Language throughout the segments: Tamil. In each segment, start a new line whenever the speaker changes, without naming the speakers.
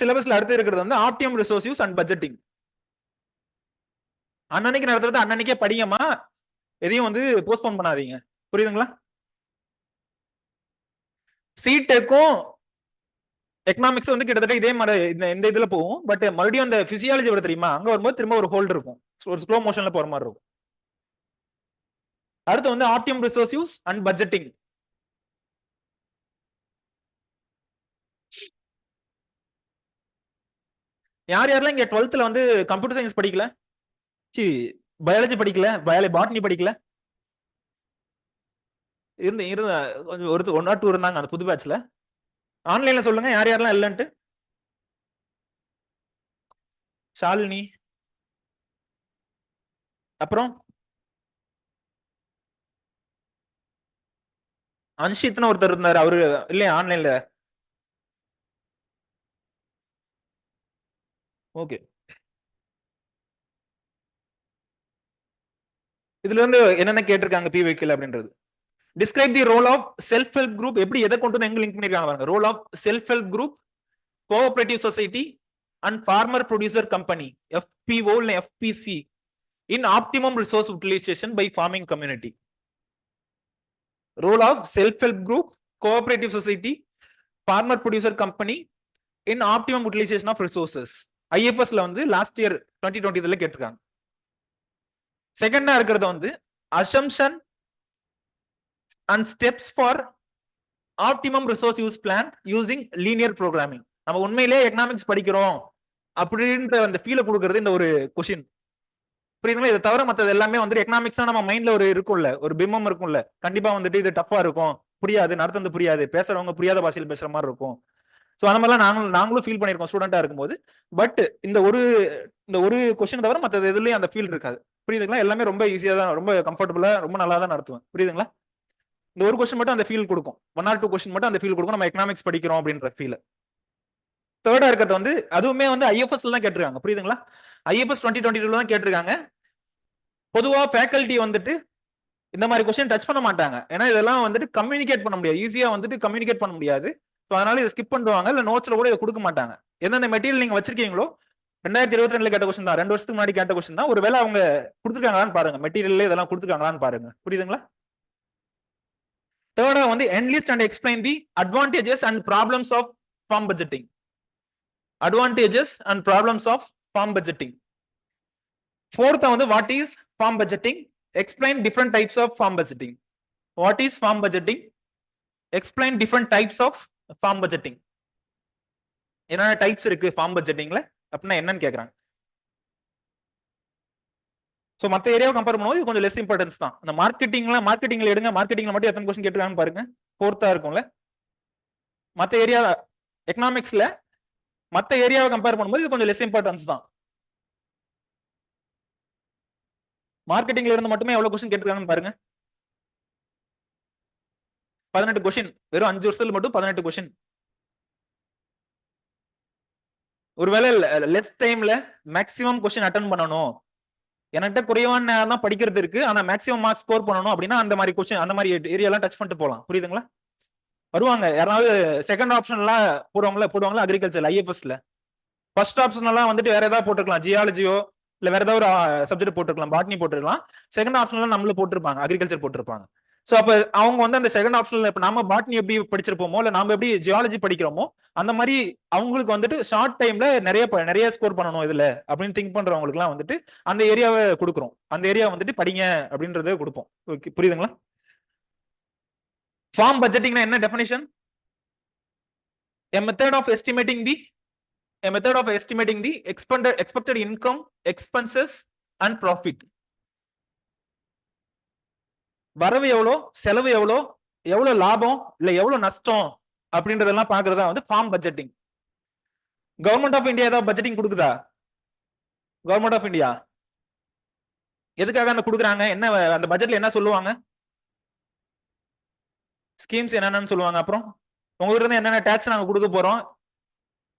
சிலபஸ்ல அடுத்து இருக்கிறது வந்து optimum resource use and budgeting. அன்னன்னைக்கு நடத்துறது அன்னன்னைக்கே படிங்கம்மா, எதையும் வந்து போஸ்ட்போன் பண்ணாதீங்க. புரியுதுங்களா? சிடெக்கும் எக்கனாமிக்ஸ் வந்து கிட்டத்தட்ட இதே மாதிரி இந்த இதுல போகும். பட் மறுபடியும் அந்த பிசியாலஜி வர தெரியுமா, அங்க வரும்போது திரும்ப ஒரு ஹோல்ட் இருக்கும், ஒரு ஸ்லோ மோஷன்ல போற மாதிரி இருக்கும். அடுத்து வந்து optimum resource use and budgeting. யார் யாரெல்லாம் இங்க 12th வந்து கம்ப்யூட்டர் சயின்ஸ் படிக்கல, பயாலஜி படிக்கல, பாட்னி படிக்கல? இருந்த கொஞ்சம் ஒரு 1 or 2 இருந்தாங்க அந்த புது பேட்ச்ல. ஆன்லைன்ல சொல்லுங்க யார் யாரெல்லாம் இல்லன்ட்டு. ஷாலினி, அப்புறம் அன்ஷித்னு ஒருத்தர் இருந்தாரு, அவரு இல்லையா ஆன்லைன்ல? ஓகே. இதுல இருந்து என்னென்ன கேட்டிருக்காங்க பிவைக்கில் அப்படின்றது. Describe the role of self help group. எப்படி எதை கொண்டு வந்து எங்க லிங்க் பண்ணிருக்காங்க பாருங்க. Role of self help group, cooperative society and farmer producer company, FPO இல்ல FPC, in optimum resource utilisation by farming community. Role of self help group, cooperative society, farmer producer company in optimum utilisation of resources. IFSல வந்து லாஸ்ட் இயர் 2020 கேட்டிருக்காங்க. செகண்டா இருக்கிறது வந்து assumption and steps for optimum resource use plan using linear programming. நம்ம உண்மையிலேயே எக்கனாமிக்ஸ் படிக்கிறோம் அப்படின்ற அந்த ஃபீல கொடுக்கறது இந்த ஒரு கொஸ்டின். புரியுதுங்களா? இதை தவிர மற்றது எல்லாமே வந்துட்டு எக்கனாமிக்ஸ் நம்ம மைண்ட்ல ஒரு இருக்கும்ல, ஒரு பிம்பம் இருக்கும்ல, கண்டிப்பா வந்துட்டு இது டஃபா இருக்கும், புரியாது, நடத்துறது புரியாது, பேசுறவங்க புரியாத பாஷையில் பேசுற மாதிரி இருக்கும். ஸோ அந்த மாதிரிலாம் நாங்களும் ஃபீல் பண்ணியிருக்கோம் ஸ்டூடெண்டா இருக்கும்போது. பட் இந்த ஒரு கொஸ்டின் தவிர மற்றது எதுலயும் அந்த ஃபீல் இருக்காது. புரியுதுங்களா? எல்லாமே ரொம்ப ஈஸியா தான், ரொம்ப கம்ஃபர்டபுளா, ரொம்ப நல்லா தான் நடத்துவேன். புரியுதுங்களா? இந்த ஒரு கொஸ்டின் மட்டும் அந்த ஃபீல் கொடுக்கும், 1 or 2 கொஸ்டின் மட்டும் அந்த ஃபீல் கொடுக்கும், நம்ம எக்கனாமிக்ஸ் படிக்கிறோம் அப்படின்ற ஃபீல். தேர்டா இருக்கிறது வந்து அதுவுமே வந்து IFSல தான் கேட்டிருக்காங்க. புரியுதுங்களா? IFS 2022 தான் கேட்டிருக்காங்க. பொதுவா ஃபேக்கல்டி வந்துட்டு இந்த மாதிரி கொஸ்டின் டச் பண்ண மாட்டாங்க. ஏன்னா இதெல்லாம் வந்துட்டு கம்யூனிகேட் பண்ண முடியாது, ஈஸியா வந்துட்டு கம்யூனிகேட் பண்ண முடியாது. ஸோ அதனால இதை ஸ்கிப் பண்ணுவாங்க, இல்ல நோட்ஸ்ல கூட இதை கொடுக்க மாட்டாங்க. எந்தெந்த மெட்டீரியல் நீங்க வச்சிருக்கீங்களோ 2022 கேட்ட கொஸ்டின் தான், 2 வருஷத்துக்கு முன்னாடி கேட்ட கொஸ்டின் தான். ஒருவேளை அவங்க கொடுத்துருக்காங்களான்னு பாருங்க, மெட்டீரியல் இதெல்லாம் கொடுத்துருக்காங்களான்னு பாருங்க. புரியுதுங்களா? தேர்டா வந்து enlist and explain the advantages and problems of farm budgeting. Advantages and problems of farm budgeting. Fourth வந்து what is farm budgeting? Explain different types of farm budgeting. What is farm budgeting? Explain different types of farm budgeting. என்னென்ன டைப்ஸ் இருக்கு farm budgetingல அப்படின்னா என்னன்னு கேக்குறாங்க. சோ மத்த ஏரியாவை கம்பேர் பண்ணும்போது இது கொஞ்சம் லெஸ் இம்பார்ட்டன்ஸ் தான். அந்த மார்க்கெட்டிங்ல எடுங்க, மார்க்கெட்டிங்ல மட்டும் எத்தனை கொஸ்டின் கேட்டிருக்காங்கன்னு பாருங்க. ஃபோர்த்தா இருக்கும்ல. மத்த ஏரியா எக்கனாமிக்ஸ்ல மத்த ஏரியாவை கம்பேர் பண்ணும்போது இது கொஞ்சம் லெஸ் இம்பார்ட்டன்ஸ் தான். மார்க்கெட்டிங்ல இருந்து மட்டுமே எவ்வளவு கொஸ்டின் கேட்டிருக்காங்கன்னு பாருங்க. 18 கொஸ்டின், வெறும் 5 வருஷத்துல மட்டும் 18 கொஸ்டின். ஒருவேளை லெஸ் டைம்ல மேக்ஸிமம் கொஸ்டின் அட்டன் பண்ணணும், என்கிட்ட குறைவான நேரம் தான் படிக்கிறது இருக்கு, ஆனா மேக்ஸிமம் மார்க்ஸ் ஸ்கோர் பண்ணணும் அப்படின்னா அந்த மாதிரி கொஸ்டின், அந்த மாதிரி ஏரியாலாம் டச் பண்ணிட்டு போலாம். புரியுதுங்களா? வருவாங்க யாராவது செகண்ட் ஆப்ஷன்லாம் போடுவாங்களா அக்ரிகல்ச்சர் IFSல. ஃபர்ஸ்ட் ஆப்ஷன் எல்லாம் வந்துட்டு வேற ஏதாவது போட்டுக்கலாம், ஜியாலஜியோ இல்ல வேற ஏதாவது ஒரு சப்ஜெக்ட் போட்டுருக்கலாம், பாட்னி போட்டுருக்கலாம். செகண்ட் ஆப்ஷன்ல நம்மள போட்டிருப்பாங்க, அக்ரிகல்ச்சர் போட்டிருப்பாங்க. சோ அப்ப அவங்க வந்து அந்த செகண்ட் ஆப்ஷன்ல இப்ப நாம பாட்னி எப்படி படிச்சிருப்போமோ இல்ல நாம எப்படி ஜியாலஜி படிக்கிறோமோ அந்த மாதிரி அவங்களுக்கு வந்துட்டு ஷார்ட் டைம்ல நிறைய ஸ்கோர் பண்ணணும் இதுல அப்படின்னு திங்க் பண்றவங்களுக்கு எல்லாம் வந்துட்டு அந்த ஏரியாவை கொடுக்குறோம். அந்த ஏரியா வந்துட்டு படிங்க அப்படின்றத கொடுப்போம். புரியுதுங்களா? ஃபார்ம் பட்ஜெட்டிங்னா என்ன definition? A method of estimating the expected income, expenses and profit. வரவு எவ்வளோ, செலவு எவ்வளோ, எவ்வளவு லாபம் இல்ல எவ்வளவு நஷ்டம் அப்படின்றதெல்லாம் பாக்குறதா வந்து farm budgeting. Government of India ஏதாவது பட்ஜெட்டிங் கொடுக்குதா? கவர்மெண்ட் ஆஃப் இந்தியா எதுக்காக அந்த கொடுக்குறாங்க? என்ன அந்த பட்ஜெட்ல என்ன சொல்லுவாங்க? ஸ்கீம்ஸ் என்னென்னு சொல்லுவாங்க. அப்புறம் உங்ககிட்ட இருந்து என்னென்ன டாக்ஸ் நாங்க கொடுக்க போறோம்,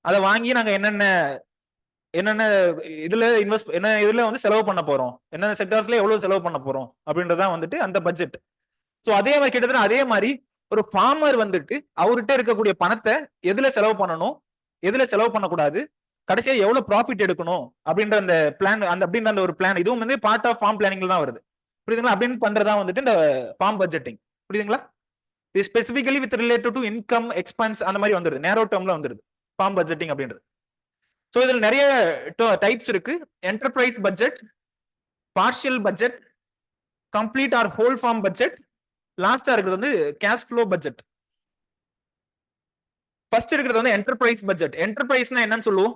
அதை வாங்கி நாங்க என்னென்ன இதுல இதுல வந்து செலவு பண்ண போறோம், என்னென்ன செக்டார்ஸ்ல எவ்வளவு செலவு பண்ண போறோம் அப்படின்றதான் வந்துட்டு அந்த பட்ஜெட். சோ அதே மாதிரி கிட்டத்தட்ட அதே மாதிரி ஒரு ஃபார்மர் வந்துட்டு அவர்கிட்ட இருக்கக்கூடிய பணத்தை எதுல செலவு பண்ணணும், எதுல செலவு பண்ணக்கூடாது, கடைசியா எவ்வளவு ப்ராஃபிட் எடுக்கணும் அப்படின்ற அந்த பிளான், அந்த அப்படின்ற அந்த ஒரு பிளான், இதுவும் வந்து பார்ட் ஆஃப் ஃபார்ம் பிளானிங்ல தான் வருது. புரியுதுங்களா? அப்படின்னு பண்றதா வந்துட்டு இந்த ஃபார்ம் பட்ஜெட்டிங். புரியுதுங்களா? இது specifically with related to income, expense அந்த மாதிரி வந்துருது, நேரோ டேர்ம்ல வந்துருது ஃபார்ம் பட்ஜெட்டிங் அப்படின்றது. ஸோ இதுல நிறைய டைப்ஸ் இருக்கு. Enterprise budget, partial budget, complete or whole farm budget, லாஸ்டா இருக்கிறது வந்து கேஷ் ஃப்ளோ பட்ஜெட். ஃபர்ஸ்ட் இருக்கிறது வந்து என்டர்பிரைஸ் பட்ஜெட். என்டர்பிரைஸ்னா என்னன்னு சொல்லுவோம்?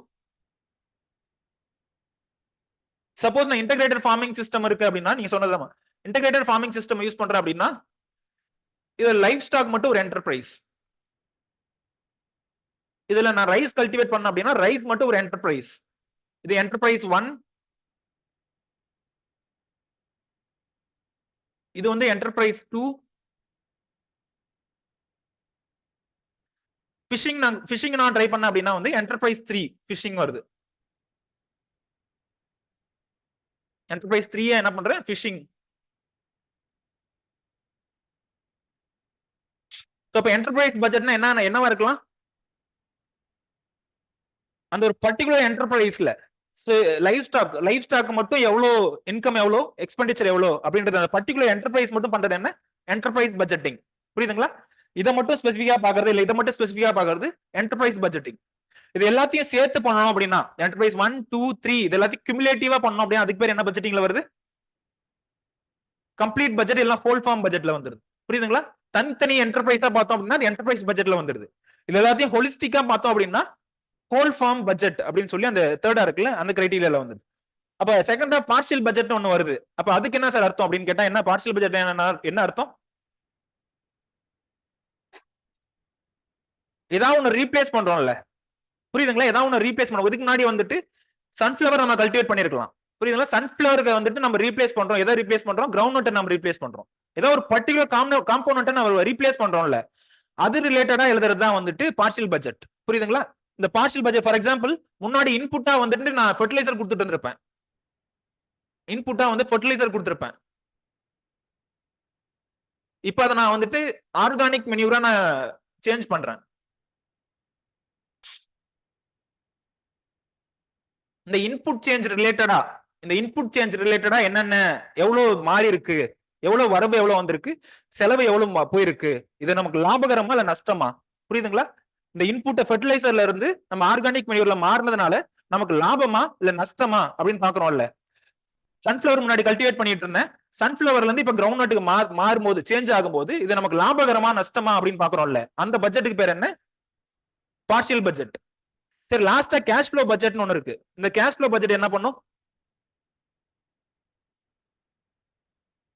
சப்போஸ் நான் இன்டகிரேட்டட் ஃபார்மிங் சிஸ்டம் இருக்கு அப்படின்னா, நீங்க சொன்னதுதான் இன்டகிரேட்டட் ஃபார்மிங் சிஸ்டம் யூஸ் பண்றேன் அப்படின்னா, இது லைஃப் ஸ்டாக் மட்டும் ஒரு என்டர்பிரைஸ். இதுல நான் ரைஸ் கல்டிவேட் பண்ண அப்படின்னா ரைஸ் மட்டும் ஒரு என்டர்பிரைஸ். இது என்டர்பிரைஸ் 1. இது வந்து என்டர்பிரைஸ் 2. ஃபிஷிங் நான் ட்ரை பண்ண அப்படின்னா வந்து என்டர்பிரைஸ் 3 ஃபிஷிங் வருது. என்டர்பிரைஸ் 3 என்ன பண்றேன்? ஃபிஷிங். அப்ப என்டர்பிரைஸ் பட்ஜெட்னா என்னவா இருக்கலாம்? அந்த ஒரு பர்டிகுலர் என்டர்பிரைஸ்ல லைஃப் ஸ்டாக் மட்டும் எவ்வளோ இன்கம், எவ்வளோ எக்ஸ்பெண்டிச்சர், எவ்வளோ அப்படின்றது அந்த பர்டிகுலர் என்டர்பிரைஸ் மட்டும் பண்றது என்ன? Enterprise budgeting. புரியுதுங்களா? இதை மட்டும் ஸ்பெசிஃபிக்கா பாக்குறது இல்ல, இதை மட்டும் ஸ்பெசிஃபிக்கா பாக்குறது என்டர்பிரைஸ் பட்ஜெட்டிங். இது எல்லாத்தையும் சேர்த்து பண்ணணும் அப்படின்னா என்டர்பிரைஸ் 1, 2, 3 இது எல்லாத்தையும் கியூமுலேட்டிவா பண்ணணும் அப்படின்னா அதுக்கு பேர் என்ன பட்ஜெட்டிங்ல வருது? கம்ப்ளீட் பட்ஜெட் இல்ல ஹோல் ஃபார்ம் பட்ஜெட்ல வந்துருது. புரியுதுங்களா? தனித்தனி என்டர்பிரைஸா பார்த்தோம் அப்படின்னா அது என்டர்பிரைஸ் பட்ஜெட்ல வந்துருது. இது எல்லாத்தையும் ஹோலிஸ்டிக்கா பார்த்தோம் அப்படின்னா ஹோல் ஃபார்ம் பட்ஜெட் அப்படின்னு சொல்லி அந்த தேர்டா இருக்குல்ல, அந்த கிரைட்டீரியால வந்துருது. அப்ப செகண்டா பார்ஷியல் பட்ஜெட் ஒன்னு வருது. அப்ப அதுக்கு என்ன சார் அர்த்தம் அப்படின்னு கேட்டா, என்ன பார்ஷியல் பட்ஜெட் என்ன அர்த்தம்? ஏதாவது ஒன்னு ரீப்ளேஸ் பண்றோம்ல. புரியுதுங்களா? ஏதாவது ஒன்னு ரீப்ளேஸ் பண்ணுவோம். இதுக்கு முன்னாடி வந்துட்டு சன்ஃபிளவர் நம்ம கல்டிவேட் பண்ணிருக்கலாம். புரியுதுங்களா? சன்ஃபிளவருக்கு வந்துட்டு நம்ம ரீப்ளேஸ் பண்றோம். எதை ரீப்ளேஸ் பண்றோம்? கிரவுண்ட் நட்டை நம்ம ரீப்ளேஸ் பண்றோம். ஏதோ ஒரு பர்டிகுலர் காம்போனன்ட்டை நம்ம ரீப்ளேஸ் பண்றோம்ல, அது ரிலேட்டடா எழுதுறது தான் வந்துட்டு பார்ஷியல் பட்ஜெட். புரியுதுங்களா? இந்த பார்ஷியல் பட்ஜெட் ஃபார் எக்ஸாம்பிள் முன்னாடி இன்புட்டா வந்துட்டு நான் ஃபெர்டிலைசர் கொடுத்துட்டு இருந்திருப்பேன். இன்புட்டா வந்து ஃபெர்டிலைசர் கொடுத்திருப்பேன். இப்போ அதை நான் வந்துட்டு ஆர்கானிக் மெனியூரா நான் சேஞ்ச் பண்றேன். இந்த இன்புட் சேஞ்ச் ரிலேட்டடா என்னென்ன எவ்வளவு மாறி இருக்கு, எவ்வளவு வரவு எவ்வளவு வந்திருக்கு, செலவு எவ்வளவு போயிருக்கு, இது நமக்கு லாபகரமா இல்ல நஷ்டமா? புரியுதுங்களா? இந்த இன்புட் ஃபெர்டிலைசர்ல இருந்து நம்ம ஆர்கானிக் மெனியூர்ல மாறினதுனால நமக்கு லாபமா இல்ல நஷ்டமா அப்படின்னு பாக்குறோம்ல. சன்ஃபிளவர் முன்னாடி கல்டிவேட் பண்ணிட்டு இருந்தேன், சன்ஃபிளவர்ல இருந்து இப்ப கிரவுண்ட் நட்டுக்கு மாறும்போது சேஞ்ச் ஆகும்போது இது நமக்கு லாபகரமா நஷ்டமா அப்படின்னு பாக்குறோம்ல, அந்த பட்ஜெட்டுக்கு பேர் என்ன? Partial budget. சரி, லாஸ்டா கேஷ் ஃப்ளோ பட்ஜெட்னு ஒன்னு இருக்கு. இந்த கேஷ் ஃப்ளோ பட்ஜெட் என்ன பண்ணும்?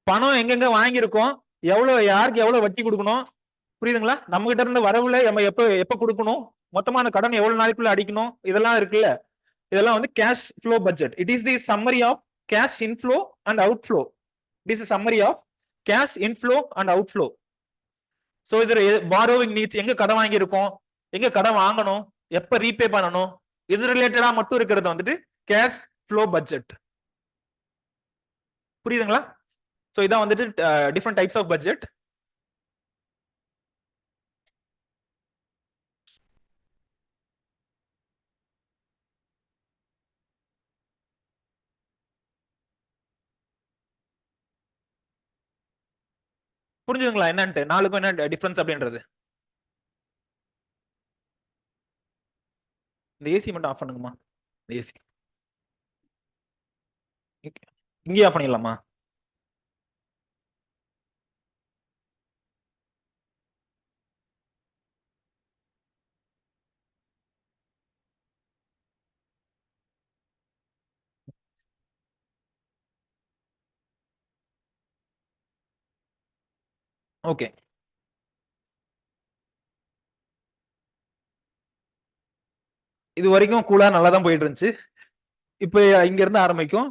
பணம் எங்கெங்க வாங்கியிருக்கோம், எவ்வளவு யாருக்கு எவ்வளவு வட்டி கொடுக்கணும், புரியுதுங்களா? நம்ம கிட்ட இருந்து வரவுல நம்ம எப்ப கொடுக்கணும், மொத்தமான கடன் எவ்வளவு நாளைக்குள்ள அடிக்கணும், இதெல்லாம் இருக்குல்ல, இதெல்லாம் வந்து cash flow budget. It is the summary of cash inflow and outflow. It is summary of cash inflow and outflow. So இது பாரோவிங் நீட்ஸ், எங்க கடன் வாங்கியிருக்கோம், எங்க கடன் வாங்கணும், எப்ப ரீபே பண்ணணும், இது ரிலேட்டடா மட்டும் இருக்கிறது வந்துட்டு கேஷ் ஃப்ளோ பட்ஜெட். புரியுதுங்களா? சோ இதான் வந்துட்டு டிஃபரெண்ட் டைப்ஸ் ஆஃப் பட்ஜெட். புரிஞ்சுங்களா என்னன்ட்டு, நாலுக்கும் என்ன டிஃபரன்ஸ் அப்படின்றது? இந்த ஏசி மட்டும் ஆஃப் பண்ணுங்கம்மா. இந்த ஏசி இங்கே ஆஃப் பண்ணிடலாமா? ஓகே. இது வரைக்கும் கூலா நல்லா தான் போயிட்டு இருந்துச்சு. இப்போ இங்க இருந்து ஆரம்பிக்கும்.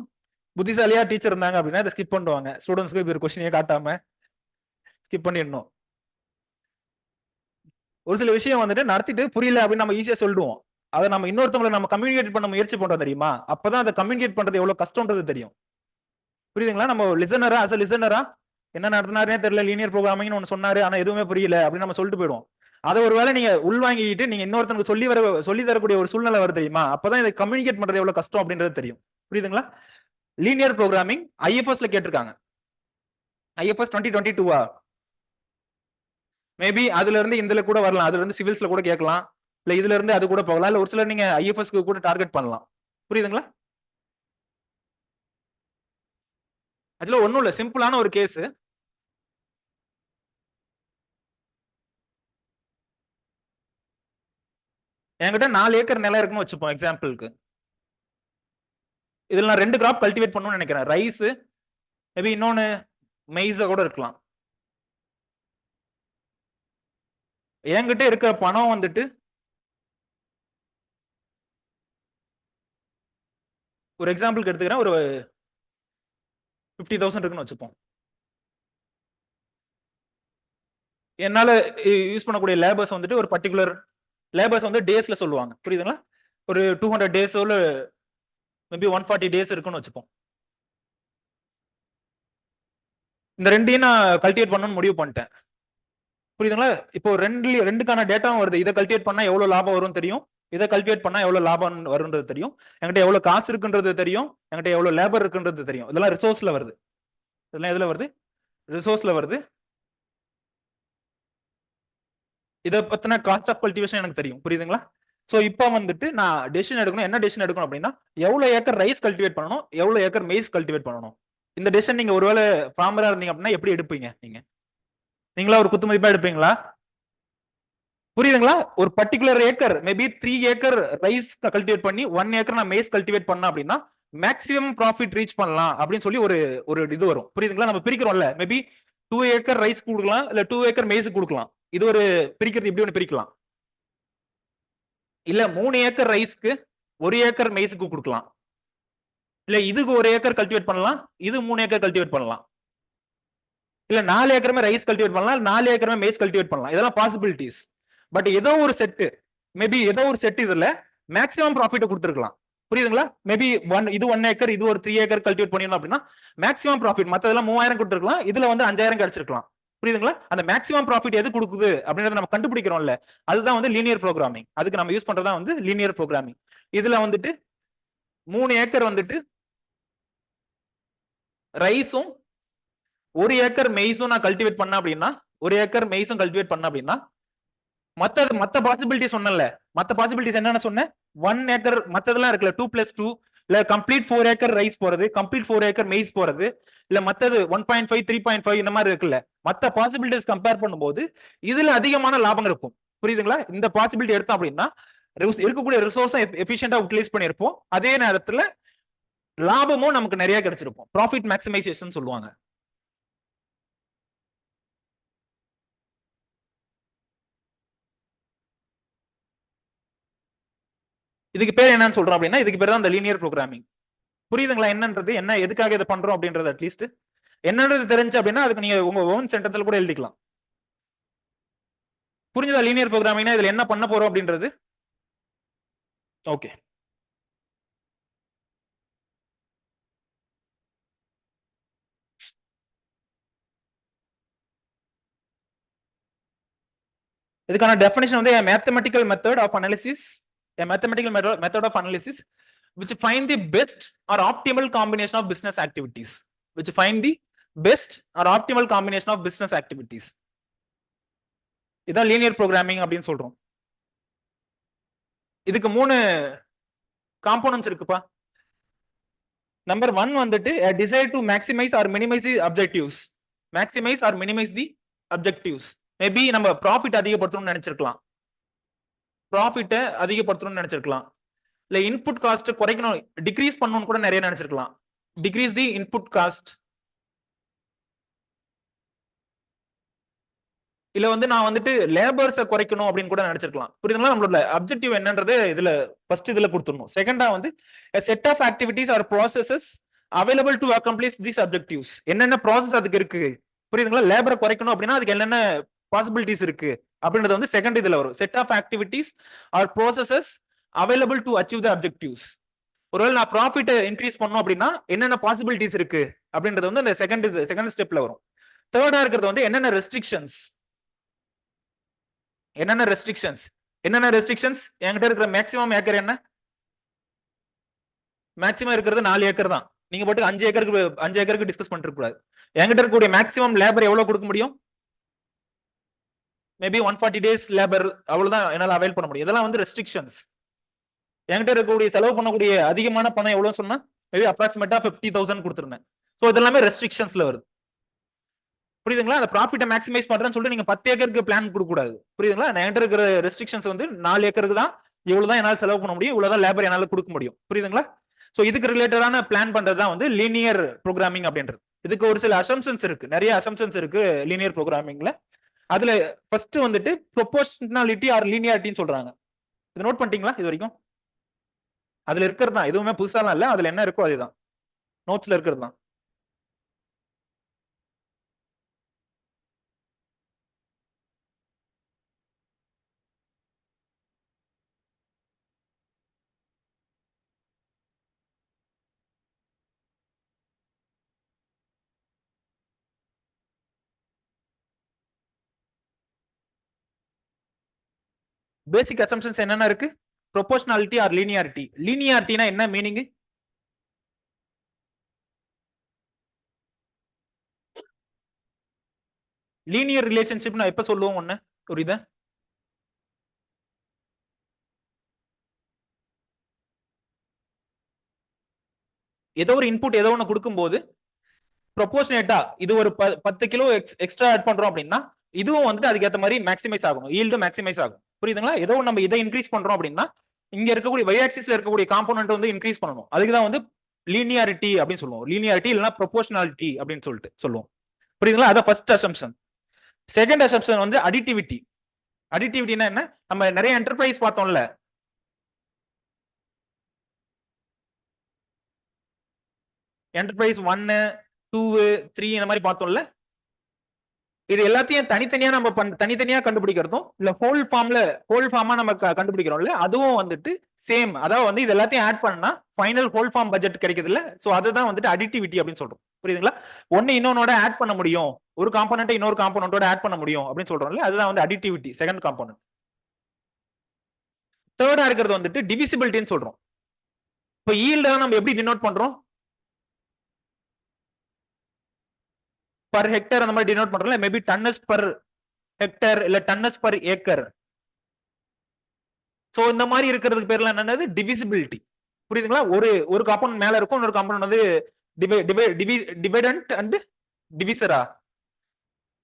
புத்திசாலியா டீச்சர் இருந்தாங்க அப்படின்னா இதை ஸ்கிப் பண்ணுவாங்க. ஸ்டூடெண்ட்ஸ்க்கு இப்ப ஒரு கொஸ்டினே காட்டாம ஸ்கிப் பண்ணிடணும். ஒரு சில விஷயம் வந்துட்டு நடத்திட்டு புரியல அப்படின்னு நம்ம ஈஸியா சொல்லிடுவோம். அதை நம்ம இன்னொருத்தவங்களை நம்ம கம்யூனிகேட் பண்ண முயற்சி பண்றோம் தெரியுமா? அப்பதான் அதை கம்யூனிகேட் பண்றது எவ்வளவு கஷ்டம்ன்றது தெரியும். புரியுதுங்களா? நம்ம லிசனரா அஸ் லிசனரா என்ன நடத்தினாருனே தெரியல, லீனியர் ப்ரோக்ராமிங்னு ஒன்னு சொன்னாரு ஆனா எதுவுமே புரியல அப்படின்னு நம்ம சொல்லிட்டு போயிடுவோம். அதை ஒருவேளை நீங்க உள்வாங்கிட்டு நீங்க இன்னொருத்தனுக்கு சொல்லி தரக்கூடிய ஒரு சூழ்நிலை வரும் தெரியுமா? அப்பதான் இதை கம்யூனிகேட் பண்றது எவ்வளவு கஷ்டம் அப்படின்றது தெரியும். புரியுதுங்களா? லீனியர் ப்ரோக்ராமிங் ஐஎஃப்எஸ்ல கேட்டிருக்காங்க. ஐஎஃப்எஸ் 2022 மேபி அதுல இருந்து இதுல கூட வரலாம், அதுல இருந்து சிவில்ஸ்ல கூட கேட்கலாம், இல்ல இதுல இருந்து அது கூட போகலாம், இல்ல ஒரு சிலர் நீங்க ஐஎஃப்எஸ்க்கு கூட டார்கெட் பண்ணலாம். புரியுதுங்களா? அதுல ஒண்ணும் இல்ல, சிம்பிளான ஒரு கேஸ். என்கிட்ட 4 ஏக்கர் நிலம் இருக்குன்னு வச்சுப்போம் எக்ஸாம்பிளுக்கு. இதுல நான் 2 கிராப் கல்டிவேட் பண்ணணும்னு நினைக்கிறேன். ரைஸ், மேபி இன்னொன்னு மெய்ஸா கூட இருக்கலாம். என்கிட்ட இருக்க பணம் வந்துட்டு ஒரு எக்ஸாம்பிளுக்கு எடுத்துக்கிறேன், ஒரு 50,000 இருக்குன்னு வச்சுப்போம். என்னால யூஸ் பண்ணக்கூடிய லேபர்ஸ் வந்துட்டு ஒரு பர்டிகுலர் லேபர்ஸ் வந்து டேஸ்ல சொல்லுவாங்க. புரியுதுங்களா? ஒரு 200 டேஸோ இல்ல மேபி 140 டேஸ் இருக்குன்னு வச்சுப்போம். இந்த ரெண்டையும் நான் கல்டிவேட் பண்ணணும்னு முடிவு பண்ணிட்டேன். புரியுதுங்களா? இப்போ ரெண்டுக்கான டேட்டாவும் வருது. இதை கல்டிவேட் பண்ணா எவ்வளவு லாபம் வரும் தெரியும், இதை கல்டிவேட் பண்ணா எவ்வளவு லாபம் வரும்ன்றது தெரியும், என்கிட்ட எவ்வளவு காசு இருக்குன்றது தெரியும், என்கிட்ட எவ்வளவு லேபர் இருக்குன்றது தெரியும். இதெல்லாம் ரிசோர்ஸ்ல வருது. இதெல்லாம் எதுல வருது? ரிசோர்ஸ்ல வருது. இதை பத்தின காஸ்ட் ஆஃப் கல்டிவேஷன் எனக்கு தெரியும். புரியுதுங்களா? சோ இப்போ வந்துட்டு நான் டெசிஷன் எடுக்கணும். என்ன டெசிஷன் எடுக்கணும் அப்படின்னா, எவ்வளவு ஏக்கர் ரைஸ் கல்டிவேட் பண்ணணும், எவ்வளவு ஏக்கர் மெய்ஸ் கல்டிவேட் பண்ணணும். இந்த டெசிஷன் நீங்க ஒருவேளை ஃபார்மரா இருந்தீங்க அப்படின்னா எப்படி எடுப்பீங்க? நீங்களா ஒரு குத்து மதிப்பா எடுப்பீங்களா? புரியுதுங்களா? ஒரு particular acre maybe 3 acre rice cultivate பண்ணி 1 ஏக்கர் நான் மெய்ஸ் கல்டிவேட் பண்ண அப்படின்னா மேக்ஸிமம் ப்ராஃபிட் ரீச் பண்ணலாம் அப்படின்னு சொல்லி ஒரு இது வரும். புரியுதுங்களா? நம்ம பிரிக்கிறோம்ல, மேபி 2 ஏக்கர் ரைஸ் கொடுக்கலாம், இல்ல 2 ஏக்கர் மெய்ஸ் கொடுக்கலாம். இது ஒரு பிரிக்கிறது இப்படி ஒன்று பிரிக்கலாம். இல்ல 3 ஏக்கர் ரைஸ்க்கு 1 ஏக்கர் மெய்ஸுக்கு கொடுக்கலாம். இல்ல இதுக்கு 1 ஏக்கர் கல்டிவேட் பண்ணலாம், இது 3 ஏக்கர் கல்டிவேட் பண்ணலாம். இல்ல 4 ஏக்கருமே ரைஸ் கல்டிவேட் பண்ணலாம், 4 ஏக்கருமே மெய்ஸ் கல்டிவேட் பண்ணலாம். இதெல்லாம் பாசிபிலிட்டிஸ். பட் ஏதோ ஒரு செட், மேபி ஏதோ ஒரு செட் இதுல மேக்ஸிமம் ப்ராஃபிட் கொடுத்துருக்கலாம். புரியுதுங்களா? மேபி இது 1 ஏக்கர், இது ஒரு 3 ஏக்கர் கல்டிவேட் பண்ணிருந்தோம் அப்படின்னா மேக்ஸிமம் ப்ராஃபிட் மத்ததெல்லாம் 3000 கொடுத்துருக்கலாம், இதுல வந்து 5000 கிடைச்சிருக்கலாம். புரியுதுங்களா? அந்த மேக்ஸிமம் ப்ராஃபிட் எது கொடுக்குது அப்படின்றத நம்ம கண்டுபிடிக்கிறோம்ல, அதுதான் வந்து லீனியர் ப்ரோக்ராமிங். அதுக்கு நம்ம யூஸ் பண்றதா வந்து லீனியர் ப்ரோக்ராமிங். இதுல வந்துட்டு 3 ஏக்கர் வந்துட்டு ரைஸும் 1 ஏக்கர் மெய்ஸும் நான் கல்டிவேட் பண்ண அப்படின்னா, 1 ஏக்கர் மெய்ஸும் கல்டிவேட் பண்ண அப்படின்னா மத்த பாசிபிலிட்டி சொன்னல, மத்த பாசிபிலிட்டிஸ் என்னன்னு சொன்னேன்? 1 ஏக்கர் மத்ததெல்லாம் இருக்குல்ல, 2+2 இல்ல கம்ப்ளீட் 4 ஏக்கர் ரைஸ் போறது, கம்ப்ளீட் 4 ஏக்கர் மெய்ஸ் போறது, இல்ல மத்தது 1.5 3.5 இந்த மாதிரி இருக்குல்ல, மத்த பாசிபிலிட்டிஸ் கம்பேர் பண்ணும்போது இதுல அதிகமான லாபம் இருக்கும். புரியுதுங்களா? இந்த பாசிபிலிட்டி எடுத்தோம் அப்படின்னா இருக்கக்கூடிய ரிசோர்ஸை எஃபிஷியன்ட்டா யூட்டிலைஸ் பண்ணிருப்போம், அதே நேரத்துல லாபமும் நமக்கு நிறைய கிடைச்சிருக்கும். ப்ராஃபிட் மேக்ஸிமைசேஷன் சொல்லுவாங்க. இதுக்கு பேர் என்னன்னு சொல்றோம் அப்படின்னா, இதுக்கு பேர் தான் இந்த லீனியர் ப்ரோக்ராமிங். புரியுதுங்களா? என்னன்றது என்ன, எதுக்காக இதை பண்றோம் அப்படின்றது அட்லீஸ்ட் என்னன்றது தெரிஞ்சு அப்படின்னா அதுக்கு நீங்க உங்க ஓன் சென்டென்ஸ்ல கூட எழுதிக்கலாம். புரிஞ்சதா? லீனியர் ப்ரோக்ராமிங்னா இதுல என்ன பண்ண போறோம் அப்படின்றது. ஓகே, இதுக்கான டெஃபினிஷன் வந்து mathematical method of analysis, mathematical method of analysis which find the best or optimal combination of business activities, which find the best or optimal combination of business activities. இதான் லீனியர் ப்ரோக்ராமிங் அப்படின்னு சொல்றோம். இதுக்கு 3 காம்போனன்ட்ஸ் இருக்குப்பா. நம்பர் 1 வந்துட்டு a desire to maximize or minimize the objectives. Maximize or minimize the objectives. Maybe நம்ம ப்ராஃபிட் அதிகப்படுத்தணும்னு நினைச்சிருக்கலாம், ப்ராஃபிட்டை அதிகப்படுத்தணும்னு நினைச்சிருக்கலாம், இல்ல இன்புட் காஸ்ட் குறைக்கணும், டிக்ரீஸ் பண்ணணும்னு கூட நிறைய நினைச்சிருக்கலாம். Decrease the input cost. இல்ல வந்து நான் வந்துட்டு லேபர்ஸை குறைக்கணும் அப்படின்னு கூட நினைச்சிருக்கலாம். புரியுதுங்களா? நம்மளோட அப்ஜெக்டிவ் என்னன்றது இதுல ஃபர்ஸ்ட் இதுல கொடுத்துடணும். செகண்டா வந்து a set of activities or processes available to accomplish these objectives. என்னென்ன ப்ராசஸ் அதுக்கு இருக்கு? புரியுதுங்களா? லேபரை குறைக்கணும் அப்படின்னா அதுக்கு என்னென்ன பாசிபிலிட்டிஸ் இருக்கு அப்படின்றது வந்து செகண்ட் இதுல வரும். Set of activities or processes available to achieve the objectives. ஒருவேளை நான் ப்ராஃபிட் இன்க்ரீஸ் பண்ணணும் அப்படின்னா என்னென்ன பாசிபிலிட்டிஸ் இருக்கு அப்படின்றது வந்து அந்த செகண்ட் ஸ்டெப்ல வரும். தேர்டா இருக்கிறது வந்து என்னென்ன ரெஸ்ட்ரிக்ஷன்ஸ், என்னென்ன ரெஸ்ட்ரிக்ஷன்ஸ்? என்கிட்ட இருக்கிற மேக்ஸிமம் ஏக்கர் என்ன? மேக்ஸிமம் இருக்கிறது 4 ஏக்கர் தான். நீங்க போட்டு 5 ஏக்கருக்கு டிஸ்கஸ் பண்ணிட்டு கூடாது. என்கிட்ட இருக்கக்கூடிய மேக்ஸிமம் லேபர் எவ்வளவு கொடுக்க முடியும்? மேபி 140 டேஸ் லேபர் அவ்வளவுதான் என்னால அவைல் பண்ண முடியும். இதெல்லாம் வந்து ரெஸ்ட்ரிக்ஷன்ஸ். என்கிட்ட இருக்கக்கூடிய செலவு பண்ணக்கூடிய அதிகமான பணம் எவ்வளவு சொன்னா மேபி அப்ராக்சிமேட்டா 50,000 கொடுத்துருந்தேன். ஸோ இதெல்லாமே ரெஸ்ட்ரிக்ஷன்ஸ்ல வருது. புரியுதுங்களா? அந்த ப்ராஃபிட்டை மேக்ஸிமைஸ் பண்றேன்னு சொல்லிட்டு நீங்க 10 ஏக்கருக்கு பிளான் கொடுக்க கூடாது. புரியுதுங்களா? என்கிட்ட இருக்கிற ரெஸ்ட்ரிக்ஷன்ஸ் வந்து 4 ஏக்கருக்கு தான் இவ்வளவுதான் என்னால செலவு பண்ண முடியும், இவ்வளவுதான் லேபர் என்னால கொடுக்க முடியும். புரியுதுங்களா? சோ இதுக்கு ரிலேட்டடான பிளான் பண்றது தான் வந்து லீனியர் ப்ரோக்ராமிங் அப்படின்றது. இதுக்கு ஒரு சில அசம்ஷன்ஸ் இருக்கு, நிறைய அசம்ஷன்ஸ் இருக்கு லீனியர் ப்ரோக்ராமிங்ல. அதுல ஃபர்ஸ்ட் வந்துட்டு ப்ரொபோர்ஷனாலிட்டி ஆர் லீனியாரிட்டின்னு சொல்றாங்க. இது நோட் பண்ணிட்டீங்களா இது வரைக்கும்? அதுல இருக்கிறது தான், எதுவுமே புதுசாலாம் இல்ல, அதுல என்ன இருக்கோ அதுதான், நோட்ஸ்ல இருக்கிறது தான். பேசிக் அசம்ஷன்ஸ் என்னென்ன இருக்கு? Proportionality R linearity. லீனியாரிட்டினா என்ன மீனிங்? லீனியர் ரிலேஷன்ஷிப் நான் எப்ப சொல்லுவோம் ஒண்ணு புரியுதா? ஏதோ ஒரு இன்புட் ஏதோ ஒன்று கொடுக்கும்போது ப்ரொபோர்ஷனேட்டா இது ஒரு 10 கிலோ எக்ஸ்ட்ரா ஆட் பண்றோம் அப்படின்னா இதுவும் வந்துட்டு அதுக்கு ஏற்ற மாதிரி மேக்ஸிமைஸ் ஆகும், ஈல்டு மேக்ஸிமைஸ் ஆகும். புரியுதுங்களா? ஏதோ நம்ம இதை இன்க்ரீஸ் பண்றோம் அப்படின்னா இங்க இருக்கக்கூடிய y ஆக்சிஸ்ல இருக்கக்கூடிய காம்போனன்ட் வந்து இன்க்ரீஸ் பண்ணணும். அதுக்கு தான் வந்து லீனியாரிட்டி அப்படின்னு சொல்லுவோம். லீனியாரிட்டி இல்லைன்னா ப்ரொபோர்ஷனாலிட்டி அப்படின்னு சொல்லிட்டு சொல்லுவோம். புரியுதுங்களா? அதான் ஃபர்ஸ்ட் அசம்ஷன். செகண்ட் அசம்ஷன் வந்து அடிட்டிவிட்டி. அடிட்டிவிட்டினா என்ன? நம்ம நிறைய என்டர்பிரைஸ் பார்த்தோம்ல, என்டர்பிரைஸ் 1 2 3 இந்த மாதிரி பார்த்தோம்ல, இது எல்லாத்தையும் தனித்தனியா நம்ம தனித்தனியா கண்டுபிடிக்கிறதும் இல்ல ஹோல் ஃபார்மா நம்ம கண்டுபிடிக்கிறோம்ல, அதுவும் வந்துட்டு சேம். அதாவது வந்து இது எல்லாத்தையும் ஆட் பண்ணா ஃபைனல் ஹோல் ஃபார்ம் பட்ஜெட் கிடைக்குது இல்ல, சோ அதுதான் வந்துட்டு அடிட்டிவிட்டி அப்படின்னு சொல்றோம். புரியுதுங்களா? ஒன்னு இன்னொன்னோட ஆட் பண்ண முடியும், ஒரு காம்போனன்ட் இன்னொரு காம்போனன்ட்டோட ஆட் பண்ண முடியும் அப்படின்னு சொல்றோம்ல, அதுதான் வந்து அடிட்டிவிட்டி, செகண்ட் காம்போனன்ட். தேர்டா இருக்கிறது வந்துட்டு டிவிசிபிலிட்டின்னு சொல்றோம். இப்போ ஈல்ட நம்ம எப்படி டினோட் பண்றோம்? பர் ஹெக்டர் அந்த மாதிரி டினோட் பண்றோம்ல, மேபி டன்னஸ் பர் ஹெக்டர் இல்ல டன்னஸ் பர் ஏக்கர். சோ இந்த மாதிரி இருக்கிறதுக்கு பேர்ல என்னது? டிவிசிபிலிட்டி. புரியுதுங்களா? ஒரு காம்பவுண்ட் மேல இருக்கும், இன்னொரு காம்பவுண்ட் வந்து டிவைடன்ட் அண்ட் டிவிசரா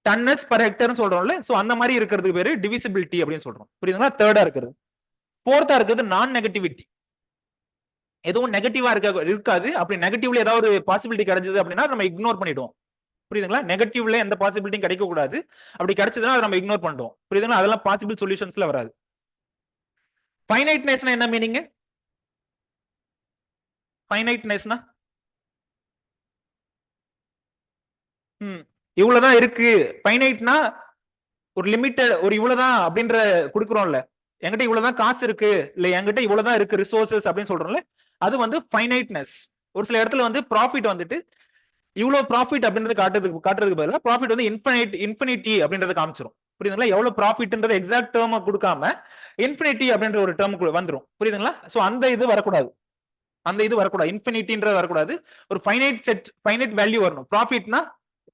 டன்னஸ் பர் ஹெக்டர்னு சொல்றோம்ல, சோ அந்த மாதிரி இருக்கிறதுக்கு பேரு டிவிசிபிலிட்டி அப்படின்னு சொல்றோம். புரியுதுங்களா? தேர்டா இருக்கிறது. ஃபோர்த்தா இருக்கிறது நான் நெகட்டிவிட்டி. எதுவும் நெகட்டிவா இருக்காது. அப்படி நெகட்டிவ்ல ஏதாவது ஒரு பாசிபிலிட்டி கிடைச்சது அப்படின்னா நம்ம இக்னோர் பண்ணிடுவோம். புரியுதுங்களா? நெகட்டிவ்ல எந்த பாசிபிலிட்டியும் கிடைக்க கூடாது. அப்படி கிடைச்சதுன்னா அதை நம்ம இக்னோர் பண்ணுவோம். புரியுதுங்களா? அதெல்லாம் பாசிபிள் சொல்யூஷன்ஸ்ல வராது. ஃபைனைட்னஸ்னா என்ன மீனிங்? ஃபைனைட்னஸ்னா இவ்வளவுதான் இருக்கு. ஃபைனைட்னா ஒரு லிமிட்டட், ஒரு இவ்வளவுதான் அப்படின்ற கொடுக்குறோம்ல, என்கிட்ட இவ்வளவுதான் காசு இருக்கு இல்ல என்கிட்ட இவ்வளவுதான் இருக்கு ரிசோர்சஸ் அப்படின்னு சொல்றோம்ல, அது வந்து ஃபைனைட்னஸ். ஒரு சில இடத்துல வந்து ப்ராஃபிட் வந்துட்டு இவ்வளவு ப்ராஃபிட் அப்படின்றது காட்டுறதுக்கு பதிலாக ப்ராஃபிட் வந்து இன்ஃபினிட்டி அப்படின்றத காமிச்சிரும். புரியுதுங்களா? எவ்வளவு ப்ராஃபிட்ன்றது எக்ஸாக்ட் டேர்மா கொடுக்காம இன்ஃபினிட்டி அப்படின்ற ஒரு டேர்ம் வந்துரும். புரியுதுங்களா? சோ அந்த இது வரக்கூடாது, இன்ஃபினிட்டின்றது வரக்கூடாது. ஒரு ஃபைனைட் வேல்யூ வரணும். ப்ராஃபிட்னா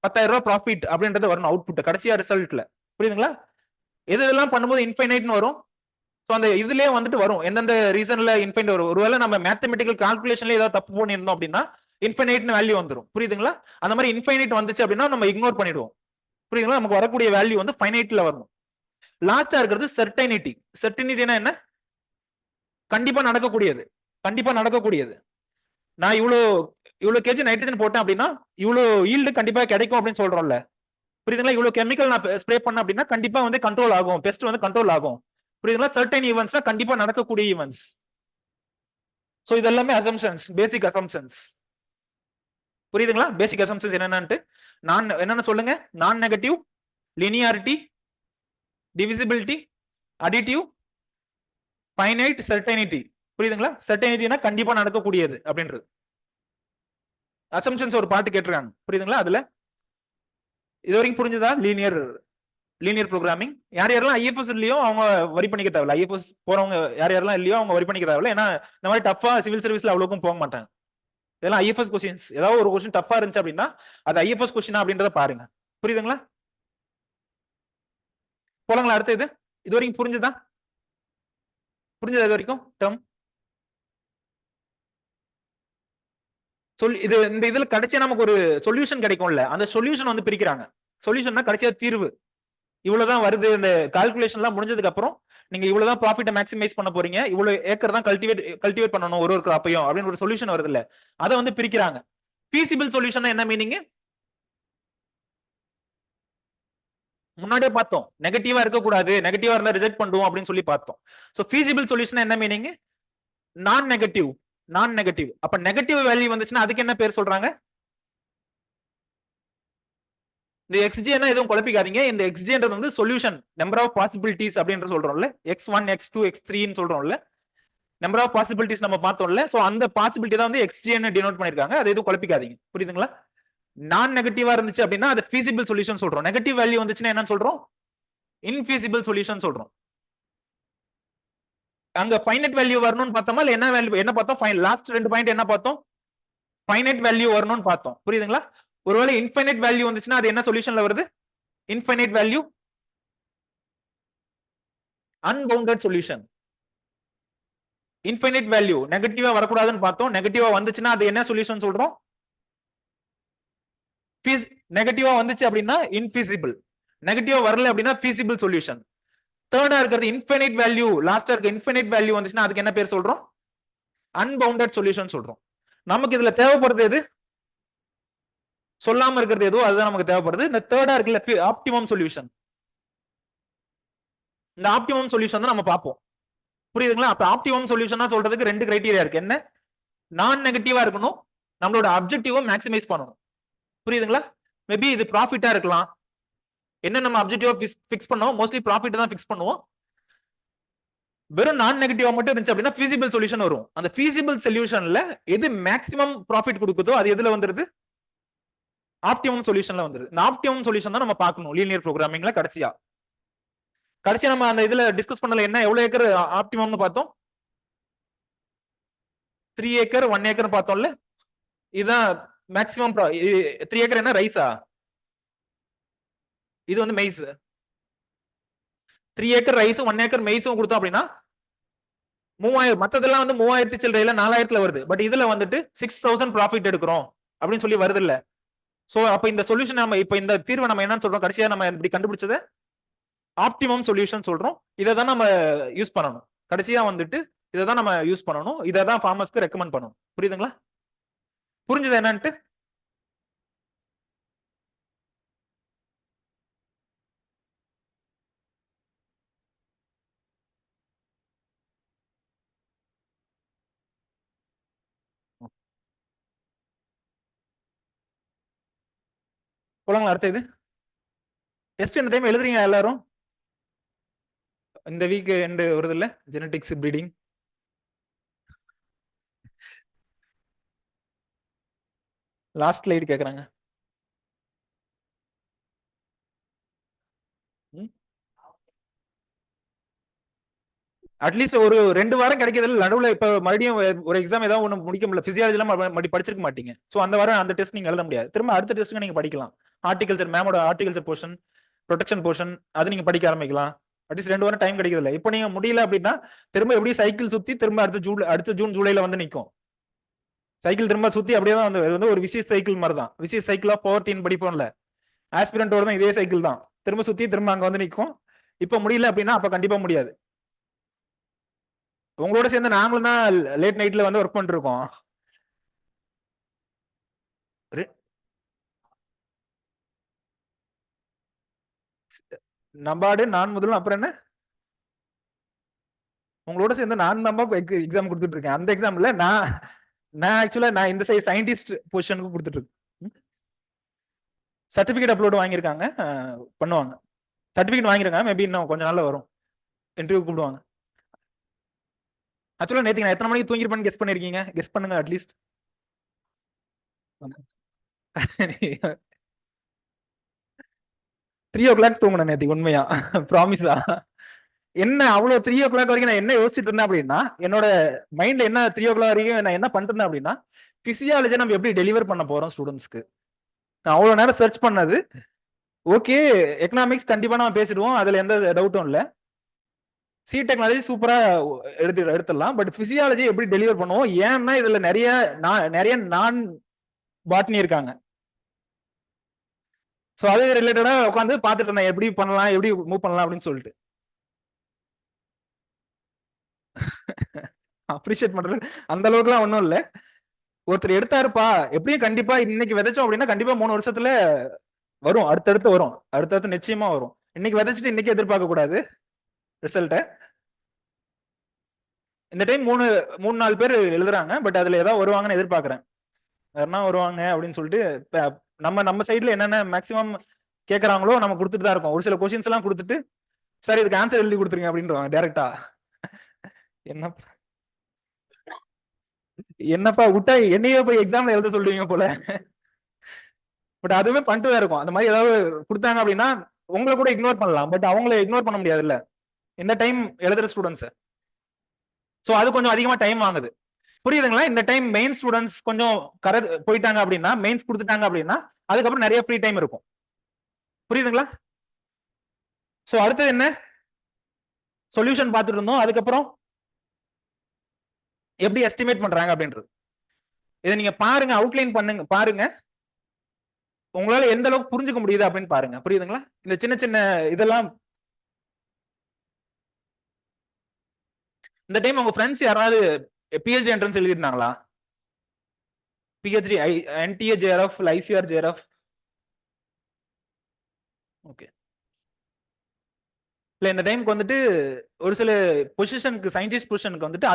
10,000 ரூபாய் ப்ராஃபிட் அப்படின்றது வரணும் அவுட்புட் கடைசியா ரிசல்ட்ல. புரியுதுங்களா? இதெல்லாம் பண்ணும்போது இன்ஃபைனைட்னு வரும். சோ அந்த இதுலயே வந்துட்டு வரும் எந்தெந்த ரீசன்ல இன்ஃபைனைட் வரும். ஒருவேளை நம்ம மேத்தமெட்டிக்கல் கால்குலேஷன்ல ஏதாவது தப்பு பண்ணியிருந்தோம் அப்படின்னா இன்ஃபைனைட்னு வேல்யூ வந்துரும். புரியுதுங்களா? அந்த மாதிரி இன்ஃபைனைட் வந்துச்சு அப்படின்னா நம்ம இக்னோர் பண்ணிடுவோம். புரியுதுங்களா? நமக்கு வரக்கூடிய வேல்யூ வந்து ஃபைனைட்ல வரணும். லாஸ்டா இருக்கிறது சர்டைனிட்டி. சர்டைனிட்டினா என்ன? கண்டிப்பா நடக்கக்கூடியது. நான் இவ்வளவு கேஜி நைட்ரஜன் போட்டேன் அப்படின்னா இவ்வளவு ஈல்டு கண்டிப்பா கிடைக்கும் அப்படின்னு சொல்றோம்ல. புரியுதுங்களா? இவ்வளவு கெமிக்கல் நான் ஸ்ப்ரே பண்ண அப்படின்னா கண்டிப்பா வந்து கண்ட்ரோல் ஆகும், பெஸ்ட் வந்து கண்ட்ரோல் ஆகும். புரியுதுங்களா? சர்டைன் ஈவென்ட்ஸ்னா கண்டிப்பா நடக்கக்கூடிய ஈவென்ட்ஸ். சோ இது எல்லாமே அசம்ஷன்ஸ், பேசிக் அசம்ஷன்ஸ். புரியுதுங்களா? பேசிக் அசம்ஷன்ஸ் என்னன்னு நான் என்னன்னு சொல்லுங்க? Non negative, linearity, divisibility, additive, finite, certainty. புரியுதுங்களா? சர்டைனிட்டினா கண்டிப்பா நடக்கக்கூடியது அப்படின்றது. அசம்ஷன்ஸ் ஒரு பாட்டு கேட்டிருக்காங்க. புரியுதுங்களா? அதுல இது வரைக்கும் புரிஞ்சுதா? Linear linear programming. யார் யாரெல்லாம் ஐஎஃப்எஸ் இல்லையோ அவங்க வரி பண்ணிக்க தேவையில்ல. ஐஎஃப்எஸ் போறவங்க யார் யாரெல்லாம் இல்லையோ அவங்க வரி பண்ணிக்க தேவையில்ல. ஏன்னா இந்த மாதிரி டஃபா சிவில் சர்வீஸ்ல அவ்வளோக்கும் போக மாட்டாங்க. இதெல்லாம் ஐஎஃப்எஸ் கொஸ்டின்ஸ். ஏதாவது ஒரு கொஸ்டின் டஃபா இருந்துச்சு அப்படின்னா அது ஐஎஃப்எஸ் கொஸ்டினா அப்படின்றத பாருங்க. புரியுதுங்களா? போலாங்களா அடுத்த இது வரைக்கும் புரிஞ்சுதா? புரிஞ்சது இது வரைக்கும் டேர்ம்? இது இந்த இதுல கடைசியா நமக்கு ஒரு சொல்யூஷன் கிடைக்கும்ல, அந்த சொல்யூஷன் வந்து பிரிக்கிறாங்க. சொல்யூஷன்னா கடைசியா தீர்வு. இவ்வளவுதான் வருது. இந்த கால்குலேஷன் எல்லாம் முடிஞ்சதுக்கு அப்புறம் நீங்க இவ்வளவுதான் ப்ராஃபிட்டை மேக்ஸிமைஸ் பண்ண போறீங்க, இவ்வளவு ஏக்கர் தான் கல்டிவேட் பண்ணணும் ஒரு கிராப்பையும் அப்படின்னு ஒரு சொல்யூஷன் வருது இல்ல, அதை வந்து பிரிக்கிறாங்க. ஃபீசிபிள் சொல்யூஷன் என்ன மீனிங்? முன்னாடியே பார்த்தோம். நெகட்டிவா இருக்கக்கூடாது, நெகட்டிவா இருந்தா ரிஜெக்ட் பண்ணுவோம் அப்படின்னு சொல்லி பார்த்தோம். சோ ஃபீசிபிள் சொல்யூஷன் என்ன மீனிங்? நான் நெகட்டிவ். நான் நெகட்டிவ். அப்ப நெகட்டிவ் வேல்யூ வந்துச்சுன்னா அதுக்கு என்ன பேர் சொல்றாங்க? இந்த எக்ஸ்ஜேனா எதுவும் குழப்பிக்காதீங்க. இந்த எக்ஸ்ஜேன்றது வந்து சொல்யூஷன், நம்பர் ஆஃப் பாசிபிலிட்டிஸ் அப்படின்னு சொல்றோம்ல, x1 x2 x3 ன்னு சொல்றோம்ல, நம்பர் ஆஃப் பாசிபிலிட்டிஸ் நம்ம பார்த்தோம்ல. சோ அந்த பாசிபிலிட்டி தான் வந்து எக்ஸ்ஜேன்னு டினோட் பண்ணிருக்காங்க. அது எதுவும் குழப்பிக்காதீங்க. புரியுதுங்களா? நான் நெகட்டிவா இருந்துச்சு அப்படின்னா அது ஃபீசிபிள் சொல்யூஷன் சொல்றோம். நெகட்டிவ் வேல்யூ வந்துச்சுன்னா என்ன சொல்றோம்? இன்ஃபீசிபிள் சொல்யூஷன் சொல்றோம். அங்க ஃபைனைட் வேல்யூ வரணும்னு பார்த்தோமா இல்ல என்ன வேல்யூ என்ன பார்த்தோம்? லாஸ்ட் ரெண்டு பாயிண்ட் என்ன பார்த்தோம்? ஃபைனைட் வேல்யூ வரணும்னு பார்த்தோம். புரியுதுங்களா? ஒருவேளை இன்ஃபைனைட் வேல்யூ வந்துச்சுன்னா அது என்ன சொல்யூஷன்ல வருது? Infinite value unbounded solution. Infinite value நெகட்டிவா வரக்கூடாதுன்னு பார்த்தோம். நெகட்டிவா வந்துச்சுன்னா அது என்ன சொல்யூஷன் சொல்றோம்? நெகட்டிவா வந்துச்சு அப்படின்னா இன்ஃபீசிபிள். நெகட்டிவா வரல அப்படின்னா ஃபீசிபிள் சொல்யூஷன். தேர்டா இருக்கிறது இன்ஃபைனைட் வேல்யூ, லாஸ்டா இருக்க இன்ஃபைனைட் வேல்யூ வந்துச்சுன்னா அதுக்கு என்ன பேர் சொல்றோம்? அன்பவுண்டட் சொல்யூஷன் சொல்றோம். நமக்கு இதுல தேவைப்படுறது எது? சொல்லாம இருக்கிறது எதுவும் அதுதான் நமக்கு தேவைப்படுது. இந்த தேர்டா இருக்குல்ல ஆப்டிமம் சொல்யூஷன். இந்த ஆப்டிமம் சொல்யூஷன் தான் நம்ம பார்ப்போம். புரியுதுங்களா? அப்ப ஆப்டிமம் சொல்யூஷனா சொல்றதுக்கு ரெண்டு கிரைட்டீரியா இருக்கு. என்ன? நான் நெகட்டிவா இருக்கணும், நம்மளோட அப்ஜெக்டிவ மேக்ஸிமைஸ் பண்ணணும். புரியுதுங்களா? மேபி இது ப்ராஃபிட்டா இருக்கலாம். என்ன நம்ம அப்ஜெக்டிவா ஃபிக்ஸ் பண்ணோம்? மோஸ்ட்லி ப்ராஃபிட் தான் ஃபிக்ஸ் பண்ணுவோம். வெறும் நான் நெகட்டிவா மட்டும் இருந்துச்சு அப்படின்னா ஃபீசிபிள் சொல்யூஷன் வரும். அந்த ஃபீசிபிள் சொல்யூஷன்ல எது மேக்ஸிமம் ப்ராஃபிட் கொடுக்குதோ அது எதுல வந்துருது? ஆப்டிமம் சொல்யூஷன்ல வந்துருது. இந்த ஆப்டிமம் சொல்யூஷன் தான் நம்ம பார்க்கணும் லீனியர் ப்ரோகிராமிங்ல கடைசியா. கடைசியா நம்ம அந்த இதுல டிஸ்கஸ் பண்ணல என்ன எவ்வளவு ஏக்கர் ஆப்டிமம்னு பார்த்தோம்? 3 ஏக்கர் 1 ஏக்கர் பார்த்தோம்ல. இதுதான் மேக்ஸிமம். 3 ஏக்கர் என்ன ரைஸா? இது வந்து மெய்ஸ். 3 ஏக்கர் ரைஸ் 1 ஏக்கர் மெய்ஸும் கொடுத்தோம் அப்படின்னா 3000. மத்ததெல்லாம் வந்து 3000 சில்லறையில 4000ல வருது. பட் இதுல வந்துட்டு 6000 ப்ராஃபிட் எடுக்கிறோம் அப்படின்னு சொல்லி வருது இல்ல. சோ அப்ப இந்த சொல்யூஷன் நம்ம இப்ப இந்த தீர்வை நம்ம என்னன்னு சொல்றோம்? கடைசியா நம்ம இப்படி கண்டுபிடிச்சது ஆப்டிமம் சொல்யூஷன் சொல்றோம். இதை தான் நம்ம யூஸ் பண்ணணும். கடைசியா வந்துட்டு இதை தான் நம்ம யூஸ் பண்ணணும். இதை தான் ஃபார்மர்ஸ்க்கு ரெக்கமெண்ட் பண்ணணும். புரியுதுங்களா? புரிஞ்சது என்னன்ட்டு? போலாங்களா அடுத்த இது? டெஸ்ட் இந்த டைம் எழுதுறீங்க எல்லாரும்? இந்த வீக் எண்டு வருது இல்ல, ஜெனடிக்ஸ் பிரீடிங். லாஸ்ட் ஸ்லைடு கேக்குறாங்க. அட்லீஸ்ட் ஒரு 2 வாரம் கிடைக்கிறது நடுவுல. இப்ப மறுபடியும் ஒரு எக்ஸாம் ஏதாவது ஒண்ணு முடிக்க முடியல, பிசியாலஜி எல்லாம் மறுபடியும் படிச்சிருக்க மாட்டீங்க. சோ அந்த வாரம் அந்த டெஸ்ட் நீங்க எழுத முடியாது. திரும்ப அடுத்த டெஸ்ட் நீங்க படிக்கலாம். ஹார்டிகல்ச்சர் மேமோட ஹார்டிகல்ச்சர் போர்ஷன், ப்ரொடெக்ஷன் போர்ஷன், அது நீங்க படிக்க ஆரம்பிக்கலாம். அட்லீஸ்ட் 2 வாரம் டைம் கிடைக்கிறது இல்ல. இப்போ நீங்க முடியல அப்படின்னா திரும்ப எப்படி சைக்கிள் சுத்தி திரும்ப அடுத்த ஜூன் ஜூலைல வந்து நிக்கும். சைக்கிள் திரும்ப சுத்தி அப்படியே தான் வந்து ஒரு விசிஸ் சைக்கிள் மாதிரி தான். விசிஸ் சைக்கிள் ஆஃப் பவர்ட்டின்னு படிப்போம்ல, ஆஸ்பிரண்டோட தான் இதே சைக்கிள் தான். திரும்ப சுத்தி திரும்ப அங்க வந்து நிக்கும். இப்ப முடியல அப்படின்னா அப்ப கண்டிப்பா முடியாது. உங்களோட சேர்ந்து நாங்களும் தான் லேட் நைட்ல வந்து ஒர்க் பண்ணிட்டு இருக்கோம். நம்பாடு நான் முதல்ல அப்புறம் என்ன உங்களோட சேர்ந்து நான் நம்ம எக்ஸாம் கொடுத்துட்டு இருக்கேன். அந்த எக்ஸாம்ல நான் நான் ஆக்சுவலா நான் இந்த சைடு சயின்டிஸ்ட் பொசிஷனுக்கு கொடுத்துட்டு இருக்கேன். சர்டிபிகேட் அப்லோட் வாங்கியிருக்காங்க, பண்ணுவாங்க. சர்டிபிகேட் வாங்கிருக்காங்க, மேபி இன்னும் கொஞ்ச நாள்ல வரும். இன்டர்வியூ கூப்பிடுவாங்க. ஆக்சுவலா நேத்து நான் எத்தனை மணிக்கு தூங்கிருப்பேன்னு கெஸ் பண்ணிருக்கீங்க? கெஸ் பண்ணுங்க அட்லீஸ்ட். 3 o'clock தூங்கினேன் நேத்தி, உண்மையா ப்ராமிஸா. என்ன அவ்வளவு 3 o'clock வரைக்கும் நான் என்ன யோசிச்சுட்டு இருந்தேன் அப்படின்னா, என்னோட மைண்ட்ல என்ன 3 o'clock வரைக்கும் நான் என்ன பண்ணிருந்தேன் அப்படின்னா, பிசியாலஜி நம்ம எப்படி டெலிவர் பண்ண போறோம் ஸ்டூடெண்ட்ஸ்க்கு. நான் அவ்வளவு நேரம் சர்ச் பண்ணது. ஓகே, எக்கனாமிக்ஸ் கண்டிப்பா நம்ம பேசிடுவோம், அதுல எந்த டவுட்டும் இல்ல. சி டெக்னாலஜி சூப்பரா எடுத்துடலாம். பட் பிசியாலஜி எப்படி டெலிவர் பண்ணுவோம், ஏன்னா இதுல நிறைய நான் பாட்னி இருக்காங்க. சோ அது ரிலேட்டடா உட்காந்து பாத்துட்டு இருந்தேன், எப்படி பண்ணலாம், எப்படி மூவ் பண்ணலாம் அப்படின்னு சொல்லிட்டு. அப்ரிஷியேட் பண்றது அந்த அளவுக்குலாம் ஒண்ணும் இல்ல. ஒருத்தர் எடுத்தாருப்பா, எப்படியும் கண்டிப்பா இன்னைக்கு விதைச்சோம் அப்படின்னா கண்டிப்பா 3 வருஷத்துல வரும், அடுத்தடுத்து நிச்சயமா வரும். இன்னைக்கு விதைச்சிட்டு இன்னைக்கு எதிர்பார்க்க கூடாது ரிசல்ட்ட. இந்த டைம் 3-4 பேர் எழுதுறாங்க. பட் அதுல ஏதாவது வருவாங்கன்னு எதிர்பார்க்கறேன். யாருன்னா வருவாங்க அப்படின்னு சொல்லிட்டு நம்ம சைட்ல என்னென்ன மேக்சிமம் கேட்கறாங்களோ நம்ம கொடுத்துட்டு தான் இருக்கோம். ஒரு சில கொஸ்டின்ஸ் எல்லாம் கொடுத்துட்டு சார் இதுக்கு ஆன்சர் எழுதி கொடுத்துருங்க அப்படின்றாங்க டைரக்டா. என்னப்பா விட்டா என்னையே போய் எக்ஸாம்ல எழுத சொல்லுவீங்க போல. பட் அதுவுமே பண்ணிட்டு தான் இருக்கும். அந்த மாதிரி ஏதாவது கொடுத்தாங்க அப்படின்னா உங்களை கூட இக்னோர் பண்ணலாம், பட் அவங்களை இக்னோர் பண்ண முடியாது இல்ல இந்த டைம் எழுதுற ஸ்டூடெண்ட்ஸ். சோ அது கொஞ்சம் அதிகமா டைம் ஆகுது. புரியுதுங்களா? இந்த டைம் மெயின் ஸ்டூடெண்ட்ஸ் கொஞ்சம் போயிட்டாங்க அப்படின்னா, மெயின்ஸ் கொடுத்துட்டாங்க அப்படின்னா அதுக்கப்புறம் நிறைய ஃப்ரீ டைம் இருக்கும். புரியுதுங்களா? சோ அடுத்தது என்ன, சொல்யூஷன் பார்த்துட்டு இருந்தோம். அதுக்கப்புறம் எப்படி எஸ்டிமேட் பண்றாங்க அப்படின்றது இதை நீங்க பாருங்க, அவுட்லைன் பண்ணுங்க, பாருங்க உங்களால எந்த அளவுக்கு புரிஞ்சுக்க முடியுது அப்படின்னு பாருங்க. புரியுதுங்களா? இந்த சின்ன சின்ன இதெல்லாம். இந்த டைம் உங்க ஃப்ரெண்ட்ஸ் யாராவது பிஹெச்டி என்ட்ரன்ஸ் எழுதிருந்தாங்களா? PhD NDA JRF, ICR JRF. Okay. இல்ல இந்த டைம்க்கு வந்துட்டு ஒரு சில பொசிஷனுக்கு, சயின்டிஸ்ட் பொசிஷனுக்கு வந்துட்டு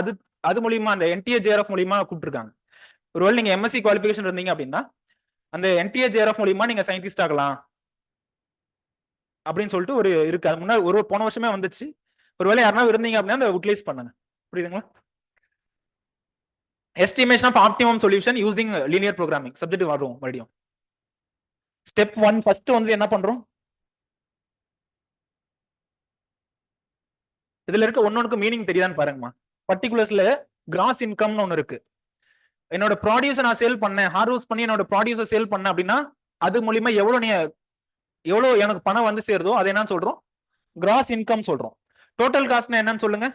அது மூலியமா அந்த என்டிஏ ஜேஆர்எஃப் மூலியமா கூப்பிட்டுருக்காங்க. ஒருவேளை நீங்க எம்எஸ்சி குவாலிஃபிகேஷன் இருந்தீங்க அப்படின்னா அந்த என்டிஏ ஜேஆர்எஃப் மூலியமா நீங்க சயின்டிஸ்ட் ஆகலாம் அப்படின்னு சொல்லிட்டு ஒரு இருக்கு. அது முன்னாடி போன வருஷமே வந்துச்சு. ஒருவேளை யாருன்னா இருந்தீங்க அப்படின்னா அதை யூட்டிலைஸ் பண்ணுங்க. புரியுதுங்களா? Estimation of optimum solution using linear programming subject வரும் மறுபடியும். ஸ்டெப் 1 ஃபர்ஸ்ட் வந்து என்ன பண்றோம், இதுல இருக்க ஒன்னொன்னுக்கு மீனிங் தெரியாதுன்னு பாருங்கம்மா. பர்டிகுலர்ஸ்ல கிராஸ் இன்கம்னு ஒன்னு இருக்கு. என்னோட ப்ராடியூசர் நான் சேல் பண்ணேன், ஹார்வெஸ்ட் பண்ணி என்னோட ப்ராடியூசர் சேல் பண்ணேன் அப்படின்னா அது மூலியமா எவ்வளவு எனக்கு பணம் வந்து சேருதோ அதை என்னன்னு சொல்றோம், கிராஸ் இன்கம் சொல்றோம். டோட்டல் காஸ்ட்னா என்னன்னு சொல்லுங்க,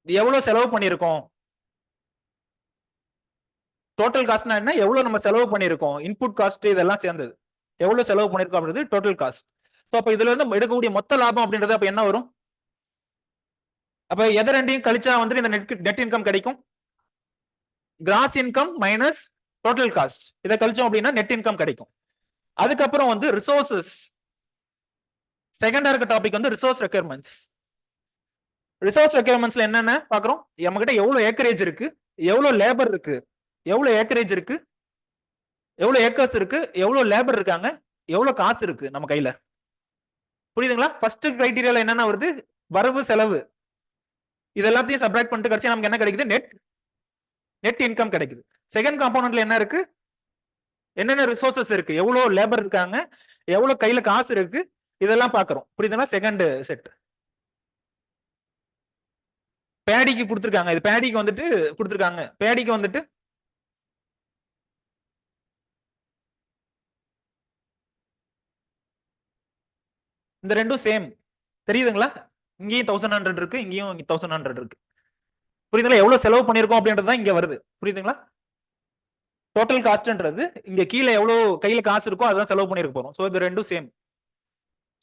எவ்வளவு செலவு பண்ணிருக்கோம். டோட்டல் காஸ்ட்னா என்ன, எவ்வளவு நம்ம செலவு பண்ணிருக்கோம், இன்புட் காஸ்ட் இதெல்லாம் சேர்ந்தது எவ்வளவு செலவு பண்ணிருக்கோம் அப்படின்றது டோட்டல் காஸ்ட். அப்ப இதுல இருந்து எடுக்கக்கூடிய மொத்த லாபம் அப்படின்றது அப்ப என்ன வரும், அப்ப எதை ரெண்டையும் கழிச்சா வந்துட்டு இந்த நெட் இன்கம் கிடைக்கும், cross income minus total cost. இதை கழிச்சோம் அப்படின்னா நெட் இன்கம் கிடைக்கும். அதுக்கப்புறம் வந்து ரிசோர்சஸ், செகண்டா இருக்க டாபிக் வந்து ரிசோர்ஸ் ரெக்யர்மெண்ட்ஸ். ரிசோர்ஸ் ரெக்யர்மெண்ட்ஸ்ல என்னென்ன பாக்குறோம், நம்ம கிட்ட எவ்வளவு ஏக்கரேஜ் இருக்கு, எவ்வளவு லேபர் இருக்கு, எவ்வளவு ஏக்கரேஜ் இருக்கு, எவ்வளவு ஏக்கர்ஸ் இருக்கு, எவ்வளவு லேபர் இருக்காங்க, எவ்வளவு காசு இருக்கு நம்ம கையில. புரியுதுங்களா? ஃபர்ஸ்ட் கிரைட்டீரியால என்னென்ன வருது, வரவு செலவு. இது எல்லாத்தையும் சப்ட்ராக்ட் பண்ணிட்டு கடைசியா நமக்கு என்ன கிடைக்குது, நெட் இன்கம் கிடைக்குது. செகண்ட் காம்போனன்ட்ல என்ன இருக்கு, என்னென்ன ரிசோர்சஸ் இருக்கு, எவ்வளவு லேபர் இருக்காங்க, எவ்வளவு கையில காசு இருக்கு, இதெல்லாம் பாக்குறோம். புரியுதுங்களா? Second set. பேடிக்கு கொடுத்துருக்காங்க, இது பேடிக்கு வந்துட்டு கொடுத்துருக்காங்க. பேடிக்கு வந்துட்டு இந்த ரெண்டும் சேம். தெரியுதுங்களா? இங்கேயும் 1100 இருக்கு, இங்கேயும் 1100 இருக்கு. புரியுதுங்களா? எவ்வளவு செலவு பண்ணிருக்கோம் அப்படின்றது தான் இங்க வருது. புரியுதுங்களா? டோட்டல் காஸ்ட்ன்றது இங்க கீழே எவ்வளவு கையில காசு இருக்கோ அதான் செலவு பண்ணிருக்க போறோம். சோ இது ரெண்டும் சேம்.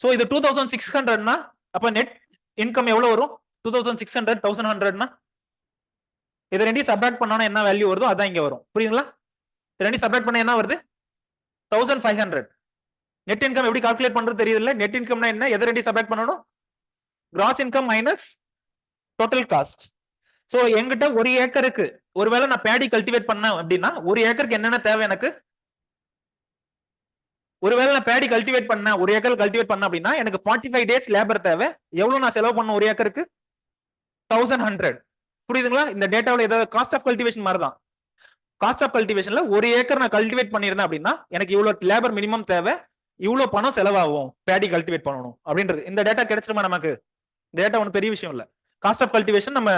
சோ இது 2600னா அப்ப நெட் இன்கம் எவ்வளவு வரும், 2600 1100னா இதை ரெண்டையும் சப்ட்ராக்ட் பண்ணோம்னா என்ன வேல்யூ வருதோ அதான் இங்க வரும். புரியுதுங்களா? ரெண்டையும் சப்ட்ராக்ட் பண்ண என்ன வருது, 1500. நெட் இன்கம் எப்படி கால்குலேட் பண்றது தெரியுதுல்ல? நெட் இன்கம்னா என்ன, எதை ரெண்டையும் சப்ட்ராக்ட் பண்ணணும், cross income minus total cost. So என்கிட்ட 1 ஏக்கருக்கு ஒருவேளை நான் பேடி கல்டிவேட் பண்ணேன் அப்படின்னா 1 ஏக்கருக்கு என்னென்ன தேவை எனக்கு, ஒருவேளை நான் பேடி கல்டிவேட் பண்ண 1 ஏக்கர் கல்டிவேட் பண்ண அப்படின்னா எனக்கு 45 டேஸ் லேபர் தேவை. எவ்வளவு நான் செலவு பண்ண 1 ஏக்கருக்கு, 1100. புரியுதுங்களா? இந்த டேட்டாவில் ஏதாவது காஸ்ட் ஆஃப் கல்டிவேஷன் மாதிரி தான். காஸ்ட் ஆஃப் கல்டிவேஷன்ல ஒரு ஏக்கர் நான் கல்டிவேட் பண்ணிருந்தேன் அப்படின்னா எனக்கு இவ்வளவு லேபர் மினிமம் தேவை, இவ்வளவு பணம் செலவாகும் பேடி கல்டிவேட் பண்ணணும் அப்படின்றது. இந்த டேட்டா கிடைச்சிருமா நமக்கு? டேட்டா ஒன்றும் பெரிய விஷயம் இல்ல. காஸ்ட் ஆஃப் கல்டிவேஷன் நம்ம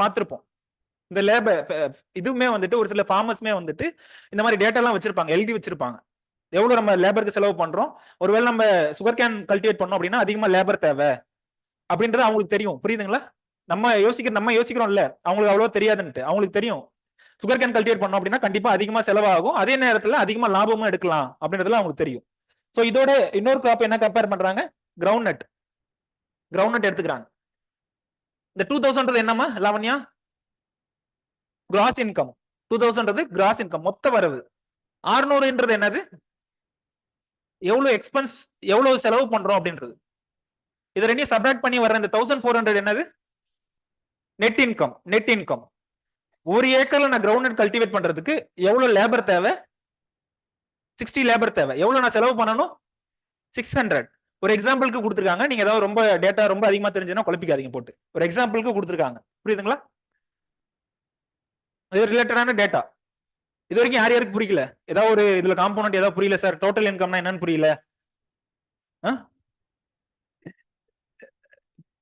பார்த்திருப்போம். இந்த லேபர் இதுவுமே வந்துட்டு ஒரு சில ஃபார்மர்ஸ்மே வந்துட்டு இந்த மாதிரி டேட்டா எல்லாம் வச்சிருப்பாங்க, எழுதி வச்சிருப்பாங்க. எவ்வளவு நம்ம லேபருக்கு செலவு பண்றோம், ஒருவேளை நம்ம சுகர் கேன் கல்டிவேட் பண்ணோம் அப்படின்னா அதிகமா லேபர் தேவை அப்படின்றது அவங்களுக்கு தெரியும். புரியுதுங்களா? நம்ம யோசிக்கிறோம்ல, அவங்களுக்கு அவ்வளவு தெரியாதுன்ட்டு. அவங்களுக்கு தெரியும் சுகர் கேன் கல்டிவேட் பண்ணோம் அப்படின்னா கண்டிப்பா அதிகமா செலவாகும், அதே நேரத்துல அதிகமா லாபமும் எடுக்கலாம் அப்படின்றதுல அவங்களுக்கு தெரியும். சோ இதோட இன்னொரு கிராப் என்ன கம்பேர் பண்றாங்க? கிரவுண்ட் நட் எடுத்துக்கிறாங்க. இந்த 2000 என்னமா Lavanya? Cross income. 2000 cross income, மொத்த வரவு. 600 என்னது? எவ்வளவு எக்ஸ்பென்ஸ், எவ்வளவு செலவு பண்றோம் அப்படின்றது. இது ரெண்டையும் சப்ராக்ட் பண்ணி வர்ற இந்த 1400 என்னது? Net income. ஒரு ஏக்கர்ல நான் கிரவுண்ட் நட் கல்டிவேட் பண்றதுக்கு எவ்வளவு லேபர் தேவை? 60 லேபர் தேவை. எவ்வளவு நான் செலவு பண்ணணும்? 600. ஒரு எக்ஸாம்பிளுக்கு கொடுத்துருக்காங்க. நீங்க ஏதாவது ரொம்ப டேட்டா ரொம்ப அதிகமா தெரிஞ்சுன்னா குழப்பிக்காதீங்க போட்டு. ஒரு எக்ஸாம்பிளுக்கு கொடுத்துருக்காங்க. புரியுதுங்களா? இது ரிலேட்டடான டேட்டா. இது வரைக்கும் யாருக்கு புரியல? ஏதாவது ஒரு இதுல காம்போனன்ட் ஏதாவது புரியல சார்? டோட்டல் இன்கம்னா என்னன்னு புரியல?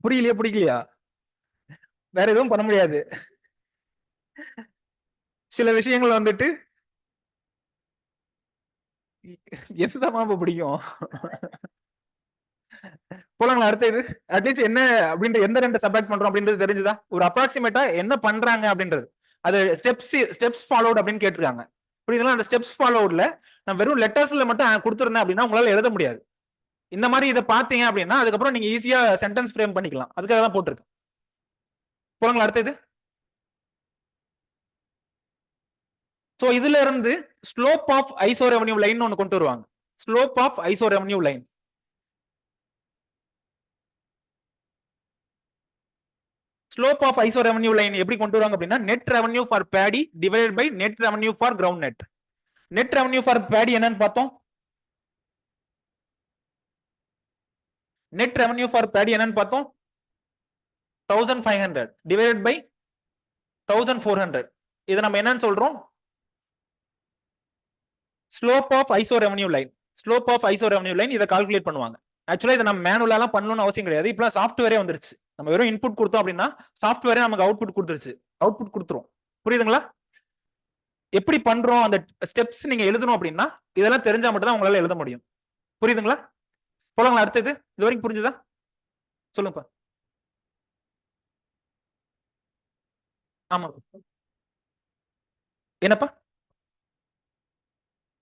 புரியலையா? வேற எதுவும் பண்ண முடியாது. சில விஷயங்கள் வந்துட்டு எதுதான் பிடிக்கும். போலாங்களா? அடுத்த இது அட்லீஸ்ட் என்ன அப்படின்ற எந்த ரெண்டு சப்ராக்ட் பண்றோம் அப்படின்றது தெரிஞ்சுதா? ஒரு அப்ராக்சிமேட்டா என்ன பண்றாங்க அப்படின்றது. அது ஸ்டெப்ஸ் ஃபாலோட் அப்படின்னு கேட்டிருக்காங்க. புரியுதுங்களா? அந்த ஸ்டெப்ஸ் ஃபாலோட்ல நான் வெறும் லெட்டர்ஸ்ல மட்டும் கொடுத்துருந்தேன் அப்படின்னா உங்களால எழுத முடியாது. இந்த மாதிரி இதை பார்த்தீங்க அப்படின்னா அதுக்கப்புறம் நீங்க ஈஸியா சென்டென்ஸ் ஃப்ரேம் பண்ணிக்கலாம். அதுக்காக தான் போட்டிருக்கு. போலாங்களா? அடுத்தது. சோ இதுல இருந்து slope of iso revenue line ஒன்னு கொண்டு வருவாங்க. Slope of iso revenue line. Slope of iso revenue line எப்படி கொண்டு வருவாங்க அப்படின்னா net revenue for paddy divided by net revenue for groundnut. Net revenue for paddy என்னன்னு பார்த்தோம். நெட் ரெவன்யூ ஃபார் பேடி என்னன்னு பார்த்தோம். 1500 டிவைடட் பை 1400. இதை நம்ம என்னன்னு சொல்றோம்? Slope of iso revenue line. Slope of iso revenue line இதை கால்குலேட் பண்ணுவாங்க. ஆக்சுவலா இதை நம்ம மேனுவலா பண்ணணும்னு அவசியம் கிடையாது. இப்ப சாஃப்ட்வேரே வந்துருச்சு. நம்ம வெறும் இன்புட் கொடுத்தோம் அப்படின்னா சாஃப்ட்வேரே நமக்கு அவுட்புட் கொடுத்துரும். புரியுதுங்களா? எப்படி பண்றோம் அந்த ஸ்டெப்ஸ் நீங்க எழுதணும் அப்படின்னா இதெல்லாம் தெரிஞ்சா மட்டும் தான் உங்களால எழுத முடியும். புரியுதுங்களா? போலாங்களா? அடுத்தது. இது வரைக்கும் புரிஞ்சுதா? சொல்லுங்கப்பா. ஆமா. என்னப்பா?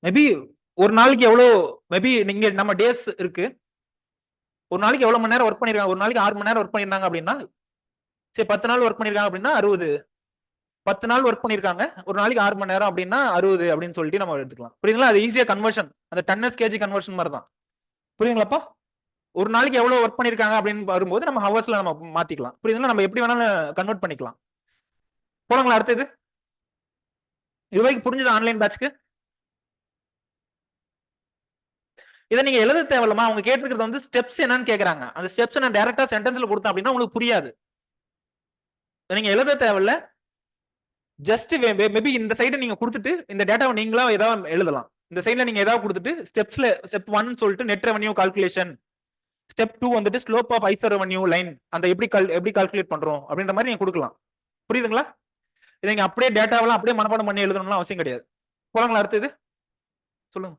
மேபி ஒரு நாளைக்கு எவ்வளவு, மேபி நீங்க நம்ம டேஸ் இருக்கு. ஒரு நாளைக்கு எவ்வளவு மணி நேரம் ஒர்க் பண்ணிருக்காங்க? ஒரு நாளைக்கு 6 மணி நேரம் ஒர்க் பண்ணிருந்தாங்க அப்படின்னா சரி 10 நாள் ஒர்க் பண்ணிருக்காங்க அப்படின்னா 60. 10 நாள் ஒர்க் பண்ணிருக்காங்க, ஒரு நாளைக்கு 6 மணி நேரம் அப்படின்னா 60 அப்படின்னு சொல்லிட்டு நம்ம எடுத்துக்கலாம். புரியுதுங்களா? அது ஈஸியா கன்வர்ஷன், அந்த டன்னஸ் கேஜி கன்வர்ஷன் மாதிரி தான். புரியுதுங்களாப்பா? ஒரு நாளைக்கு எவ்வளவு ஒர்க் பண்ணிருக்காங்க அப்படின்னு வரும்போது நம்ம ஹவர்ஸ்ல நம்ம மாத்திக்கலாம். புரியுதுங்களா? நம்ம எப்படி வேணாலும் கன்வெர்ட் பண்ணிக்கலாம். போலாங்களா? அடுத்தது. இது வரைக்கும் புரிஞ்சது ஆன்லைன் பேட்ச்க்கு? இதை நீங்க எழுத தேவையில்லமா? அவங்க கேட்டிருக்கிறது வந்து ஸ்டெப்ஸ் என்னன்னு கேக்குறாங்க. அந்த ஸ்டெப்ஸ் நான் டைரக்டா சென்டென்ஸ்ல கொடுத்தேன் அப்படின்னா உங்களுக்கு புரியாது. நீங்க எழுத தேவையில்ல. ஜஸ்ட் மேபி இந்த சைடு நீங்க கொடுத்துட்டு இந்த டேட்டாவை நீங்களா ஏதாவது எழுதலாம். இந்த சைடுல நீங்க ஏதாவது கொடுத்துட்டு ஸ்டெப் 1 சொல்லிட்டு நெட் ரெவன்யூ கால்குலேஷன், ஸ்டெப் 2 வந்துட்டு slope of iso revenue line, அந்த எப்படி கால்குலேட் பண்றோம் அப்படின்ற மாதிரி நீங்க கொடுக்கலாம். புரியுதுங்களா? இதை நீங்க அப்படியே டேட்டாவெல்லாம் அப்படியே மனப்பாடம் பண்ணி எழுதணும்னு அவசியம் கிடையாது. போலாங்களா? அடுத்தது சொல்லுங்க.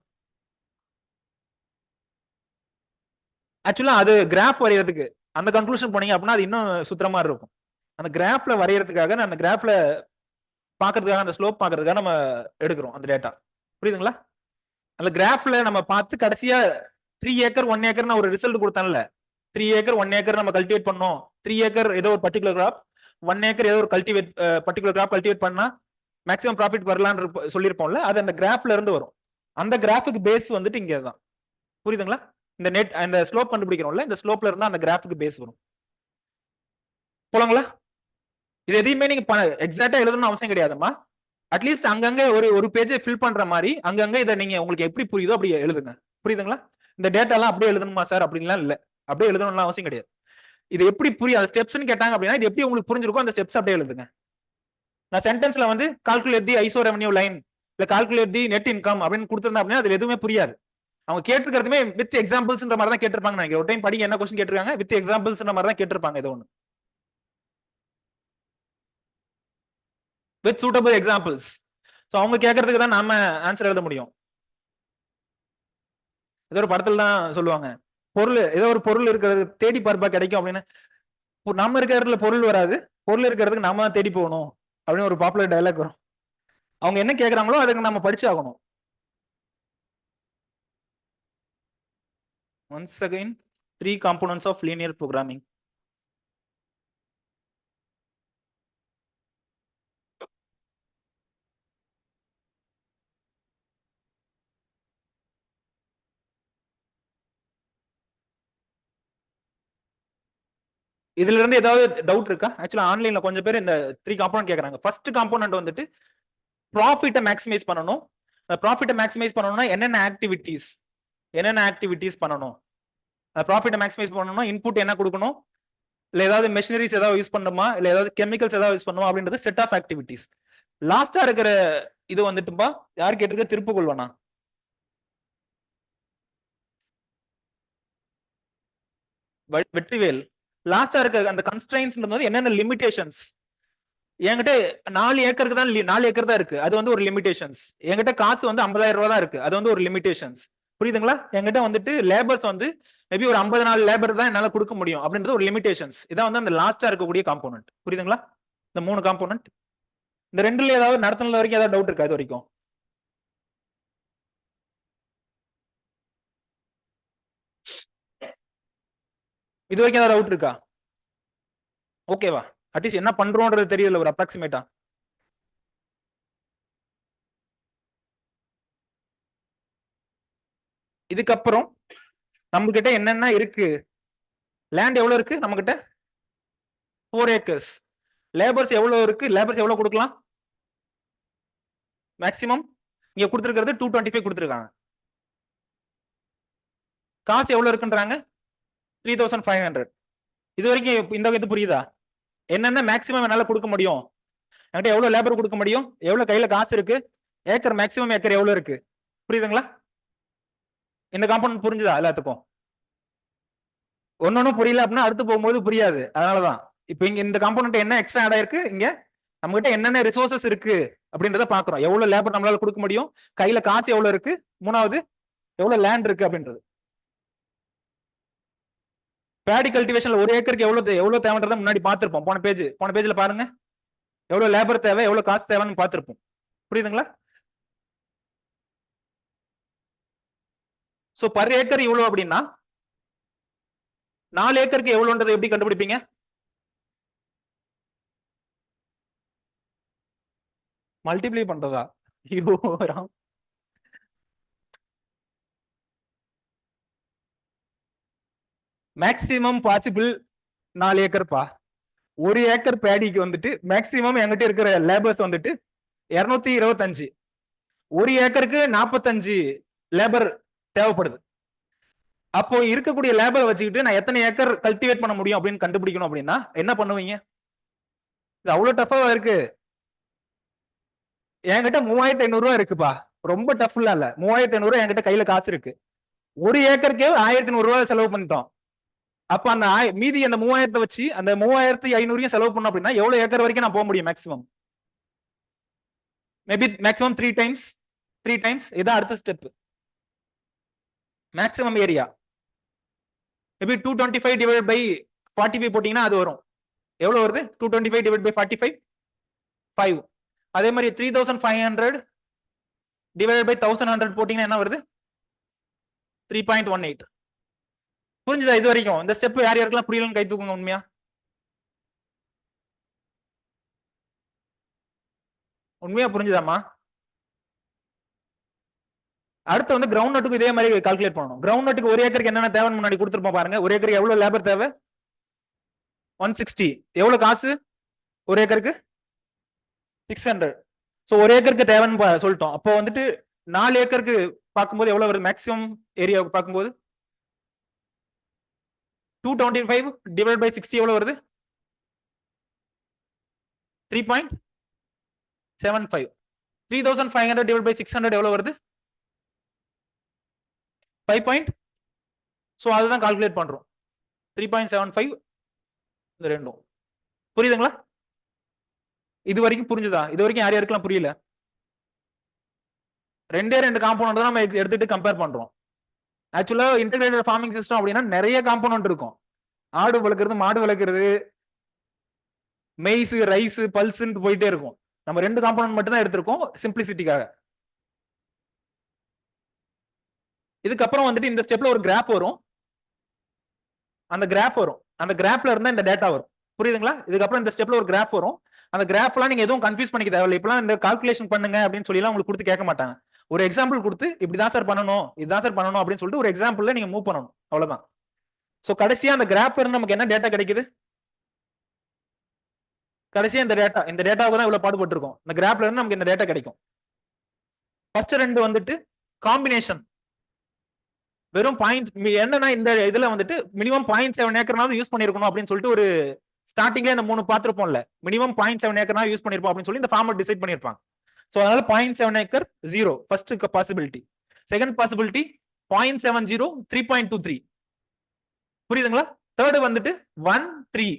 ஆக்சுவலா அது கிராஃப் வரையறதுக்கு அந்த கன்க்ளூஷன் போனீங்க அப்படின்னா அது இன்னும் சுத்தரமா இருக்கும். அந்த கிராஃப்ல வரையறதுக்காக அந்த கிராஃப்ல பாக்குறதுக்காக அந்த ஸ்லோப் பாக்குறதுக்காக நம்ம எடுக்கிறோம் அந்த டேட்டா. புரியுதுங்களா? அந்த கிராஃப்ல நம்ம பார்த்து கடைசியா 3 ஏக்கர் 1 ஏக்கர் ஒரு ரிசல்ட் கொடுத்தான்ல, 3 ஏக்கர் 1 ஏக்கர் நம்ம கல்டிவேட் பண்ணோம், 3 ஏக்கர் ஏதோ ஒரு பர்டிகுலர் கிராப், 1 ஏக்கர் ஏதோ ஒரு பர்டிகுலர் கிராப் கல்டிவேட் பண்ணா மேக்ஸிமம் ப்ராஃபிட் வரலான்னு சொல்லியிருப்போம்ல, அது அந்த கிராஃப்ல இருந்து வரும். அந்த கிராஃபுக்கு பேஸ் வந்துட்டு இங்க தான். புரியுதுங்களா? இந்த நெட் அந்த ஸ்லோப் கண்டுபிடிக்கிறோம்ல, இந்த ஸ்லோப்ல இருந்தா அந்த கிராஃபுக்கு பேஸ் வரும். போலாங்களா? இது எதையுமே நீங்க எக்ஸாக்டா எழுதணும்னு அவசியம் கிடையாதுமா. அட்லீஸ்ட் அங்கங்க ஒரு பேஜை ஃபில் பண்ற மாதிரி அங்கங்க இதை நீங்க உங்களுக்கு எப்படி புரியுதோ அப்படி எழுதுங்க. புரியுதுங்களா? இந்த டேட்டா எல்லாம் அப்படியே எழுதணுமா சார் அப்படின்லாம் இல்ல. அப்படியே எழுதணும்லாம் அவசியம் கிடையாது. இது எப்படி புரியும்? அந்த ஸ்டெப்ஸ்னு கேட்டாங்க அப்படின்னா இது எப்படி உங்களுக்கு புரிஞ்சிருக்கோ அந்த ஸ்டெப்ஸ் அப்படியே எழுதுங்க. நான் சென்டென்ஸ்ல வந்து கால்குலேட் தி ஐசோ ரெவன்யூ லைன் இல்ல கால்குலேட் தி நெட் இன்கம் அப்படின்னு கொடுத்திருந்தேன் அப்படின்னா அதுல எதுவுமே புரியாது. அவங்க கேட்டிருக்கிறதுமே வித் எக்ஸாம்பிள்ஸ்ன்ற மாதிரி தான் கேட்டிருப்பாங்க நினைக்கிறேன். ஒரு டைம் படிங்க என்ன கொஸ்டின் கேட்டிருக்காங்க, வித் எக்ஸாம்பிள்ஸ்ன்ற மாதிரி தான் கேட்டிருப்பாங்க. ஏதோ ஒன்று வித் சூட்டபிள் எக்ஸாம்பிள்ஸ். ஸோ அவங்க கேட்கறதுக்கு தான் நாம ஆன்சர் எழுத முடியும். ஏதோ ஒரு படத்துல தான் சொல்லுவாங்க, பொருள் ஏதோ ஒரு பொருள் இருக்கிறது தேடி பார்ப்பா கிடைக்கும் அப்படின்னு. நம்ம இருக்கிற இடத்துல பொருள் வராது, பொருள் இருக்கிறதுக்கு நாம தான் தேடி போகணும் அப்படின்னு ஒரு பாப்புலர் டயலாக் வரும். அவங்க என்ன கேட்கறாங்களோ அதுக்கு நம்ம படிச்சு ஆகணும். Once again, 3 components of linear programming. இதுல இருந்து ஏதாவது டவுட் இருக்கா? ஆக்சுவலா ஆன்லைன்ல கொஞ்சம் பேர் இந்த 3 காம்போனன்ட் கேக்குறாங்க. ஃபர்ஸ்ட் காம்போனன்ட் வந்துட்டு ப்ராஃபிட்டை மேக்ஸிமைஸ் பண்ணணும். ப்ராஃபிட்டை மேக்ஸிமைஸ் பண்ணணும்னா என்னென்ன ஆக்டிவிட்டீஸ் பண்ணணும்? ப்ராஃபிட்டை மேக்ஸிமைஸ் பண்ணணும்னா இன்புட் என்ன கொடுக்கணும், இல்ல ஏதாவது மெஷினரிஸ் ஏதாவது யூஸ் பண்ணணுமா, இல்ல ஏதாவது கெமிக்கல்ஸ் ஏதாவது யூஸ் பண்ணுமா அப்படின்றது செட் ஆஃப் ஆக்டிவிட்டீஸ். லாஸ்டா இருக்கிற இது வந்துட்டுப்பா யார் கேட்டிருக்க, திருப்புகொள்வனா? வெற்றிவேல். லாஸ்டா இருக்க அந்த கன்ஸ்ட்ரைன்ஸ்ன்றது என்னென்ன லிமிடேஷன்ஸ்? என்கிட்ட 4 ஏக்கருக்கு தான் 4 ஏக்கர் தான் இருக்கு, அது வந்து ஒரு லிமிடேஷன்ஸ். என்கிட்ட காசு வந்து 50,000 ரூபாய் தான் இருக்கு, அது வந்து ஒரு லிமிடேஷன்ஸ். புரியுதுங்களா? என்கிட்ட வந்துட்டு லேபர்ஸ் வந்து மேபி ஒரு 50 நாள் லேபர் தான் என்னால கொடுக்க முடியும் அப்படின்றது ஒரு லிமிடேஷன்ஸ். இதான் வந்து அந்த லாஸ்டா இருக்கக்கூடிய காம்போனன்ட். புரியுதுங்களா? இந்த 3 காம்போனன்ட். இந்த ரெண்டுல ஏதாவது நடத்தின வரைக்கும் ஏதாவது டவுட் இருக்கா இது வரைக்கும்? இது வரைக்கும் ஏதாவது டவுட் இருக்கா? ஓகேவா? அட்லீஸ்ட் என்ன பண்றோம்ன்றது தெரியல ஒரு அப்ராக்சிமேட்டா. இதுக்கப்புறம் நம்ம கிட்ட என்னென்ன இருக்கு? லேண்ட் எவ்வளவு இருக்கு நம்ம கிட்ட? 4 ஏக்கர்ஸ். லேபர்ஸ் எவ்வளவு இருக்கு? லேபர்ஸ் எவ்வளவு கொடுக்கலாம் மேக்ஸிமம்? இங்க கொடுத்திருக்கிறது 225 கொடுத்திருக்காங்க. காசு எவ்வளவு இருக்குன்றாங்க? 3500. இது வரைக்கும் இந்த இது புரியுதா? என்னென்ன மேக்ஸிமம் என்னால கொடுக்க முடியும், என்கிட்ட எவ்வளவு லேபர் கொடுக்க முடியும், எவ்வளவு கையில காசு இருக்கு, ஏக்கர் மேக்ஸிமம் ஏக்கர் எவ்வளவு இருக்கு? புரியுதுங்களா? இந்த காம்பவுண்ட் புரிஞ்சுதா எல்லாத்துக்கும்? ஒன்னொன்னும் புரியல அப்படின்னா அடுத்து போகும்போது புரியாது. அதனாலதான் இப்ப இங்க இந்த காம்பவுண்ட் என்ன எக்ஸ்ட்ரா ஆட் ஆயிருக்கு, இங்க நம்ம கிட்ட என்னென்ன ரிசோர்சஸ் இருக்கு அப்படின்றத பாக்குறோம். எவ்வளவு லேபர் நம்மளால கொடுக்க முடியும், கையில காசு எவ்வளவு இருக்கு, மூணாவது எவ்வளவு லேண்ட் இருக்கு அப்படின்றது. பேடி கல்டிவேஷன்ல ஒரு ஏக்கருக்கு எவ்வளவு தேவைன்றத முன்னாடி பார்த்திருப்போம். போன பேஜ்ல பாருங்க, எவ்வளவு லேபர் தேவை, எவ்வளவு காசு தேவைன்னு பார்த்திருப்போம். புரியுதுங்களா? சோ பர் ஏக்கர் இவ்வளவு அப்படின்னா 4 ஏக்கருக்கு எவ்வளவுன்றதை எப்படி கண்டுபிடிப்பீங்க? மல்டிப்ளை பண்றதா? ஐயோ ராம். மேக்சிமம் பாசிபிள் 4 ஏக்கர்ப்பா. 1 ஏக்கர் பேடிக்கு வந்துட்டு மேக்சிமம் என்கிட்ட இருக்கிற லேபர்ஸ் வந்துட்டு 225. 1 ஏக்கருக்கு 45 லேபர் தேவைப்படுது. அப்போ இருக்கக்கூடிய லேபர் வச்சுக்கிட்டு நான் எத்தனை ஏக்கர் கல்டிவேட் பண்ண முடியும் அப்படின்னு கண்டுபிடிக்கணும் அப்படின்னா என்ன பண்ணுவீங்க? இது அவ்வளவு டஃபா இருக்கு. என்கிட்ட 3500 ரூபாய் இருக்குப்பா, ரொம்ப டஃப் இல்ல. 3500 ரூபாய் என்கிட்ட கையில காசு இருக்கு. 1 ஏக்கருக்கே 1100 ரூபாய் செலவு பண்ணிட்டோம். அப்ப அந்த மீதி அந்த 3000 வச்சு அந்த 3500 செலவு பண்ணோம் அப்படின்னா எவ்வளவு ஏக்கர் வரைக்கும் நான் போக முடியும் மேக்ஸிமம்? Maybe maximum 3 times. இதான் அடுத்த step. Maximum area maybe 225 divide by 45 போட்டீங்கன்னா அது வரும். எவ்வளவு வருது? 225 டிவைட் பை 45 5. அதே மாதிரி 3500 டிவைட் பை 1100 போட்டீங்கன்னா என்ன வருது? 3.18. புரிஞ்சுதா இது வரைக்கும்? இந்த ஸ்டெப் யார் யாருக்கெல்லாம் புரியலன்னு கை தூக்குங்க. உண்மையா உண்மையா புரிஞ்சுதாமா? அடுத்து வந்து கிரவுண்ட் நட்டுக்கு இதே மாதிரி கால்குலேட் பண்ணணும். கிரவுண்ட் நட்டுக்கு 1 ஏக்கருக்கு என்னென்ன தேவைன்னு முன்னாடி கொடுத்துருப்போம் பாருங்க. 1 ஏக்கருக்கு எவ்வளவு லேபர் தேவை? 160. எவ்வளவு காசு 1 ஏக்கருக்கு? 600. சோ 1 ஏக்கருக்கு தேவைன்னு சொல்லிட்டோம். அப்போ வந்துட்டு 4 ஏக்கருக்கு பார்க்கும்போது எவ்வளவு வருது மேக்ஸிமம் ஏரியாவுக்கு பார்க்கும்போது? 225 டிவைட் பை 60 எவ்வளவு வருது? 3. 75. 3500 divided by 600 எவ்வளவு வருது? 5. சோ அதுதான் கால்குலேட் பண்றோம். 3.75 இந்த ரெண்டும். புரியுதுங்களா? இது வரைக்கும் புரிஞ்சுதா? இது வரைக்கும் யார் யாருக்கெல்லாம் புரியல? ரெண்டு காம்பவுண்ட் தான் நம்ம எடுத்துட்டு கம்பேர் பண்றோம். ஆக்சுவலா இன்டெகிரேட்டட் ஃபார்மிங் சிஸ்டம் அப்படின்னா நிறைய காம்பவுண்ட் இருக்கும். ஆடு வளர்க்கறது, மாடு வளர்க்கறது, மெய்ஸ், ரைஸ், பல்ஸ்ன்னு போயிட்டே இருக்கும். நம்ம 2 காம்பவுண்ட் மட்டும் தான் எடுத்திருக்கோம் சிம்பிளிசிட்டிக்காக. இதுக்கப்புறம் வந்துட்டு இந்த ஸ்டெப்ல ஒரு கிராஃப் வரும். அந்த கிராஃப்ல இருந்தா இந்த டேட்டா வரும். புரியுதுங்களா? இதுக்கப்புறம் இந்த ஸ்டெப்ல ஒரு கிராஃப் வரும். அந்த கிராஃப்லாம் நீங்க எதுவும் கன்ஃபியூஸ் பண்ணிக்க தேவையில்லை. இப்பலாம் இந்த கால்குலேஷன் பண்ணுங்க அப்படின்னு சொல்லி எல்லாம் உங்களுக்கு கொடுத்து கேட்க மாட்டாங்க. ஒரு எக்ஸாம்பிள் கொடுத்து இப்படிதான் சார் பண்ணணும், இதுதான் சார் பண்ணணும் அப்படின்னு சொல்லிட்டு ஒரு எக்ஸாம்பிள்ல நீங்க மூவ் பண்ணணும். அவ்வளவுதான். சோ கடைசியா அந்த கிராஃப் இருந்து நமக்கு என்ன டேட்டா கிடைக்குது? கடைசியா இந்த டேட்டாவுக்கு தான் இவ்வளவு பாடுபட்டு இருக்கோம். இந்த கிராஃப்ல இருந்து நமக்கு இந்த டேட்டா கிடைக்கும். ஃபர்ஸ்ட் 2 வந்துட்டு காம்பினேஷன். வெறும் பாயிண்ட் என்னன்னா இந்த இதுல வந்துட்டு மினிமம் 0.7 ஏக்கர்னாவது யூஸ் பண்ணிருக்கணும் அப்படின்னு சொல்லிட்டு ஒரு ஸ்டார்டிங்ல இந்த 3 பாத்திருப்போம்ல, மினிமம் 0.7 ஏக்கர்னா யூஸ் பண்ணிருப்போம் அப்படின்னு சொல்லி இந்த ஃபார்மர் டிசைட் பண்ணிருப்பாங்க. சோ அதனால 0.7 acre 0 first possibility. Second possibility 0.70 3.23. புரியுதுங்களா? தேர்ட் வந்துட்டு 1 3.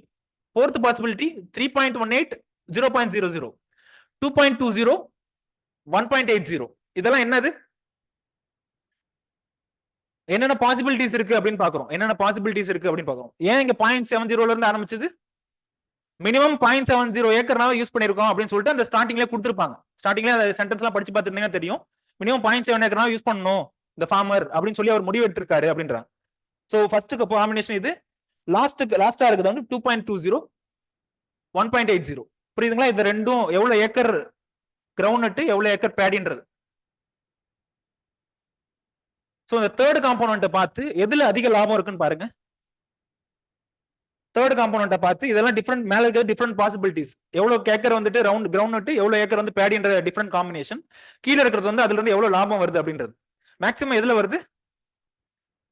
Fourth possibility 3.18 0.00 2.20 1.80. இதெல்லாம் என்னது? என்னென்ன பாசிபிலிட்டிஸ் இருக்கு அப்படின்னு பாக்குறோம். ஏன் இங்க 0.70 இருந்து ஆரம்பிச்சது? மினிமம் 0.70 ஏக்கர்னால யூஸ் பண்ணிருக்கோம் அப்படின்னு சொல்லிட்டு அந்த ஸ்டார்டிங்ல கொடுத்திருப்பாங்க. ஸ்டார்டிங்ல அந்த சென்டென்ஸ் எல்லாம் படிச்சு பார்த்துருந்தீங்கன்னா தெரியும். மினிமம் 0.7 ஏக்கர்னால யூஸ் பண்ணணும் இந்த ஃபார்மர் அப்படின்னு சொல்லி அவர் முடிவு எடுத்திருக்காரு அப்படின்றாங்க. சோ ஃபர்ஸ்ட் காம்பினேஷன் இது. லாஸ்டா இருக்குது வந்து 2.20 1.80. புரியுதுங்களா? இந்த ரெண்டும் எவ்வளவு ஏக்கர் கிரவுண்ட் நட், எவ்வளவு ஏக்கர் பேடின்றது. சோ இந்த தேர்ட் காம்போனன்ட் பார்த்து எதுல அதிக லாபம் இருக்குன்னு பாருங்க. தேர்ட் காம்போனன்ட் பார்த்து இதெல்லாம் டிஃபரெண்ட் மேல இருக்க டிஃபரெண்ட் பாசிபிலிட்டிஸ். எவ்வளவு ஏக்கர் வந்துட்டு கிரவுண்ட் நட், எவ்வளவு ஏக்கர் வந்து பேடின்ற டிஃபரெண்ட் காம்பினேஷன். கீழே இருக்கிறது வந்து அதுல இருந்து எவ்வளவு லாபம் வருது அப்படின்றது. மேக்ஸிமம் எதுல வருது?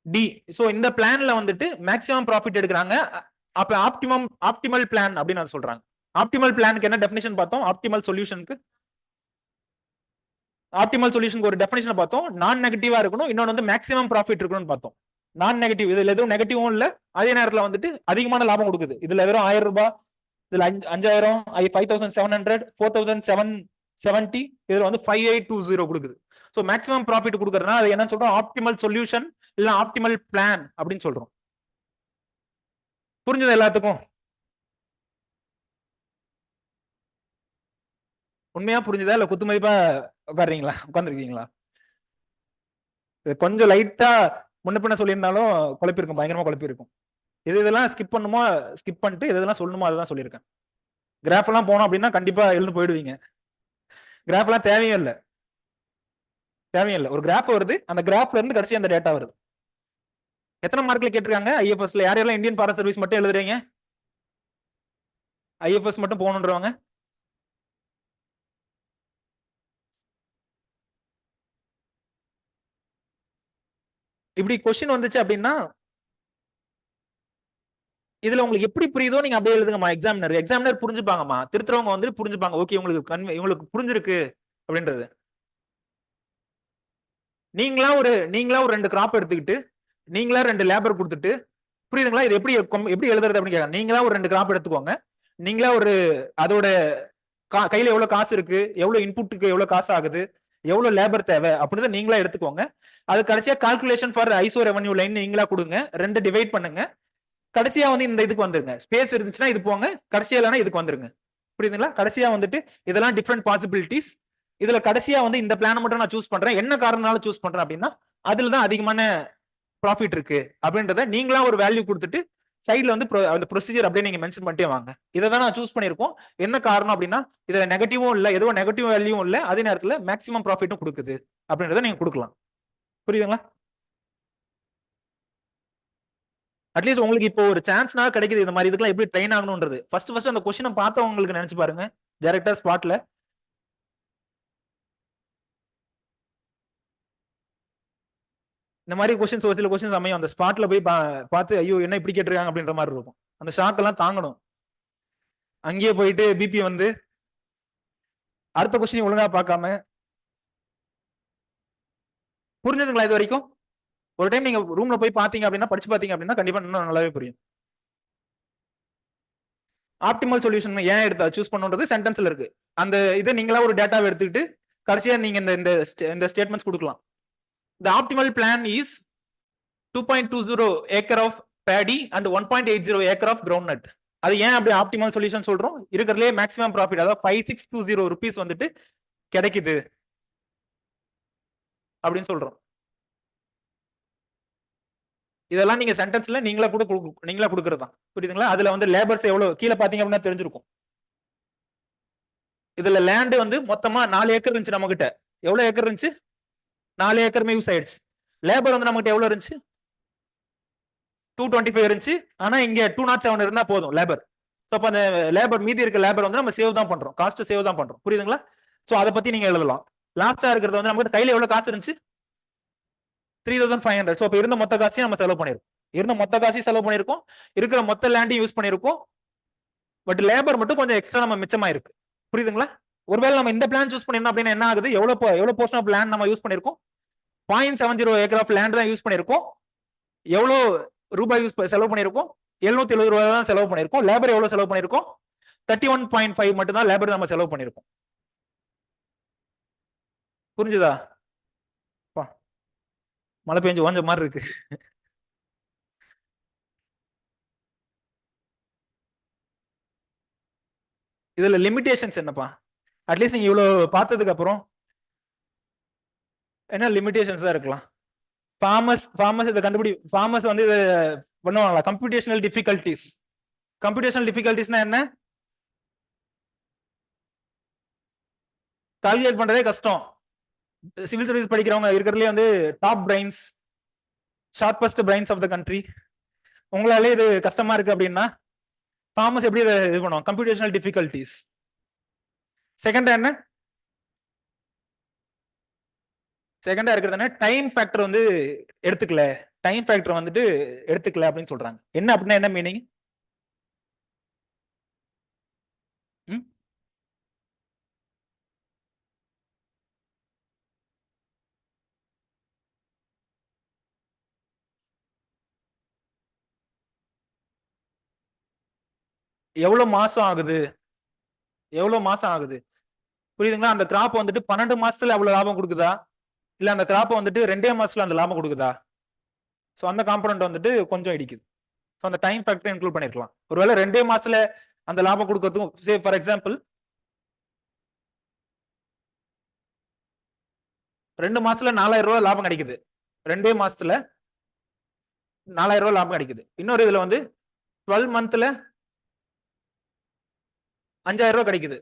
டி. சோ இந்த பிளான்ல வந்துட்டு மேக்ஸிமம் ப்ராஃபிட் எடுக்கிறாங்க. அப்ப ஆப்டிமல் பிளான் அப்படின்னு சொல்றாங்க. ஆப்டிமல் பிளானுக்கு என்ன டெஃபினிஷன் பார்த்தோம்? ஆப்டிமல் சொல்யூஷனுக்கு ஒரு டெஃபினிஷன் பார்த்தோம். நான் நெகட்டிவா இருக்கணும், இன்னொன்று வந்து மேக்ஸிமம் ப்ராஃபிட் இருக்கணும்னு பார்த்தோம். நான் நெகட்டிவ், இதுல எதுவும் நெகட்டிவும் இல்ல, அதே நேரத்துல வந்துட்டு அதிகமான லாபம் கொடுக்குது. இதுல வெறும் 1000 ரூபாய், இதுல 5000, 5700, 4770, இதுல வந்து 5820 கொடுக்குது. சோ மேக்ஸிமம் ப்ராஃபிட் கொடுக்கறதுனால அது என்ன சொல்றோம்? ஆப்டிமல் சொல்யூஷன் இல்ல ஆப்டிமல் பிளான் அப்படின்னு சொல்றோம். புரிஞ்சது எல்லாத்துக்கும்? உண்மையா புரிஞ்சுதா இல்ல குத்து மதிப்பா உட்கார்ந்துருக்கீங்களா? கொஞ்சம் லைட்டா முன்ன பின்ன சொல்லியிருந்தாலும் குழப்பிருக்கும், பயங்கரமா குழப்பிருக்கும். இதெல்லாம் ஸ்கிப் பண்ணுமோ ஸ்கிப் பண்ணிட்டு இதெல்லாம் சொல்லணுமோ அதுதான் சொல்லியிருக்கேன். கிராஃப் எல்லாம் போனோம் அப்படின்னா கண்டிப்பா எழுந்து போயிடுவீங்க. கிராஃப் எல்லாம் தேவையே இல்லை. ஒரு கிராஃப் வருது, அந்த கிராஃப்ல இருந்து கடைசி அந்த டேட்டா வருது. எத்தனை மார்க்ல கேட்டிருக்காங்க ஐஎஃப்எஸ்ல? யாரெல்லாம் இந்தியன் ஃபாரஸ்ட் சர்வீஸ் மட்டும் எழுதுறீங்க? ஐஎஃப்எஸ் மட்டும் போகணுன்றவங்க இப்படி கொஸ்டின் வந்துச்சு அப்படின்னா இதுல உங்களுக்கு எப்படி புரியுதோ நீங்க அப்படியே எழுதுங்கம்மா. எக்ஸாமினர் புரிஞ்சுப்பாங்கம்மா. திருத்துறவங்க வந்து புரிஞ்சுப்பாங்க. ஓகே, உங்களுக்கு புரிஞ்சிருக்கு அப்படின்றது. நீங்களா ஒரு 2 கிராப் எடுத்துக்கிட்டு நீங்களா 2 லேபர் கொடுத்துட்டு, புரியுதுங்களா? இது எப்படி எழுதுறது அப்படின்னு கேட்க. நீங்களா ஒரு 2 கிராப் எடுத்துக்கோங்க. நீங்களா ஒரு அதோட கையில எவ்வளவு காசு இருக்கு, எவ்வளவு இன்புட்டுக்கு எவ்வளவு காசு ஆகுது, எவ்வளவு லேபர் தேவை அப்படின்றத நீங்களா எடுத்துக்கோங்க. அது கடைசியா calculation for iso revenue line நீங்களா கொடுங்க. 2 டிவைட் பண்ணுங்க. கடைசியா வந்து இந்த இதுக்கு வந்துருங்க. ஸ்பேஸ் இருந்துச்சுன்னா இது போங்க, கடைசியா இல்லைன்னா இதுக்கு வந்துருங்க. புரியுதுங்களா? கடைசியா வந்துட்டு இதெல்லாம் டிஃப்ரெண்ட் பாசிபிலிட்டிஸ். இதுல கடைசியா வந்து இந்த பிளான் மட்டும் நான் சூஸ் பண்றேன். என்ன காரணத்தால சூஸ் பண்றேன் அப்படின்னா அதுலதான் அதிகமான ப்ராஃபிட் இருக்கு அப்படின்றத நீங்களா ஒரு வேல்யூ கொடுத்துட்டு சைட்ல வந்து அந்த ப்ரொசீஜர் அப்படியே நீங்க மென்ஷன் பண்ணிட்டே வாங்க. இதை தான் நான் சூஸ் பண்ணிருக்கோம். என்ன காரணம் அப்படின்னா இதுல நெகட்டிவும் இல்ல, எதுவும் நெகட்டிவ் வேல்யூவும் இல்ல, அதே நேரத்துல மேக்ஸிமம் ப்ராஃபிட்டும் கொடுக்குது அப்படின்றத நீங்க கொடுக்கலாம். புரியுதுங்களா? அட்லீஸ்ட் உங்களுக்கு இப்போ ஒரு சான்ஸ்னா கிடைக்குது. இந்த மாதிரி இதுக்கெல்லாம் எப்படி ட்ரெயின் ஆகணும்ன்றது ஃபர்ஸ்ட் அந்த கொஸ்டினை பார்த்தவங்களுக்கு நினைச்சு பாருங்க. டைரக்டா ஸ்பாட்ல இந்த மாதிரி கொஸ்டின்ஸ், ஒரு சில கொஸ்டின்ஸ் அமையும். அந்த ஸ்பாட்ல போய் பார்த்து ஐயோ என்ன இப்படி கேட்டிருக்காங்க அப்படின்ற மாதிரி இருக்கும். அந்த ஷாக் எல்லாம் தாங்கணும். அங்கேயே போயிட்டு பிபி வந்து அடுத்த கொஸ்டின் ஒழுங்கா பார்க்காம புரிஞ்சதுங்களா இது வரைக்கும்? ஒரு டைம் நீங்க ரூம்ல போய் பாத்தீங்க அப்படின்னா, படிச்சு பாத்தீங்க அப்படின்னா கண்டிப்பா இன்னும் நல்லாவே புரியும். ஆப்டிமல் சொல்யூஷன் ஏன் எடுத்தா சூஸ் பண்ணுன்றது சென்டென்ஸ்ல இருக்கு. அந்த இதை நீங்களா ஒரு டேட்டாவை எடுத்துக்கிட்டு கடைசியா நீங்க இந்த ஸ்டேட்மெண்ட்ஸ் கொடுக்கலாம். The optimal plan is 2.20 acre of paddy and 1.80 acre of groundnut. அது ஏன் அப்படி ஆப்டிமல் சொல்யூஷன் சொல்றோம்? இருக்கிறதுலே மேக்ஸிமம் ப்ராஃபிட், அதாவது 5620 rupees வந்துட்டு கிடைக்குது அப்படின்னு சொல்றோம். இதெல்லாம் நீங்க சென்டென்ஸ்ல நீங்களா கொடுக்கறது தான். புரியுதுங்களா? அதுல வந்து லேபர்ஸ் எவ்வளவு கீழே பாத்தீங்க அப்படின்னா தெரிஞ்சிருக்கும். இதுல லேண்ட் வந்து மொத்தமா 4 ஏக்கர் இருந்துச்சு நம்ம கிட்ட. எவ்வளவு ஏக்கர் இருந்துச்சு? 4 ஏக்கருமே யூஸ் ஆயிடுச்சு. லேபர் வந்து நம்ம கிட்ட எவ்வளவு இருந்துச்சு? 225 இருந்துச்சு. ஆனா இங்க 207 இருந்தா போதும் லேபர். அப்ப அந்த லேபர் மீதி இருக்க லேபர் வந்து நம்ம சேவ் தான் பண்றோம், காஸ்ட் சேவ் தான் பண்றோம். புரியுதுங்களா? சோ அதை பத்தி நீங்க எழுதலாம். லாஸ்டா இருக்கிறது வந்து நமக்கு கையில எவ்வளவு காசு இருந்துச்சு? 3500. சோ அப்ப இருந்த மொத்த காசையும் நம்ம செலவு பண்ணிருக்கோம். இருந்த மொத்த காசையும் செலவு பண்ணிருக்கோம், இருக்கிற மொத்த லேண்டையும் யூஸ் பண்ணிருக்கோம். பட் லேபர் மட்டும் கொஞ்சம் எக்ஸ்ட்ரா நம்ம மிச்சமா இருக்கு. புரியுதுங்களா? ஒருவேளை நம்ம இந்த பிளான் சூஸ் பண்ணிருந்தோம் அப்படின்னா என்ன ஆகுது? எவ்வளவு போர்ஷன் ஆஃப் லேண்ட் நம்ம யூஸ் பண்ணிருக்கோம்? 0.70 ஏக்கர் ஆஃப் லேண்ட் தான் யூஸ் பண்ணிருக்கோம். எவ்வளவு ரூபாய் செலவு பண்ணிருக்கோம்? 770 ரூபாய் தான் செலவு பண்ணிருக்கோம். லேபர் எவ்வளவு செலவு பண்ணிருக்கோம்? 31.5 மட்டும் தான் லேபர் நம்ம செலவு பண்ணிருக்கோம். புரிஞ்சுதா? மழை பெஞ்சு ஓஞ்ச மாதிரி இருக்கு. இதுல லிமிடேஷன்ஸ் என்னப்பா? அட்லீஸ்ட் நீங்க இவ்வளவு பார்த்ததுக்கு அப்புறம் என்ன லிமிடேஷன்ஸா இருக்கலாம்? ஃபார்மர்ஸ் இதை ஃபார்மர்ஸ் வந்து இதை பண்ணுவாங்களா? Computational difficulties. கம்ப்யூட்டேஷனல் டிஃபிகல்டிஸ்னா என்ன? கால்குலேட் பண்றதே கஷ்டம். சிவில் சர்வீஸ் படிக்கிறவங்க இருக்கிறதுலே வந்து top brains, sharpest brains of the country. உங்களாலே இது கஷ்டமா இருக்கு அப்படின்னா ஃபார்மர்ஸ் எப்படி இதை இது பண்ணுவோம்? Computational difficulties. செகண்டா என்ன? செகண்டா இருக்கிறது டைம் ஃபேக்டர் வந்து எடுத்துக்கல. டைம் ஃபேக்டர் வந்துட்டு எடுத்துக்கல அப்படின்னு சொல்றாங்க. என்ன அப்படின்னா என்ன மீனிங்? எவ்வளவு மாசம் ஆகுது? எவ்வளவு மாசம் ஆகுது? புரியுதுங்களா? அந்த கிராப் வந்துட்டு 12 மாசத்துல அவ்வளவு லாபம் கொடுக்குதா, இல்ல அந்த கிராப் வந்துட்டு 2 மாசத்துல அந்த லாபம் கொடுக்குதா? சோ அந்த காம்பனன்ட் வந்துட்டு கொஞ்சம் இடிக்குது. சோ அந்த டைம் ஃபேக்டர் இன்க்ளூட் பண்ணிருக்கலாம். ஒருவேளை 2 மாசத்துல அந்த லாபம் கொடுக்கறதுக்கும், சே ஃபார் எக்ஸாம்பிள் 2 மாசத்துல 4000 ரூபாய் லாபம் கிடைக்குது. 2 மாசத்துல 4000 ரூபாய் லாபம் கிடைக்குது. இன்னொரு இதுல வந்து 12 மந்த்ல 5000 ரூபாய் கிடைக்குது.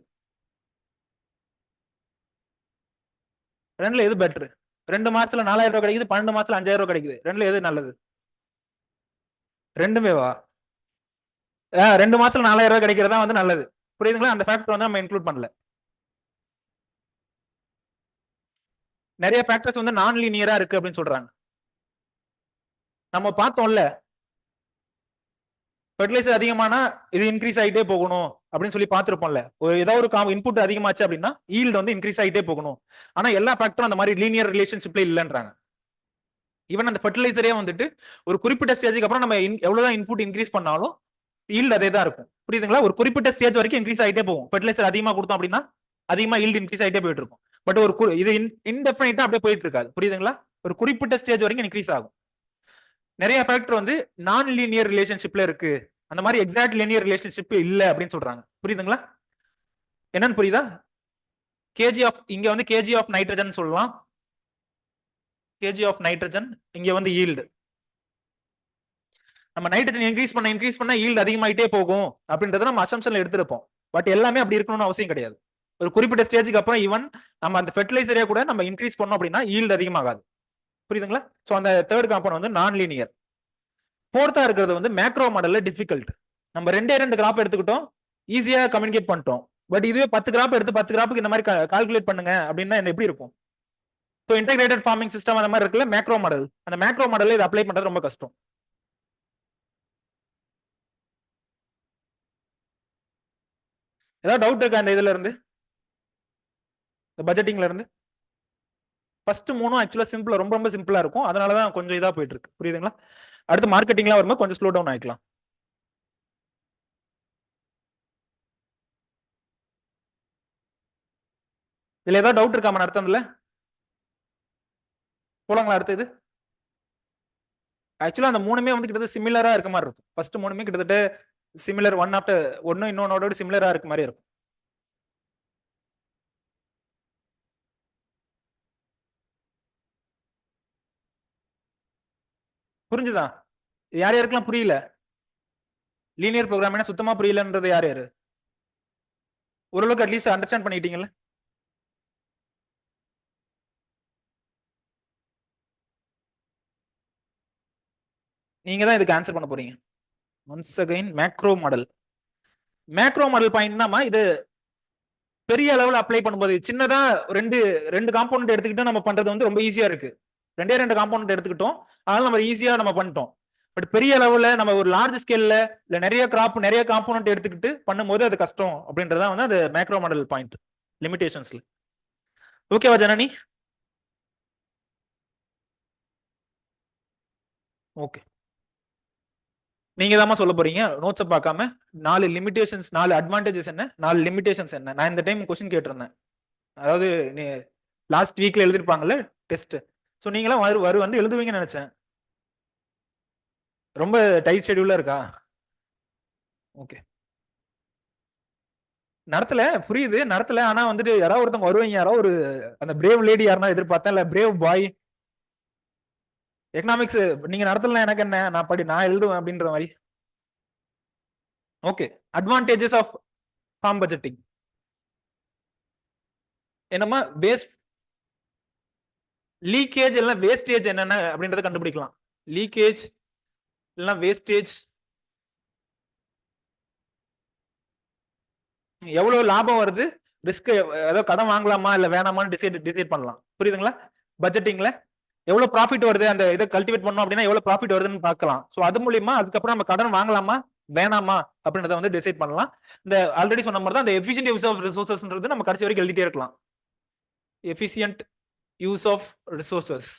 ரெண்டுல எது பெட்டர்? 2 மாசத்துல 4000 ரூபாய் கிடைக்குது, 12 மாசத்துல 5000 ரூபாய் கிடைக்குது. ரெண்டுல எது நல்லது? ரெண்டுமேவா? 2 மாசத்துல 4000 ரூபாய் கிடைக்கிறதா வந்து நல்லது. புரியுதுங்களா? அந்த ஃபேக்டர் வந்து நம்ம இன்க்ளூட் பண்ணல. நிறைய ஃபேக்டர்ஸ் வந்து நான் லீனியரா இருக்கு அப்படின்னு சொல்றாங்க. நம்ம பார்த்தோம்ல, ஃபெர்டிலைசர் அதிகமானா இது இன்க்ரீஸ் ஆகிட்டே போகணும் அப்படின்னு சொல்லி பார்த்திருப்போம்ல. ஏதாவது ஒரு இன்புட் அதிகமாச்சு அப்படின்னா ஈல்ட் வந்து இன்க்ரீஸ் ஆகிட்டே போகணும். ஆனா எல்லா ஃபேக்டரும் அந்த மாதிரி லீனியர் ரிலேஷன்ஷிப்ல இல்லைன்றாங்க. ஈவன் அந்த ஃபெர்டிலைசரே வந்துட்டு ஒரு குறிப்பிட்ட ஸ்டேஜுக்கு அப்புறம் நம்ம எவ்வளவுதான் இன்புட் இன்க்ரீஸ் பண்ணாலும் ஈல்ட் அதே தான் இருக்கும். புரியுதுங்களா? ஒரு குறிப்பிட்ட ஸ்டேஜ் வரைக்கும் இன்க்ரீஸ் ஆகிட்டே போகும். ஃபெர்டிலைசர் அதிகமா கொடுத்தோம் அப்படின்னா அதிகமா ஈல்ட் இன்க்ரீஸ் ஆகிட்டே போயிட்டு இருக்கும். பட் ஒரு இது இன்டெஃபினைட்டா அப்படியே போயிட்டு இருக்காது. புரியுதுங்களா? ஒரு குறிப்பிட்ட ஸ்டேஜ் வரைக்கும் இன்க்ரீஸ் ஆகும். நிறைய ஃபேக்டர் வந்து நான் லீனியர் ரிலேஷன்ஷிப்ல இருக்கு, அந்த மாதிரி எக்ஸாக்ட் லீனியர் ரிலேஷன்ஷிப் இல்ல அப்படின்னு சொல்றாங்க. புரியுதுங்களா? என்னன்னு புரியுதா? கேஜி ஆஃப் இங்க வந்து கேஜி ஆஃப் நைட்ரஜன் சொல்லலாம். கேஜி ஆஃப் நைட்ரஜன் இங்க வந்து ஈல்டு. நம்ம நைட்ரஜன் இன்க்ரீஸ் பண்ண ஈல்டு அதிகமாயிட்டே போகும் அப்படின்றத நம்ம அசம்ஷன்ல எடுத்திருப்போம். பட் எல்லாமே அப்படி இருக்கணும்னு அவசியம் கிடையாது. ஒரு குறிப்பிட்ட ஸ்டேஜுக்கு அப்புறம் ஈவன் நம்ம அந்த ஃபெர்டிலைசரே கூட நம்ம இன்க்ரீஸ் பண்ணோம் அப்படின்னா ஈல்டு அதிகமாகாது. புரியுதுங்களா? சோ அந்த தேர்ட் காம்பவுண்ட் வந்து நான் லீனியர். ஃபோர்த்தா இருக்கிறது வந்து மேக்ரோ மாடல்ல டிஃபிகல்ட். நம்ம 2 கிராப் எடுத்துக்கிட்டோம், ஈஸியா கம்யூனிகேட் பண்ணிட்டோம். பட் இதுவே 10 கிராப் எடுத்து 10 கிராப்புக்கு இந்த மாதிரி கால்குலேட் பண்ணுங்க அப்படின்னா எப்படி இருக்கும்? ஸோ இன்டெகிரேட்டட் ஃபார்மிங் சிஸ்டம் அந்த மாதிரி இருக்குல்ல மேக்ரோ மாடல், அந்த மேக்ரோ மாடல்ல இதை அப்ளை பண்றது ரொம்ப கஷ்டம். ஏதாவது டவுட் இருக்கா இந்த இதுல இருந்து? இந்த பட்ஜெட்டிங்ல இருந்து ஃபர்ஸ்ட் மூணும் ஆக்சுவலா சிம்பிளா ரொம்ப ரொம்ப சிம்பிளா இருக்கும். அதனால தான் கொஞ்சம் இதா போயிட்டு இருக்கு. புரியுதுங்களா? அடுத்து மார்க்கெட்டிங்லாம் வரும்போது கொஞ்சம் ஸ்லோ டவுன் ஆயிக்கலாம். இதுல ஏதாவது டவுட் இருக்காம நடத்துறதுல? போலாங்களா அடுத்து இது? ஆக்சுவலா அந்த மூணுமே வந்து கிட்டத்தட்ட சிமிலரா இருக்க மாதிரி இருக்கும். ஃபர்ஸ்ட் மூணுமே கிட்டத்தட்ட சிமிலர் ஒன் ஆஃப்டர் ஒன்னு இன்னொன்னோட சிமிலரா இருக்க மாதிரி இருக்கும். புரிஞ்சுதா? யார் யாருக்கெல்லாம் புரியல? லீனியர் ப்ரோக்ராம் சுத்தமா புரியலன்றது யார் யாரு? ஓரளவுக்கு அட்லீஸ்ட் அண்டர்ஸ்டாண்ட் பண்ணிட்டீங்கல்ல? நீங்க தான் இதுக்கு ஆன்சர் பண்ண போறீங்க. Once again macro model. Macro model பாயிண்ட்னா இது பெரிய அளவில் அப்ளை பண்ணும்போது சின்னதா ரெண்டு ரெண்டு காம்பவுண்ட் எடுத்துக்கிட்டு நம்ம பண்றது வந்து ரொம்ப ஈஸியா இருக்கு. ரெண்டு காம்பவுண்ட் எடுத்துக்கிட்டோம், அதனால நம்ம ஈஸியா நம்ம பண்ணிட்டோம். பட் பெரிய லெவல்ல நம்ம ஒரு லார்ஜ் ஸ்கேல்ல இல்ல நிறைய நிறைய காம்பவுண்ட் எடுத்துக்கிட்டு பண்ணும்போது அது கஷ்டம் அப்படின்றத வந்து அது மேக்ரோ மாடல் பாயிண்ட் லிமிடேஷன்ஸ்ல. ஓகேவா ஜனனி? ஓகே, நீங்க தான் சொல்ல போறீங்க நோட்ஸை பார்க்காம 4 லிமிடேஷன்ஸ் 4 அட்வான்டேஜஸ் என்ன 4 லிமிடேஷன்ஸ் என்ன. நான் இந்த டைம் கொஸ்டின் கேட்டிருந்தேன், அதாவது லாஸ்ட் வீக்ல எழுதிருப்பாங்கல்ல டெஸ்ட், ஸோ நீங்களாம் வந்து எழுதுவீங்கன்னு நினைச்சேன். ரொம்ப டைட் ஷெட்யூலா இருக்கா? ஓகே, நடத்தல புரியுது நடத்தல, ஆனா வந்துட்டு யாராவது ஒருத்தவங்க வருவீங்க, யாராவது ஒரு அந்த பிரேவ் லேடி யாருன்னா எதிர்பார்த்தேன், இல்ல பிரேவ் பாய். எக்கனாமிக்ஸ் நீங்க நடத்தலாம், எனக்கு என்ன, நான் எழுதுவேன் அப்படின்ற மாதிரி. Okay, advantages of farm budgeting என்னமா வேஸ்ட் லீக்கேஜ் இல்ல வேஸ்டேஜ் என்னென்ன அப்படின்றத கண்டுபிடிக்கலாம். லீக்கேஜ் இல்ல வேஸ்டேஜ், எவ்வளவு லாபம் வருது, ரிஸ்க் ஏதோ கடன் வாங்கலாமா இல்ல வேணாமான்னு டிசைட் பண்ணலாம். புரியுதுங்களா? பட்ஜெட்டிங்ல எவ்வளவு ப்ராஃபிட் வருது, அந்த இதை கல்டிவேட் பண்ணோம் அப்படின்னா எவ்வளவு ப்ராஃபிட் வருதுன்னு பார்க்கலாம். ஸோ அது மூலியமா அதுக்கப்புறம் நம்ம கடன் வாங்கலாமா வேணாமா அப்படின்றத வந்து டிசைட் பண்ணலாம். இந்த ஆல்ரெடி சொன்ன மாதிரி தான் அந்த எஃபிஷியன்ட் யூஸ் ஆஃப் ரிசோர்சஸ்ன்றது நம்ம கடைசி வரைக்கும் எழுதிட்டே இருக்கலாம். Efficient use of resources.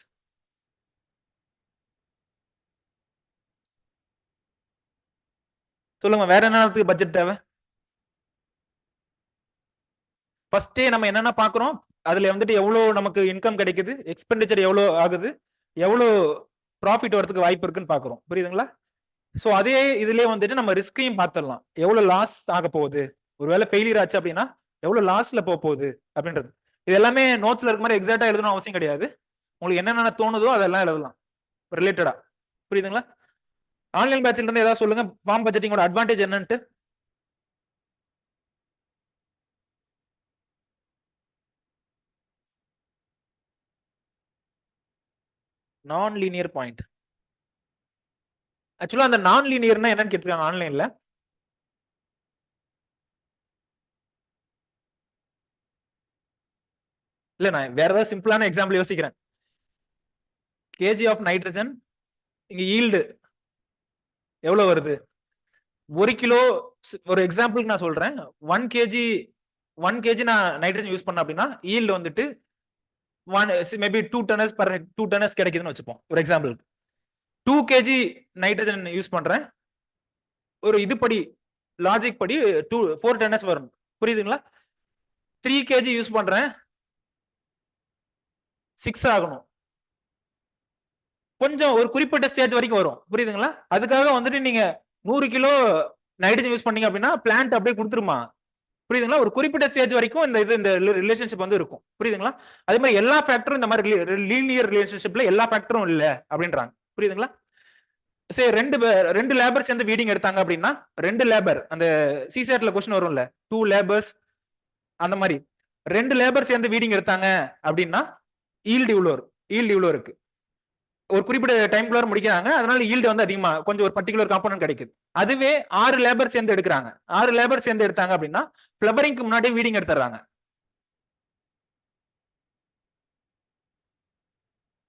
சொல்லுங்க, வேற என்ன பட்ஜெட் தேவை? ஃபர்ஸ்டே நம்ம என்னென்ன பாக்குறோம், அதுல வந்துட்டு எவ்வளவு நமக்கு இன்கம் கிடைக்குது, எக்ஸ்பெண்டிச்சர் எவ்வளவு ஆகுது, எவ்வளவு ப்ராஃபிட் வரதுக்கு வாய்ப்பு இருக்குன்னு பாக்குறோம். புரியுதுங்களா? சோ அதே இதுலயே வந்துட்டு நம்ம ரிஸ்கையும் பார்த்துடலாம், எவ்வளவு லாஸ் ஆக போகுது, ஒருவேளை ஃபெயிலியர் ஆச்சு அப்படின்னா எவ்வளவு லாஸ்ல போக போகுது அப்படின்றது. இது எல்லாமே நோட்ஸ்ல இருக்க மாதிரி எக்ஸாக்டா எழுதணும் அவசியம் கிடையாது. உங்களுக்கு என்னென்ன தோணுதோ அதெல்லாம் எழுதலாம் ரிலேட்டடா. புரியுதுங்களா? ஆன்லைன் பேட்ச்ல இருந்து ஏதாவது சொல்லுங்க, ஃபார்ம் பட்ஜெட்டிங்கோட அட்வான்டேஜ் என்னன்ட்டு. நான் லீனியர் பாயிண்ட். ஆக்சுவலா அந்த நான் லீனியர்னா என்னன்னு கேட்டிருக்காங்க ஆன்லைன்ல. இல்ல, நான் வேற ஏதாவது சிம்பிளான எக்ஸாம்பிள் யோசிக்கிறேன். கேஜி ஆஃப் நைட்ரஜன், இங்க ஈல்டு எவ்வளவு வருது, 1 கிலோ. ஒரு எக்ஸாம்பிளுக்கு நான் சொல்றேன், 1 கேஜி நான் நைட்ரஜன் யூஸ் பண்ண அப்படின்னா ஈல்டு வந்துட்டு மேபி 2 டன்னஸ் கிடைக்குதுன்னு வச்சுப்போம் ஒரு எக்ஸாம்பிளுக்கு. 2 kg நைட்ரஜன் யூஸ் பண்றேன், ஒரு இதுபடி லாஜிக் படி 4 டன்னஸ் வரும். புரியுதுங்களா? 3 kg யூஸ் பண்றேன், 6 ஆகணும். கொஞ்சம் ஒரு குறிப்பிட்ட ஸ்டேஜ் வரைக்கும் வரும். புரியுதுங்களா? அதுக்காக வந்துட்டு நீங்க 100 கிலோ நைட்ரஜன் யூஸ் பண்ணீங்க அப்படின்னா பிளான்ட் அப்படியே கொடுத்துருமா? புரியுதுங்களா? ஒரு குறிப்பிட்ட ஸ்டேஜ் வரைக்கும் இந்த ரிலேஷன்ஷிப் வந்து இருக்கும். புரியுதுங்களா? அதே மாதிரி எல்லா ஃபேக்டரும் இந்த மாதிரி லீனியர் ரிலேஷன்ஷிப்ல எல்லா ஃபேக்டரும் இல்ல அப்படின்றாங்க. புரியுதுங்களா? சரி, ரெண்டு லேபர் சேர்ந்து வீடிங் எடுத்தாங்க அப்படின்னா, 2 லேபர் அந்த சிசேட்ல கொஸ்டின் வரும்ல, 2 லேபர்ஸ் அந்த மாதிரி 2 லேபர் சேர்ந்து வீடிங் எடுத்தாங்க அப்படின்னா ஈல்டு இவ்வளோ இருக்கு. ஒரு குறிப்பிட்ட டைம்குள்ள முடிக்கிறாங்க, அதனால ஈல்டு வந்து அதிகமா கொஞ்சம் ஒரு பர்டிகுலர் காம்பனன்ட் கிடைக்குது. அதுவே 6 லேபர் சேர்ந்து எடுக்கிறாங்க, 6 லேபர் சேர்ந்து எடுத்தாங்க அப்படின்னா ஃபிளவரிங்க்கு முன்னாடி வீடிங் எடுத்துறாங்க.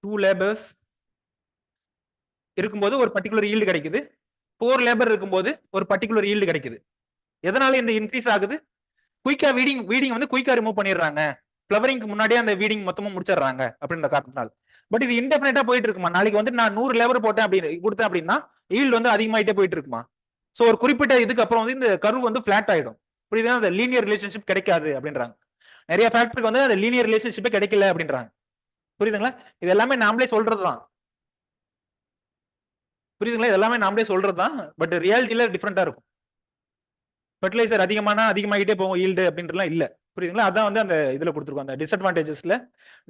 2 லேபர்ஸ் இருக்கும்போது ஒரு பர்டிகுலர் ஈல்டு கிடைக்குது, 4 லேபர் இருக்கும்போது ஒரு பர்டிகுலர் ஈல்டு கிடைக்குது. எதனால இந்த இன்க்ரீஸ் ஆகுது? குயிக்கா வீடிங் வந்து குயிக்கா ரிமூவ் பண்ணிடுறாங்க. ஃபிளவரிங்க்கு முன்னாடியே அந்த வீடிங் மொத்தமும் முடிச்சிடுறாங்க அப்படின்ற காரணத்தினால. பட் இது இன்டெஃபினட்டா போயிட்டு இருக்குமா? நாளைக்கு வந்து நான் 100 லேபர் போட்டேன் அப்படின்னு கொடுத்தேன் அப்படின்னா ஈல்டு வந்து அதிகமாயிட்டே போயிட்டு இருக்குமா? சோ ஒரு குறிப்பிட்ட இதுக்கு அப்புறம் வந்து இந்த கர்வ் வந்து ஃபிளாட் ஆயிடும். புரியுதா? அந்த லீனியர் ரிலேஷன்ஷிப் கிடைக்காது அப்படின்றாங்க. நிறைய ஃபேக்டருக்கு வந்து அந்த லீனியர் ரிலேஷன்ஷிப்பே கிடைக்கல அப்படின்றாங்க. புரியுதுங்களா? இது எல்லாமே நாமளே சொல்றதுதான். புரியுதுங்களா? இது எல்லாமே நாமளே சொல்றதுதான். பட் ரியாலிட்டியில டிஃபரெண்டா இருக்கும். ஃபெர்டிலைசர் அதிகமாகிட்டே போகும் ஈல்டு அப்படின்றலாம் இல்ல. புரியுதுங்களா? அதான் வந்து அந்த இதுல கொடுத்துருக்கோம். அந்த டிஸ்அட்வான்டேஜஸ்ல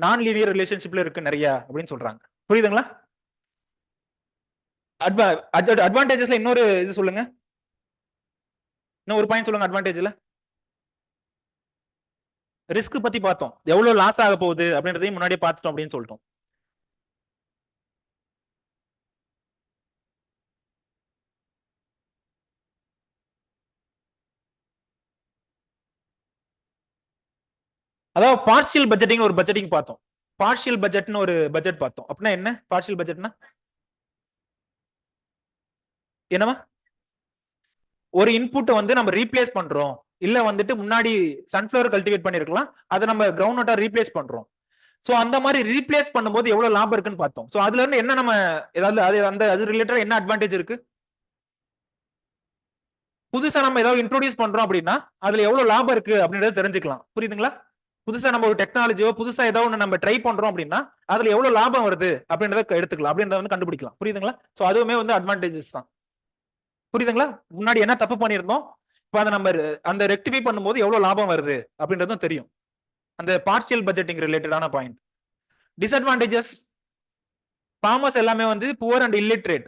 நான் லீனியர் ரிலேஷன்ஷிப்ல இருக்கு நிறைய அப்படின்னு சொல்றாங்க. புரியுதுங்களா? அட்வான்டேஜஸ்ல இன்னொரு இது சொல்லுங்க. இன்னும் ஒரு பாயிண்ட் சொல்லுங்க அட்வான்டேஜ்ல. ரிஸ்க் பத்தி பார்த்தோம். எவ்வளவு லாஸ் ஆக போகுது அப்படின்றதையும் முன்னாடியே பார்த்துட்டோம் அப்படின்னு சொல்லிட்டோம். அதாவது பார்ஷியல் பட்ஜெட்டிங் ஒரு பட்ஜெட்டிங் பார்த்தோம். பார்ஷியல் பட்ஜெட்னு ஒரு பட்ஜெட் பார்த்தோம். அப்படின்னா என்ன பார்ஷியல் பட்ஜெட்னா? என்னமா? ஒரு இன்புட்டை வந்து நம்ம ரீப்ளேஸ் பண்றோம். இல்ல வந்துட்டு முன்னாடி சன்ஃபிளவர் கல்டிவேட் பண்ணிருக்கலாம், அதை நம்ம கிரவுண்ட் நட்டா ரீப்ளேஸ் பண்றோம். சோ அந்த மாதிரி ரீப்ளேஸ் பண்ணும்போது எவ்வளவு லாபம் இருக்குன்னு பார்த்தோம். சோ அதுல இருந்து என்ன நம்ம ஏதாவது அது ரிலேட்டடா என்ன அட்வான்டேஜ் இருக்கு? புதுசா நம்ம ஏதாவது இன்ட்ரோடியூஸ் பண்றோம் அப்படின்னா அதுல எவ்வளவு லாபம் இருக்கு அப்படின்றத தெரிஞ்சுக்கலாம். புரியுதுங்களா? புதுசா நம்ம ஒரு டெக்னாலஜியோ புதுசா ஏதாவது ஒண்ணு நம்ம ட்ரை பண்றோம் அப்படின்னா அதுல எவ்வளவு லாபம் வருது அப்படின்றத எடுத்துக்கலாம், அப்படின்றத வந்து கண்டுபிடிக்கலாம். புரியுதுங்களா? சோ அதுவுமே வந்து அட்வான்டேஜஸ் தான். புரியுதுங்களா? முன்னாடி என்ன தப்பு பண்ணியிருந்தோம், இப்போ அதை நம்ம அந்த ரெக்டிஃபை பண்ணும்போது எவ்வளவு லாபம் வருது அப்படின்றதும் தெரியும். அந்த பார்ஷியல் பட்ஜெட்டிங் ரிலேட்டடான பாயிண்ட். டிஸ்அட்வான்டேஜஸ், ஃபார்மர்ஸ் எல்லாமே வந்து poor and illiterate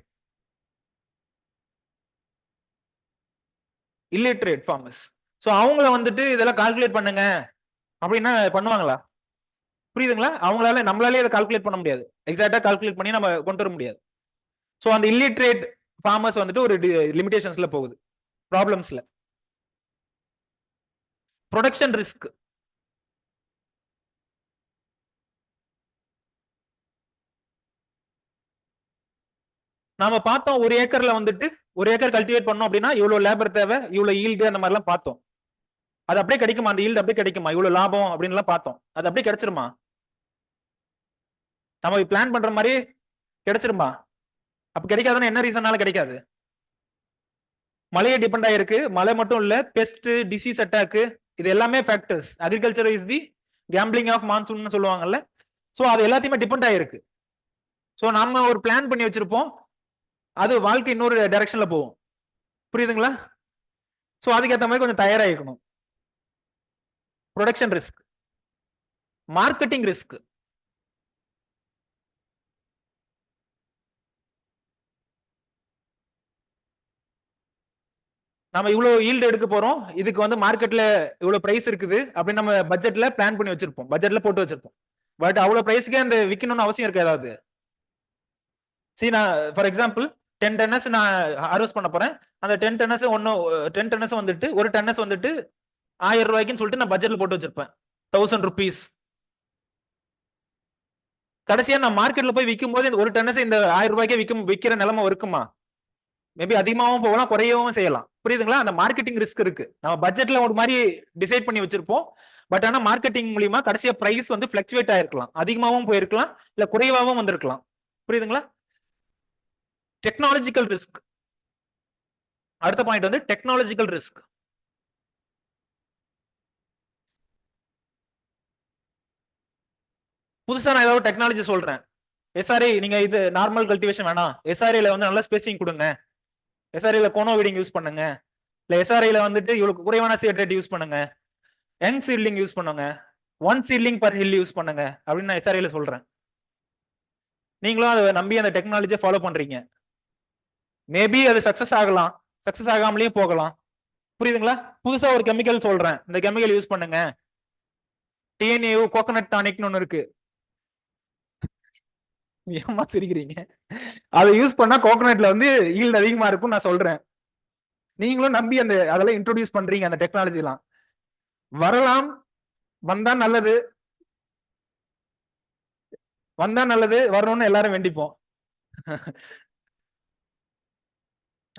farmers. So அவங்கள வந்துட்டு இதெல்லாம் கால்குலேட் பண்ணுங்க அப்படின்னா பண்ணுவாங்களா? புரியுதுங்களா? அவங்களால நம்மளாலே இதை கால்குலேட் பண்ண முடியாது. எக்ஸாக்டா கால்குலேட் பண்ணி நம்ம கொண்டு வர முடியாது. ஸோ அந்த இல்லிட்ரேட் ஃபார்மர்ஸ் வந்துட்டு ஒரு லிமிடேஷன்ஸ்ல போகுது, ப்ராப்ளம்ஸ்ல. Production risk. நாம பார்த்தோம் ஒரு ஏக்கர்ல வந்துட்டு ஒரு ஏக்கர் கல்டிவேட் பண்ணோம் அப்படின்னா இவ்வளவு லேபர் தேவை, இவ்வளவு ஈல்டு, அந்த மாதிரி எல்லாம் பார்த்தோம். அது அப்படியே கிடைக்குமா? அந்த ஈல்டு அப்படியே கிடைக்குமா? இவ்வளவு லாபம் அப்படின்னு எல்லாம் பார்த்தோம். அது அப்படியே கிடைச்சிருமா? நம்ம பிளான் பண்ற மாதிரி கிடைச்சிருமா? அப்ப கிடைக்காதுன்னா என்ன ரீசனால கிடைக்காது? மழையை டிபெண்ட் ஆயிருக்கு. மழை மட்டும் இல்ல, பெஸ்ட், டிசீஸ் அட்டாக், இது எல்லாமே factors. Agriculture is the gambling of monsoon சொல்லுவாங்கல்ல. சோ அது எல்லாத்தையுமே டிபெண்ட் ஆயிருக்கு. சோ நம்ம ஒரு பிளான் பண்ணி வச்சிருப்போம், அது வாழ்க்கை இன்னொரு டைரக்ஷன்ல போகும். புரியுதுங்களா? சோ அதுக்கேற்ற மாதிரி கொஞ்சம் தயாராகிக்கணும். Production risk. Marketing risk. நம்ம இவ்வளவு ஈல்டு எடுக்க போறோம், இதுக்கு வந்து மார்க்கெட்ல இவ்வளவு பிரைஸ் இருக்குது அப்படின்னு நம்ம பட்ஜெட்ல பிளான் பண்ணி வச்சிருப்போம், பட்ஜெட்ல போட்டு வச்சிருப்போம். பட் அவ்வளவு பிரைஸ்க்கே அந்த விற்கணும்னு அவசியம் இருக்கு ஏதாவது? சரி, நான் ஃபார் எக்ஸாம்பிள் 10 டன்னஸ் நான் ஹார்வெஸ்ட் பண்ண போறேன். அந்த 10 டன்னஸ் 10 டன்னஸ் வந்துட்டு ஒரு டன்னஸ் வந்துட்டு 1000 ரூபாய்க்குன்னு சொல்லிட்டு நான் பட்ஜெட்ல போட்டு வச்சிருப்பேன், 1000 ருபீஸ். கடைசியா நான் மார்க்கெட்ல போய் விற்கும் போது ஒரு டன்னஸ் இந்த 1000 ரூபாய்க்கே விற்கிற நிலைமை இருக்குமா? மேபி அதிகமாகவும் போகலாம், குறையவும் செய்யலாம். புரியுதுங்களா? அந்த மார்க்கெட்டிங் ரிஸ்க் இருக்கு. நம்ம பட்ஜெட்ல ஒரு மாதிரி டிசைட் பண்ணி வச்சிருப்போம். பட் ஆனா மார்க்கெட்டிங் மூலியமா கடைசியா பிரைஸ் வந்து பிளக்சுவேட் ஆயிருக்கலாம், அதிகமாகவும் போயிருக்கலாம், இல்ல குறைவாகவும் வந்திருக்கலாம். புரியுதுங்களா? Technological risk. அடுத்த பாயிண்ட் வந்து டெக்னாலஜிக்கல் ரிஸ்க். புதுசா நான் ஏதாவது டெக்னாலஜி சொல்றேன், எஸ்ஆர்ஐ நீங்க இது நார்மல் கல்டிவேஷன் வேணாம், எஸ்ஆர்ஐல வந்து நல்ல ஸ்பேசிங் கொடுங்க, எஸ்ஆர்ஐல கோனோ வீடிங் யூஸ் பண்ணுங்க, இல்ல எஸ்ஆர்ஐல வந்துட்டு இவ்வளவு குறைவான சீட் ரேட் யூஸ் பண்ணுங்க, யங் சீட்லிங் யூஸ் பண்ணுங்க, one seedling per hill use பண்ணுங்க அப்படின்னு நான் எஸ்ஆர்ஐல சொல்றேன். நீங்களும் அதை நம்பி அந்த டெக்னாலஜியை ஃபாலோ பண்றீங்க. மேபி அது சக்சஸ் ஆகலாம், சக்சஸ் ஆகாமலேயும் போகலாம். புரியுதுங்களா? புதுசா ஒரு கெமிக்கல் சொல்றேன், இந்த கெமிக்கல் யூஸ் பண்ணுங்க, டிஎன்ஏ கோகனட் டானிக்னு ஒன்னு இருக்கு. ஏமா சிரிக்கிறீங்க? அதை யூஸ் பண்ணா கோகனட்ல வந்து ஈல்ட் அதிகமா இருக்கும் நான் சொல்றேன். நீங்களும் நம்பி அந்த அதெல்லாம் இன்ட்ரோடியூஸ் பண்றீங்க, அந்த டெக்னாலஜி எல்லாம் வரலாம், வந்தா நல்லது, வந்தா நல்லது, வரணும்னு எல்லாரும் வேண்டிப்போம்.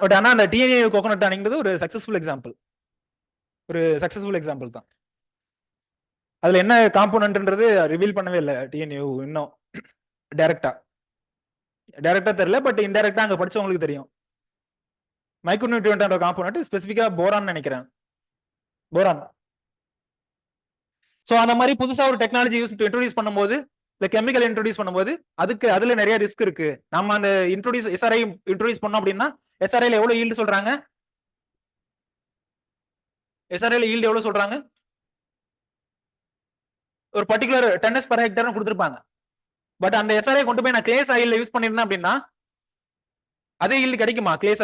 பட் ஆனா அந்த டிஎன்ஏ கோகனட் டானிக்ன்றது ஒரு சக்சஸ்ஃபுல் எக்ஸாம்பிள், ஒரு சக்சஸ்ஃபுல் எக்ஸாம்பிள் தான். அதுல என்ன காம்போனன்ட்ன்றது ரிவீல் பண்ணவே இல்லை டிஎன்யூ இன்னும் டைரக்டா தெரியல, பட் இன்டைரக்டா அங்க படிச்சவங்களுக்கு தெரியும். மைக்ரோநியூட்ரியன்ட் காம்போனன்ட் ஸ்பெசிஃபிக்கா போரான் நினைக்கிறேன், போரான். சோ அந்த மாதிரி புதுசா ஒரு டெக்னாலஜி இன்ட்ரோடியூஸ் பண்ணும்போது, இந்த கெமிக்கல் இன்ட்ரோடியூஸ் பண்ணும்போது அதுல நிறைய ரிஸ்க் இருக்கு. நம்ம அந்த எஸ்ஆர்ஐ இன்ட்ரோடியூஸ் பண்ணோம் அப்படின்னா எஸ்ஆர்ஐல எவ்வளவு ஈல்டு சொல்றாங்க? எஸ்ஆர்ஐல ஈல்டு எவ்வளவு சொல்றாங்க? ஒரு பர்டிகுலர் 10 per hectare கொடுத்திருப்பாங்க. பட் அந்த எஸ்ஆர்ஐ கொண்டு போய் நான் கிளே சாயில்ல யூஸ் பண்ணிருந்தேன் அப்படின்னா அதே ஈல்டு கிடைக்குமா? கிளே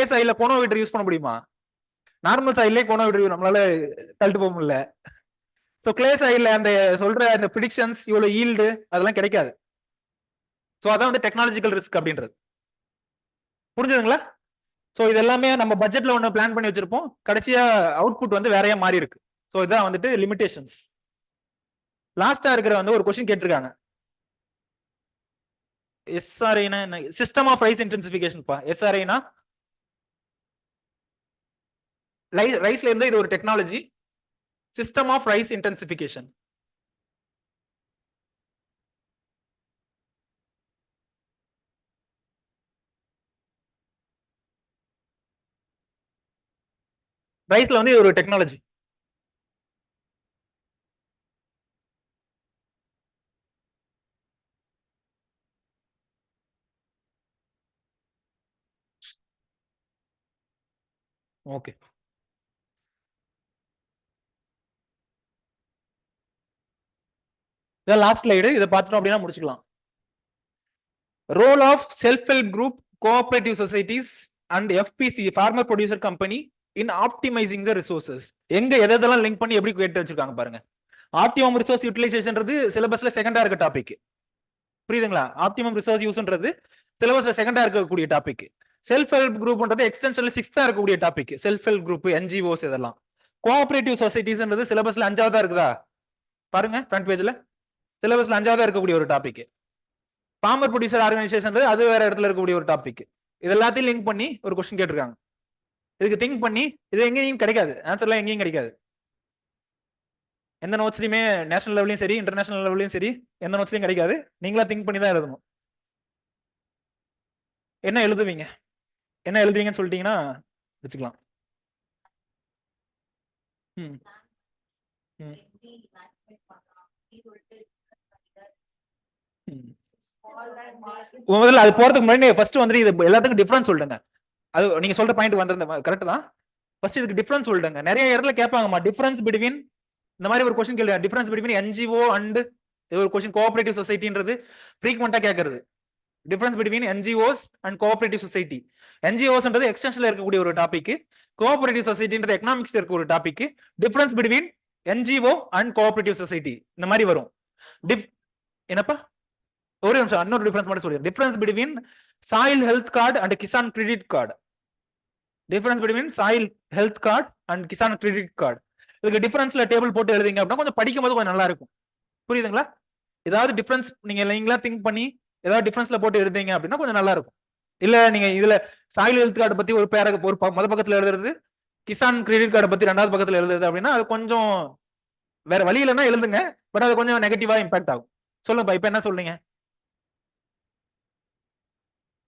சாயில்ல கோனோவிட்டர் யூஸ் பண்ண முடியுமா? நார்மல் சாயிலே கோனோவிட்டர் நம்மளால தள்ளிட்டு போக முடியல. சோ கிளே சாயில்ல அந்த சொல்ற அந்த ப்ரிடிக்ஷன்ஸ் இவ்வளவு ஈல்டு அதெல்லாம் கிடைக்காது. சோ அதான் வந்து டெக்னாலஜிக்கல் ரிஸ்க் அப்படின்றது. புரிஞ்சுதுங்களா? சோ இது எல்லாமே நம்ம பட்ஜெட்ல ஒண்ணு பிளான் பண்ணி வச்சிருப்போம், கடைசியா அவுட்புட் வந்து வேறையா மாறி இருக்கு. சோ இதான் வந்துட்டு லிமிடேஷன்ஸ். லாஸ்டா இருக்கிற வந்து ஒரு क्वेश्चन கேட்டிருக்காங்க. எஸ்ஆர்ஐனா என்ன? சிஸ்டம் ஆஃப் ரைஸ் இன்டென்சிஃபிகேஷன் பா. எஸ்ஆர்ஐனா ரைஸ்ல இருந்து இது ஒரு technology, system of rice intensification. ரைஸ்ல வந்து இது ஒரு டெக்னாலஜி. ஓகே, இதான் லாஸ்ட் ஸ்லைடு. இதை பார்த்துட்டோம் அப்படின்னா முடிச்சுக்கலாம். Role of self help group, cooperative societies and FPC farmer producer company in optimising the resources. எங்க எதெல்லாம் லிங்க் பண்ணி எப்படி கேட்டு வச்சிருக்காங்க பாருங்க. ஆப்டிமம் ரிசோர்ஸ் யூட்டிலைசேஷன்றது சிலபஸ்ல செகண்டா இருக்க டாபிக். புரியுதுங்களா? ஆப்டிமம் ரிசோர்ஸ் யூஸ்ன்றது சிலபஸ்ல செகண்டா இருக்கக்கூடிய டாபிக். செல்ஃப் ஹெல்ப் குரூப்ன்றது எக்ஸ்டென்ஷன்ல 6th இருக்கக்கூடிய topic. Self help group, NGOs இதெல்லாம். கோஆபரேட்டிவ் சொசைட்டிஸ்ன்றது சிலபஸ்ல 5ஆவதா இருக்குதா பாருங்க, ஃப்ரண்ட் பேஜ்ல சிலபஸ்ல 5ஆவதா இருக்கக்கூடிய ஒரு டாபிக். ஃபார்மர் ப்ரொடியூசர் ஆர்கனைசேஷன் அது வேற இடத்துல இருக்கக்கூடிய ஒரு டாபிக். இது எல்லாத்தையும் லிங்க் பண்ணி ஒரு क्वेश्चन கேட்டிருக்காங்க. இதுக்கு திங்க் பண்ணி, இது எங்கேயும் கிடைக்காது, ஆன்சர்லாம் எங்கேயும் கிடைக்காது. எந்த நோட்ஸ்லயுமே நேஷனல் லெவலையும் சரி இன்டர்நேஷனல் லெவலையும் சரி எந்த நோட்ஸ்லயும் கிடைக்காது. நீங்களா திங்க் பண்ணி தான் எழுதணும். என்ன எழுதுவீங்க, என்ன எழுதுவீங்கன்னு சொல்லிட்டீங்கன்னா வச்சுக்கலாம். ம் ம் முதல்ல அது போறதுக்கு முன்னாடி ஃபர்ஸ்ட் வந்து இது எல்லாத்துக்கும் டிஃபரன்ஸ் சொல்லுங்க. அது நீங்க சொல்ற பாயிண்ட் வந்திருந்த கரெக்ட் தான். ஃபர்ஸ்ட் இதுக்கு டிஃபரன்ஸ் சொல்லுங்க. நிறைய இடத்துல கேட்பாங்கம்மா டிஃபரன்ஸ் பிட்வீன், இந்த மாதிரி ஒரு क्वेश्चन கேளுங்க. டிஃபரன்ஸ் பிட்வீன் என்ஜிஓ அண்ட் ஒரு क्वेश्चन கோஆபரேட்டிவ் சொசைட்டின்றது ஃப்ரீக்வெண்டா கேட்கறது. Difference between NGOs and cooperative society. என்ஜிஓஸ்ன்றது எக்ஸ்டென்ஷன்ல இருக்கக்கூடிய ஒரு டாபிக், கோஆபரேட்டிவ் சொசைட்டின்றது எக்கனாமிக்ஸ்ல இருக்க ஒரு topic. Difference between NGO and cooperative society இந்த மாதிரி வரும். என்னப்பா ஒரே நிமிஷம், இன்னொரு டிஃபரன்ஸ் மட்டும் சொல்றேன். Difference between soil health card and Kisan credit card. Difference between soil health card and Kisan credit card. இதுக்கு டிஃபரன்ஸ்ல டேபிள் போட்டு எழுதிங்க அப்படின்னா கொஞ்சம் படிக்கும் போது கொஞ்சம் நல்லா இருக்கும். புரியுதுங்களா? ஏதாவது டிஃபரன்ஸ் நீங்களா திங்க் பண்ணி ஏதாவது டிஃபரன்ஸ்ல போட்டு எழுதிங்க அப்படின்னா கொஞ்சம் நல்லா இருக்கும். இல்ல நீங்க இதுல சாயில் ஹெல்த் கார்டு பத்தி ஒரு முத பக்கத்துல எழுதுறது, கிசான் கிரெடிட் கார்டு பத்தி 2வது பக்கத்துல எழுதுறது அப்படின்னா அது கொஞ்சம் வேற வழி இல்லைன்னா எழுதுங்க, பட் அது கொஞ்சம் நெகட்டிவா இம்பாக்ட் ஆகும். சொல்லுங்க, இப்ப என்ன சொல்றீங்க?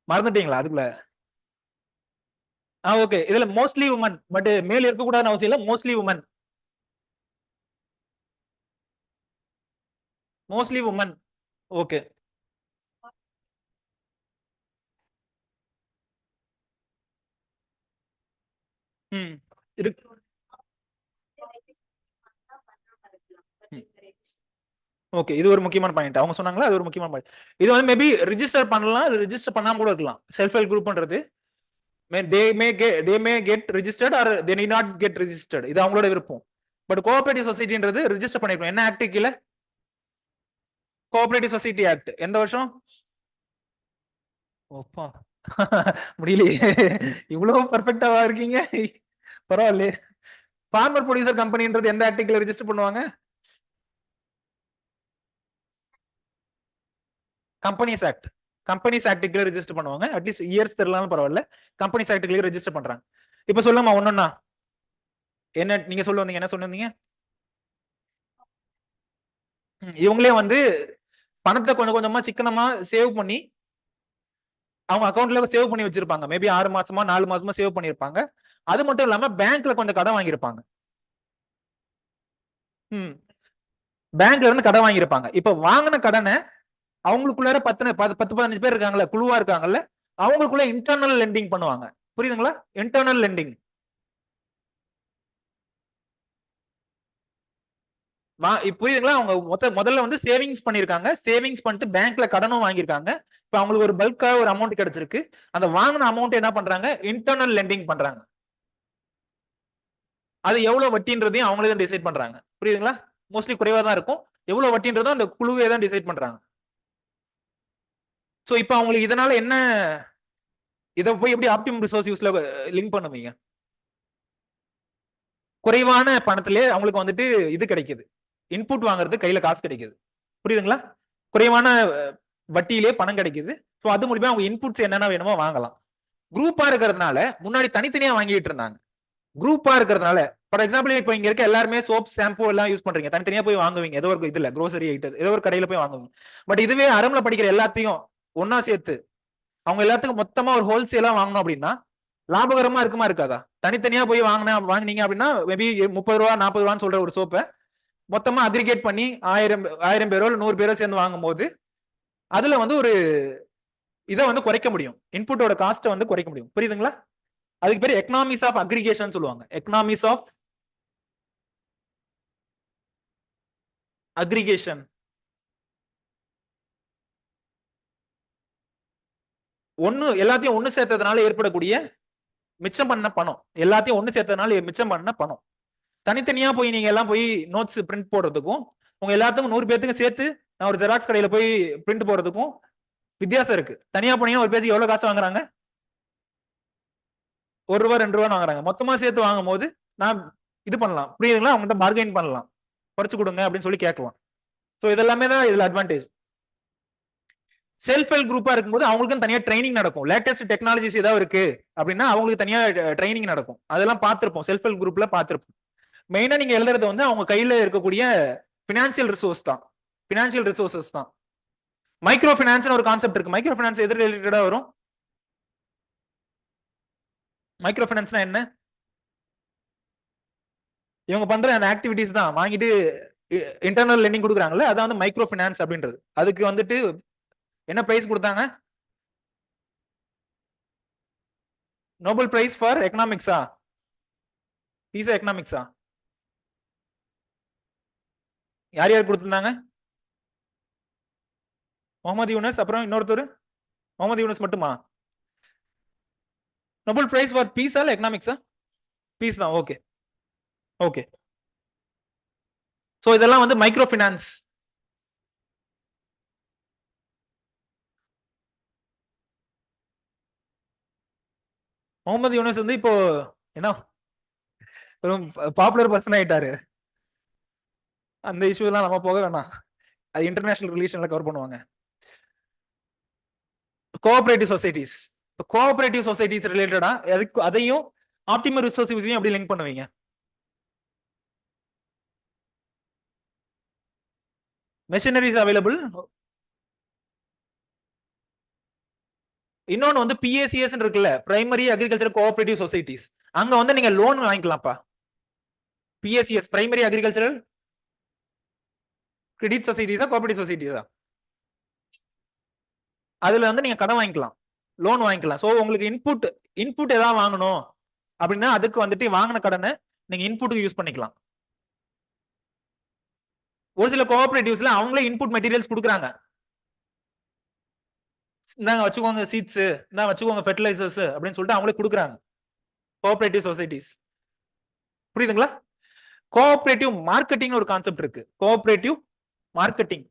மறந்துட்டீங்களா அதுக்குள்ள? ஓகே, இதுல மோஸ்ட்லி உமன், பட் மேல் இருக்க கூடாதுன்னு அவசியம் இல்ல. Mostly woman, mostly woman. Okay, ம் இருக்கு. ஓகே, இது ஒரு முக்கியமான பாயிண்ட். அவங்க சொன்னாங்களா, அது ஒரு முக்கியமான பாயிண்ட். இது வந்து மேபி ரிஜிஸ்டர் பண்ணலாம், ரிஜிஸ்டர் பண்ணாம கூட இருக்கலாம். செல்ஃப் ஹெல்ப் குரூப்ன்றது they may get registered or they need not get registered. இது அவங்களோட விருப்பம். பட் கோஆபரேட்டிவ் சொசைட்டின்றது ரிஜிஸ்டர் பண்ணிருக்கணும். என்ன ஆக்ட் கீழ? Cooperative society act. எந்த வருஷம்? ஓப்பா முடியலையே, இவ்வளவு பெர்ஃபெக்டாவா இருக்கீங்க, பரவாயில்லையே. ஃபார்மர் ப்ரொடியூசர் கம்பெனின்றது எந்த ஆக்ட் கீழ ரெஜிஸ்டர் பண்ணுவாங்க? Companies act. கம்பெனிஸ் ஆக்ட் கீழ ரெஜிஸ்டர் பண்ணுவாங்க. அட்லீஸ்ட் இயர்ஸ் தெரியலாம் பரவாயில்ல, கம்பெனிஸ் ஆக்ட் கீழ ரெஜிஸ்டர் பண்றாங்க. இப்ப சொல்லுமா ஒண்ணுன்னா என்ன நீங்க சொல்ல வந்தீங்க, என்ன சொன்னீங்க? இவங்களே வந்து பணத்தை கொஞ்சம் கொஞ்சமா சிக்கனமா சேவ் பண்ணி அவங்க அக்கௌண்ட்ல சேவ் பண்ணி வச்சிருப்பாங்க. மேபி 6 மாசமா 4 மாசமா சேவ் பண்ணிருப்பாங்க. அது மட்டும் இல்லாம பேங்க்ல கொஞ்சம் கடன் வாங்கியிருப்பாங்க. பேங்க்ல இருந்து கடன் வாங்கியிருப்பாங்க. இப்ப வாங்கின கடனை அவங்களுக்குள்ளார 10-15 பேர் இருக்காங்கல்ல, குழுவா இருக்காங்கல்ல, அவங்களுக்குள்ள இன்டர்னல் லெண்டிங் பண்ணுவாங்க. புரியுதுங்களா? Internal lending. புரியுதுங்களா? அவங்க முதல்ல வந்து சேவிங்ஸ் பண்ணிருக்காங்க. சேவிங்ஸ் பண்ணிட்டு பேங்க்ல கடனும் வாங்கியிருக்காங்க. இப்ப அவங்களுக்கு ஒரு பல்கா ஒரு அமௌண்ட் கிடைச்சிருக்கு. அந்த வாங்கின அமௌண்ட் என்ன பண்றாங்க? இன்டர்னல் லெண்டிங் பண்றாங்க. அது எவ்வளவு வட்டின்றதையும் அவங்களே தான் டிசைட் பண்றாங்க. புரியுதுங்களா? மோஸ்ட்லி குறைவா தான் இருக்கும். எவ்வளவு வட்டின்றதும் அந்த குழுவே தான் டிசைட் பண்றாங்க. சோ இப்ப அவங்களுக்கு இதனால என்ன, இத போய் எப்படி ஆப்டிமம் ரிசோர்ஸ் யூஸ்ல லிங்க் பண்ணுவீங்க? குறைவான பணத்திலே அவங்களுக்கு வந்துட்டு இது கிடைக்குது. இன்புட் வாங்குறது கையில காசு கிடைக்குது. புரியுதுங்களா? குறைவான வட்டியிலே பணம் கிடைக்குது. சோ அது மூலமா அவங்க இன்புட்ஸ் என்னென்ன வேணுமோ வாங்கலாம். குரூப்பா இருக்கிறதுனால முன்னாடி தனித்தனியா வாங்கிட்டு இருந்தாங்க. குரூப்பா இருக்கிறதுனால ஃபார் எக்ஸாம்பிள் இப்ப இங்க இருக்க எல்லாருமே சோப் ஷாம்பு எல்லாம் யூஸ் பண்றீங்க. தனித்தனியா போய் வாங்குவீங்க. ஏதோ ஒரு இதுல grocery ஐட்டம் ஏதோ ஒரு கடையில போய் வாங்குவீங்க. பட் இதுவே அறம்ல படிக்கிற எல்லாத்தையும் ஒன்னா சேர்த்து அவங்க எல்லாத்துக்கும் மொத்தமா ஒரு ஹோல்சேலா வாங்கணும் அப்படின்னா லாபகரமா இருக்குமா இருக்காதா? தனித்தனியா போய் வாங்கினீங்க அப்படின்னா மேபி 30 ரூபா 40 ரூபான்னு சொல்ற ஒரு சோப்பை மொத்தமா அக்ரிகேட் பண்ணி 1000 பேரோ 100 பேரோ சேர்ந்து வாங்கும் போது அதுல வந்து ஒரு இதை வந்து குறைக்க முடியும். இன்புட்டோட காஸ்ட்டை வந்து குறைக்க முடியும். புரியுதுங்களா? அதுக்கு பேர் எக்கனாமிக்ஸ் ஆஃப் அக்ரிகேஷன் சொல்லுவாங்க. Economics of aggregation. எல்லாத்தையும் ஒண்ணு சேர்த்ததுனால ஏற்படக்கூடிய மிச்சம் பண்ண பணம், எல்லாத்தையும் ஒண்ணு சேர்த்ததுனால மிச்சம் பண்ண பணம். தனித்தனியா போய் நீங்க எல்லாம் போய் நோட்ஸ் பிரிண்ட் போடுறதுக்கும் உங்க எல்லாத்துக்கும் 100 பேத்துக்கும் சேர்த்து நான் ஒரு ஜெராக்ஸ் கடையில போய் பிரிண்ட் போடுறதுக்கும் வித்தியாசம் இருக்கு. தனியா போனீங்கன்னா ஒரு பேஜுக்கு எவ்வளவு காசு வாங்குறாங்க? 1 ரூபா 2 ரூபா வாங்குறாங்க. மொத்தமா சேர்த்து வாங்கும் போது நான் இது பண்ணலாம். புரியுதுங்களா? அவங்ககிட்ட பார்கெயின் பண்ணலாம். குறைச்சு கொடுங்க அப்படின்னு சொல்லி கேட்கலாம். ஸோ இதெல்லாமே தான் இதுல அட்வான்டேஜ். செல்ஃப் ஹெல்ப் குரூப்பா இருக்கும்போது அவங்களுக்கும் தனியா ட்ரைனிங் நடக்கும். லேட்டஸ்ட் டெக்னாலஜிஸ் ஏதாவது இருக்கு அப்படின்னா அவங்களுக்கு தனியா ட்ரைனிங் நடக்கும். அதெல்லாம் பார்த்திருப்போம். செல்ஃப் ஹெல்ப் குரூப்ல பார்த்திருப்போம். மெயினா நீங்க எழுதுறது வந்து அவங்க கையில இருக்கக்கூடிய பினான்சியல் ரிசோர்ஸ் தான். பினான்சியல் ரிசோர்சஸ் தான். மைக்ரோ பினான்ஸ் ஒரு கான்செப்ட் இருக்கு. மைக்ரோ பினான்ஸ் எது ரிலேட்டடா வரும்? மைக்ரோ பினான்ஸ்னா என்ன? இவங்க பண்ற அந்த ஆக்டிவிட்டிஸ் தான் வாங்கிட்டு இன்டர்னல் லெண்டிங் கொடுக்குறாங்கல்ல, அதான் வந்து மைக்ரோ பினான்ஸ் அப்படின்றது. அதுக்கு வந்துட்டு என்ன பிரைஸ் கொடுத்தாங்க? நோபல் பிரைஸ் ஃபார் எக்கனாமிக்ஸா? பீஸா எக்கனாமிக்ஸா? யார் யார் கொடுத்திருந்தாங்க? முகமது யூனஸ், அப்புறம் இன்னொருத்தர் முகமது யூனஸ் மட்டுமா? நோபல் பிரைஸ் ஃபார் பீஸா இல்ல எக்கனாமிக்ஸா? பீஸ் தான். Okay okay. சோ இதெல்லாம் வந்து மைக்ரோ பினான்ஸ். முகமது யூனஸ் வந்து இப்போ என்ன ஒரு பாப்புலர் பர்சன் ஆயிட்டாரு. அந்த இஷ்யூ எல்லாம் நம்ம போக வேணாம். அது இன்டர்நேஷனல் ரிலேஷன்ல கவர் பண்ணுவாங்க. Cooperative societies. கோஆபரேட்டிவ் சொசைட்டிஸ் ரிலேட்டடா அதையும் ஆப்டிமல் ரிசோர்ஸ் யூஸையும் எப்படி லிங்க் பண்ணுவீங்க? Machineries available. இன்னொன்னு வந்து பிஏசிஎஸ் இருக்குல்ல, பிரைமரி அக்ரிகல்ச்சர் கோஆபரேட்டிவ் சொசைட்டிஸ். அங்க வந்து நீங்க லோன் வாங்கிக்கலாம்ப்பா. பிஎஸ்சிஎஸ் பிரைமரி அக்ரிகல்ச்சரல் கிரெடிட் சொசைட்டிஸா கோஆபரேட்டிவ் சொசைட்டிஸா? அதுல வந்து நீங்க கடன் வாங்கிக்கலாம், லோன் வாங்கிக்கலாம். சோ உங்களுக்கு இன்புட் ஏதாவது வாங்கணும் அப்படின்னா அதுக்கு வந்துட்டு வாங்கின கடனை நீங்க இன்புட்டுக்கு யூஸ் பண்ணிக்கலாம். ஒரு சில கோஆபரேட்டிவ்ஸ்ல அவங்களே இன்புட் மெட்டீரியல்ஸ் கொடுக்குறாங்க. இந்தாங்க வச்சுக்கோங்க சீட்ஸ், இந்தாங்க வச்சுக்கோங்க ஃபெர்டிலைசர்ஸ் அப்படின்னு சொல்லிட்டு அவங்களே கொடுக்குறாங்க. Cooperative societies. புரியுதுங்களா? கோஆபரேட்டிவ் மார்க்கெட்டிங் ஒரு கான்செப்ட் இருக்கு. Cooperative marketing.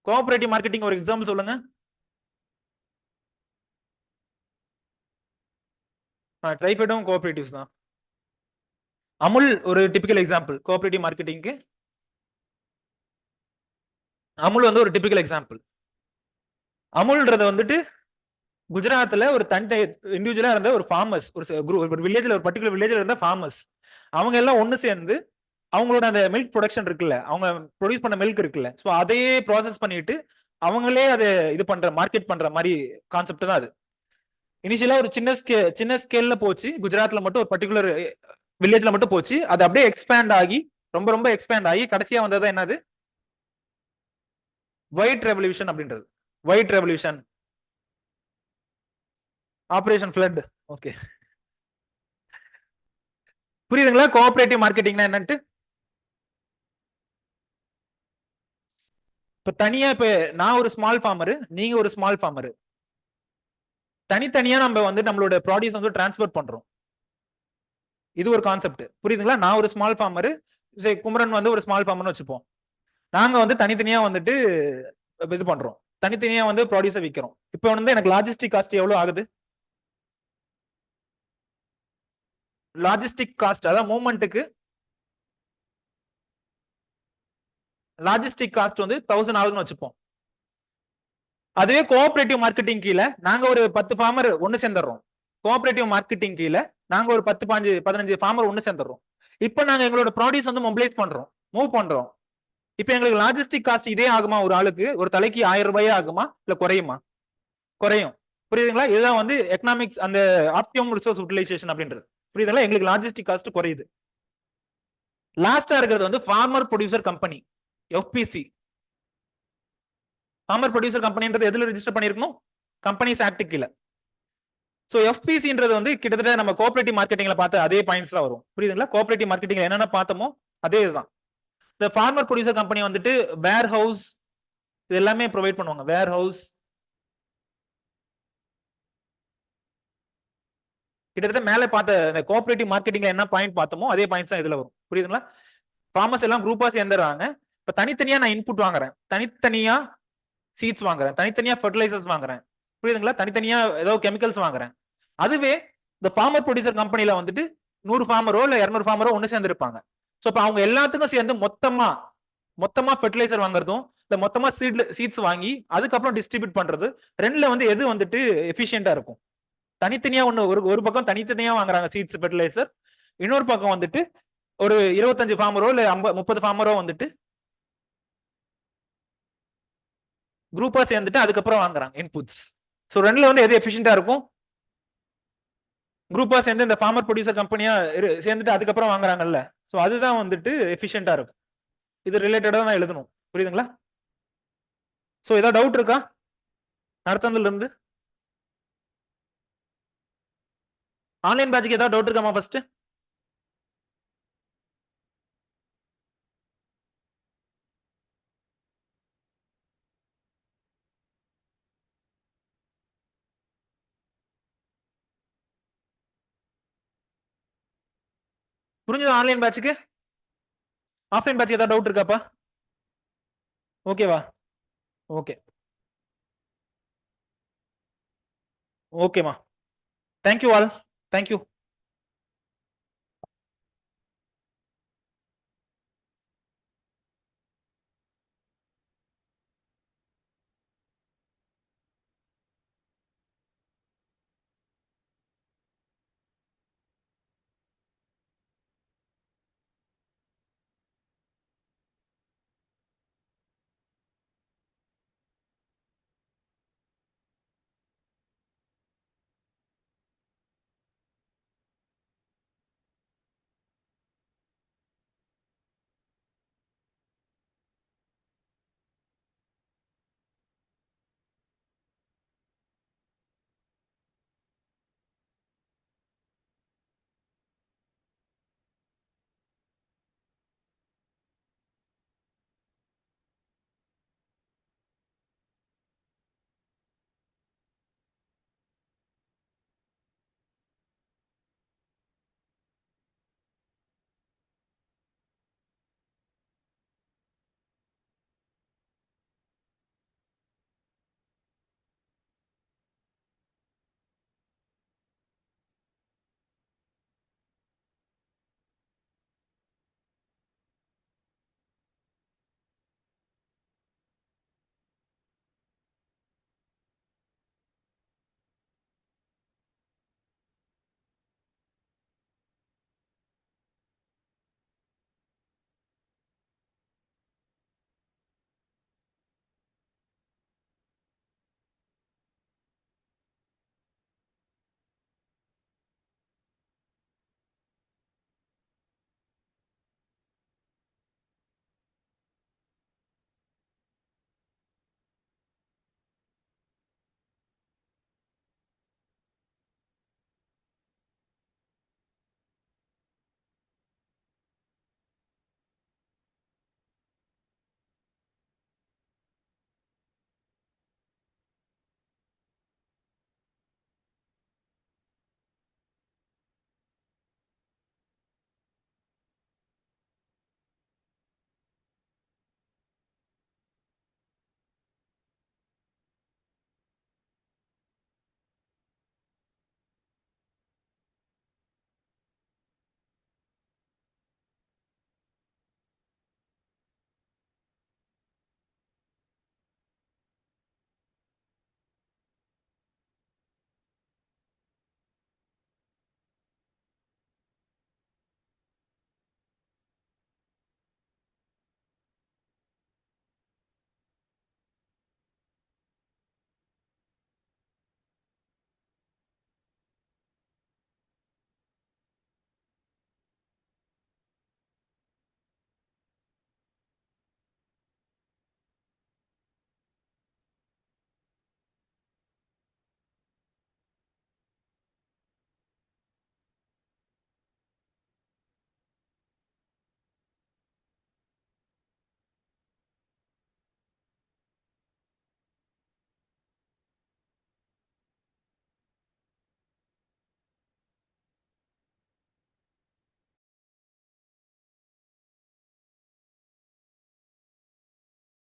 கோஆபரேட்டிவ் மார்க்கெட்டிங் ஒரு எக்ஸாம்பிள் சொல்லுங்க. ட்ரைஃபெடும் கோஆபரேட்டிவ்ஸ் தான். அமுல் ஒரு டிபிக்கல் எக்ஸாம்பிள் கோஆபரேட்டிவ் மார்க்கெட்டிங்க்கு. அமுல் வந்து ஒரு டிபிக்கல் எக்ஸாம்பிள். அமுல்ன்றது வந்துட்டு குஜராத்ல ஒரு தனி இண்டிவிஜுவலா இருந்த ஒரு ஃபார்மர்ஸ், ஒரு வில்லேஜ்ல, ஒரு பர்டிகுலர் வில்லேஜ்ல இருந்த ஃபார்மர்ஸ். அவங்க எல்லாம் ஒண்ணு சேர்ந்து அவங்களோட அந்த மில்க் ப்ரொடக்ஷன் இருக்குல்ல, அவங்க ப்ரொடியூஸ் பண்ண மில்க் இருக்குல்ல, ஸோ அதையே ப்ராசஸ் பண்ணிட்டு அவங்களே அதை இது பண்ற மார்க்கெட் பண்ற மாதிரி கான்செப்ட் தான் அது. இனிஷியலா ஒரு சின்ன ஸ்கேல்ல போச்சு, குஜராத்ல மட்டும் ஒரு பர்டிகுலர் வில்லேஜ்ல மட்டும் போச்சு, அது அப்படியே எக்ஸ்பேண்ட் ஆகி ரொம்ப ரொம்ப எக்ஸ்பேண்ட் ஆகி கடைசியா வந்தது என்னது, ஒயிட் ரெவல்யூஷன் அப்படின்றது. White revolution, operation flood. Okay, புரியுதுங்களா? கோஆபரேட்டிவ் மார்க்கெட்டிங்னா என்னன்ட்டு. இப்ப தனியா இப்ப நான் ஒரு ஸ்மால் ஃபார்மரு, நீங்க ஒரு ஸ்மால் ஃபார்மரு, தனித்தனியா நம்ம வந்து நம்மளோட ப்ராடியூஸ் வந்து டிரான்ஸ்போர்ட் பண்றோம். இது ஒரு கான்செப்ட், புரியுதுங்களா? நான் ஒரு ஸ்மால் ஃபார்மரு, குமரன் வந்து ஒரு ஸ்மால் ஃபார்மர்னு வச்சுப்போம். நாங்க வந்து தனித்தனியா வந்துட்டு இது பண்றோம், தனித்தனியா வந்து ப்ராடியூஸை விற்கிறோம். இப்போ வந்து எனக்கு லாஜிஸ்டிக் காஸ்ட் எவ்வளவு ஆகுது? லாஜிஸ்டிக் காஸ்ட், அதாவது மூவ்மெண்ட்டுக்கு லாஜிஸ்டிக் காஸ்ட் வந்து 1000 ஆகுதுன்னு வச்சுப்போம். அதுவே கோஆபரேட்டிவ் மார்க்கெட்டிங் கீழே நாங்க ஒரு 10 ஃபார்மர் ஒன்னு சேர்ந்துடுறோம். கோஆபரேட்டிவ் மார்க்கெட்டிங் கீழே நாங்க ஒரு 10 15 ஃபார்மர் ஒன்னு சேர்ந்துடுறோம். இப்போ நாங்க எங்களோட ப்ராடியூஸ் வந்து மொபிலைஸ் பண்றோம், மூவ் பண்றோம். இப்போ எங்களுக்கு லாஜிஸ்டிக் காஸ்ட் இதே ஆகுமா? ஒரு ஆளுக்கு ஒரு தலைக்கு 1000 ரூபாயே ஆகுமா, இல்ல குறையுமா? குறையும். புரியுதுங்களா? இதுதான் வந்து எக்கனாமிக்ஸ், அந்த ஆப்டிமம் ரிசோர்ஸ் யூட்டிலைசேஷன் அப்படின்றது. புரியுதுங்களா? எங்களுக்கு லாஜிஸ்டிக் காஸ்ட் குறையுது. லாஸ்டா இருக்கிறது வந்து farmer producer company, FPC. Farmer producer கம்பெனின்றது எதுல ரெஜிஸ்டர் பண்ணிருக்கணும்? கம்பெனிஸ் ஆக்ட் கீழ. சோ எஃபிசின்றது வந்து கிட்டத்தட்ட நம்ம கோஆபரேட்டிவ் மார்க்கெட்டிங்ல பார்த்த அதே பாயிண்ட்ஸ் தான் வரும். புரியுதுங்களா? கோஆபரேட்டிவ் மார்க்கெட்டிங்ல என்னென்ன பார்த்தோமோ அதே இதுதான். இந்த ஃபார்மர் ப்ரொடியூசர் கம்பெனி வந்துட்டு வேர் ஹவுஸ் இது எல்லாமே ப்ரொவைட் பண்ணுவாங்க. வேர் ஹவுஸ் கிட்டத்தட்ட மேலே பார்த்த இந்த கோஆபரேட்டிவ் மார்க்கெட்டிங்ல என்ன பாயிண்ட் பார்த்தோமோ அதே பாயிண்ட்ஸ் தான் இதுல வரும். புரியுதுங்களா? ஃபார்மர்ஸ் எல்லாம் குரூப்பா சேர்ந்துறாங்க. இப்ப தனித்தனியா நான் இன்புட் வாங்குறேன், தனித்தனியா சீட்ஸ் வாங்குறேன், தனித்தனியா ஃபர்டிலைசர்ஸ் வாங்குறேன். புரியுதுங்களா? தனித்தனியா ஏதோ கெமிக்கல்ஸ் வாங்குறேன். அதுவே இந்த ஃபார்மர் ப்ரொடியூசர் கம்பெனில வந்துட்டு 100 ஃபார்மரோ இல்ல 200 ஃபார்மரோ ஒன்னு சேர்ந்து இருப்பாங்க. சோ இப்ப அவங்க எல்லாத்துக்கும் சேர்ந்து மொத்தமா ஃபெர்டிலைசர் வாங்குறதும் இல்ல மொத்தமா சீட்ஸ் வாங்கி அதுக்கப்புறம் டிஸ்ட்ரிபியூட் பண்றது, ரெண்டுல வந்து எது வந்துட்டு எஃபிஷியன்டா இருக்கும்? தனித்தனியா ஒரு பக்கம் தனித்தனியா வாங்குறாங்க சீட்ஸ் ஃபெர்டிலைசர், இன்னொரு பக்கம் வந்துட்டு ஒரு 25 ஃபார்மரோ இல்ல 30 ஃபார்மரோ வந்துட்டு குரூப்பா சேர்ந்துட்டு அதுக்கப்புறம் வாங்குறாங்க இன்புட்ஸ். சோ ரெண்டுல வந்து எது எஃபிஷியன்டா இருக்கும்? குரூப்பா சேர்ந்து இந்த ஃபார்மர் ப்ரொடியூசர் கம்பெனியா சேர்ந்துட்டு அதுக்கப்புறம் வாங்குறாங்கல்ல, சோ அதுதான் வந்துட்டு எஃபிஷியன்டா இருக்கும். இது ரிலேட்டடா தான் எழுதணும். புரியுதுங்களா? சோ ஏதாவது டவுட் இருக்கா நடத்துனதுல இருந்து? ஆன்லைன் பேட்ச்க்கு ஏதாவது டவுட் இருக்காமா ஃபர்ஸ்ட்? புரிஞ்சது ஆன்லைன் பேட்ச்க்கு? ஆஃப்லைன் பேட்ச்க்கு ஏதாவது டவுட் இருக்காப்பா? ஓகேவா? ஓகே, ஓகேமா. Thank you all. தேங்க்யூ.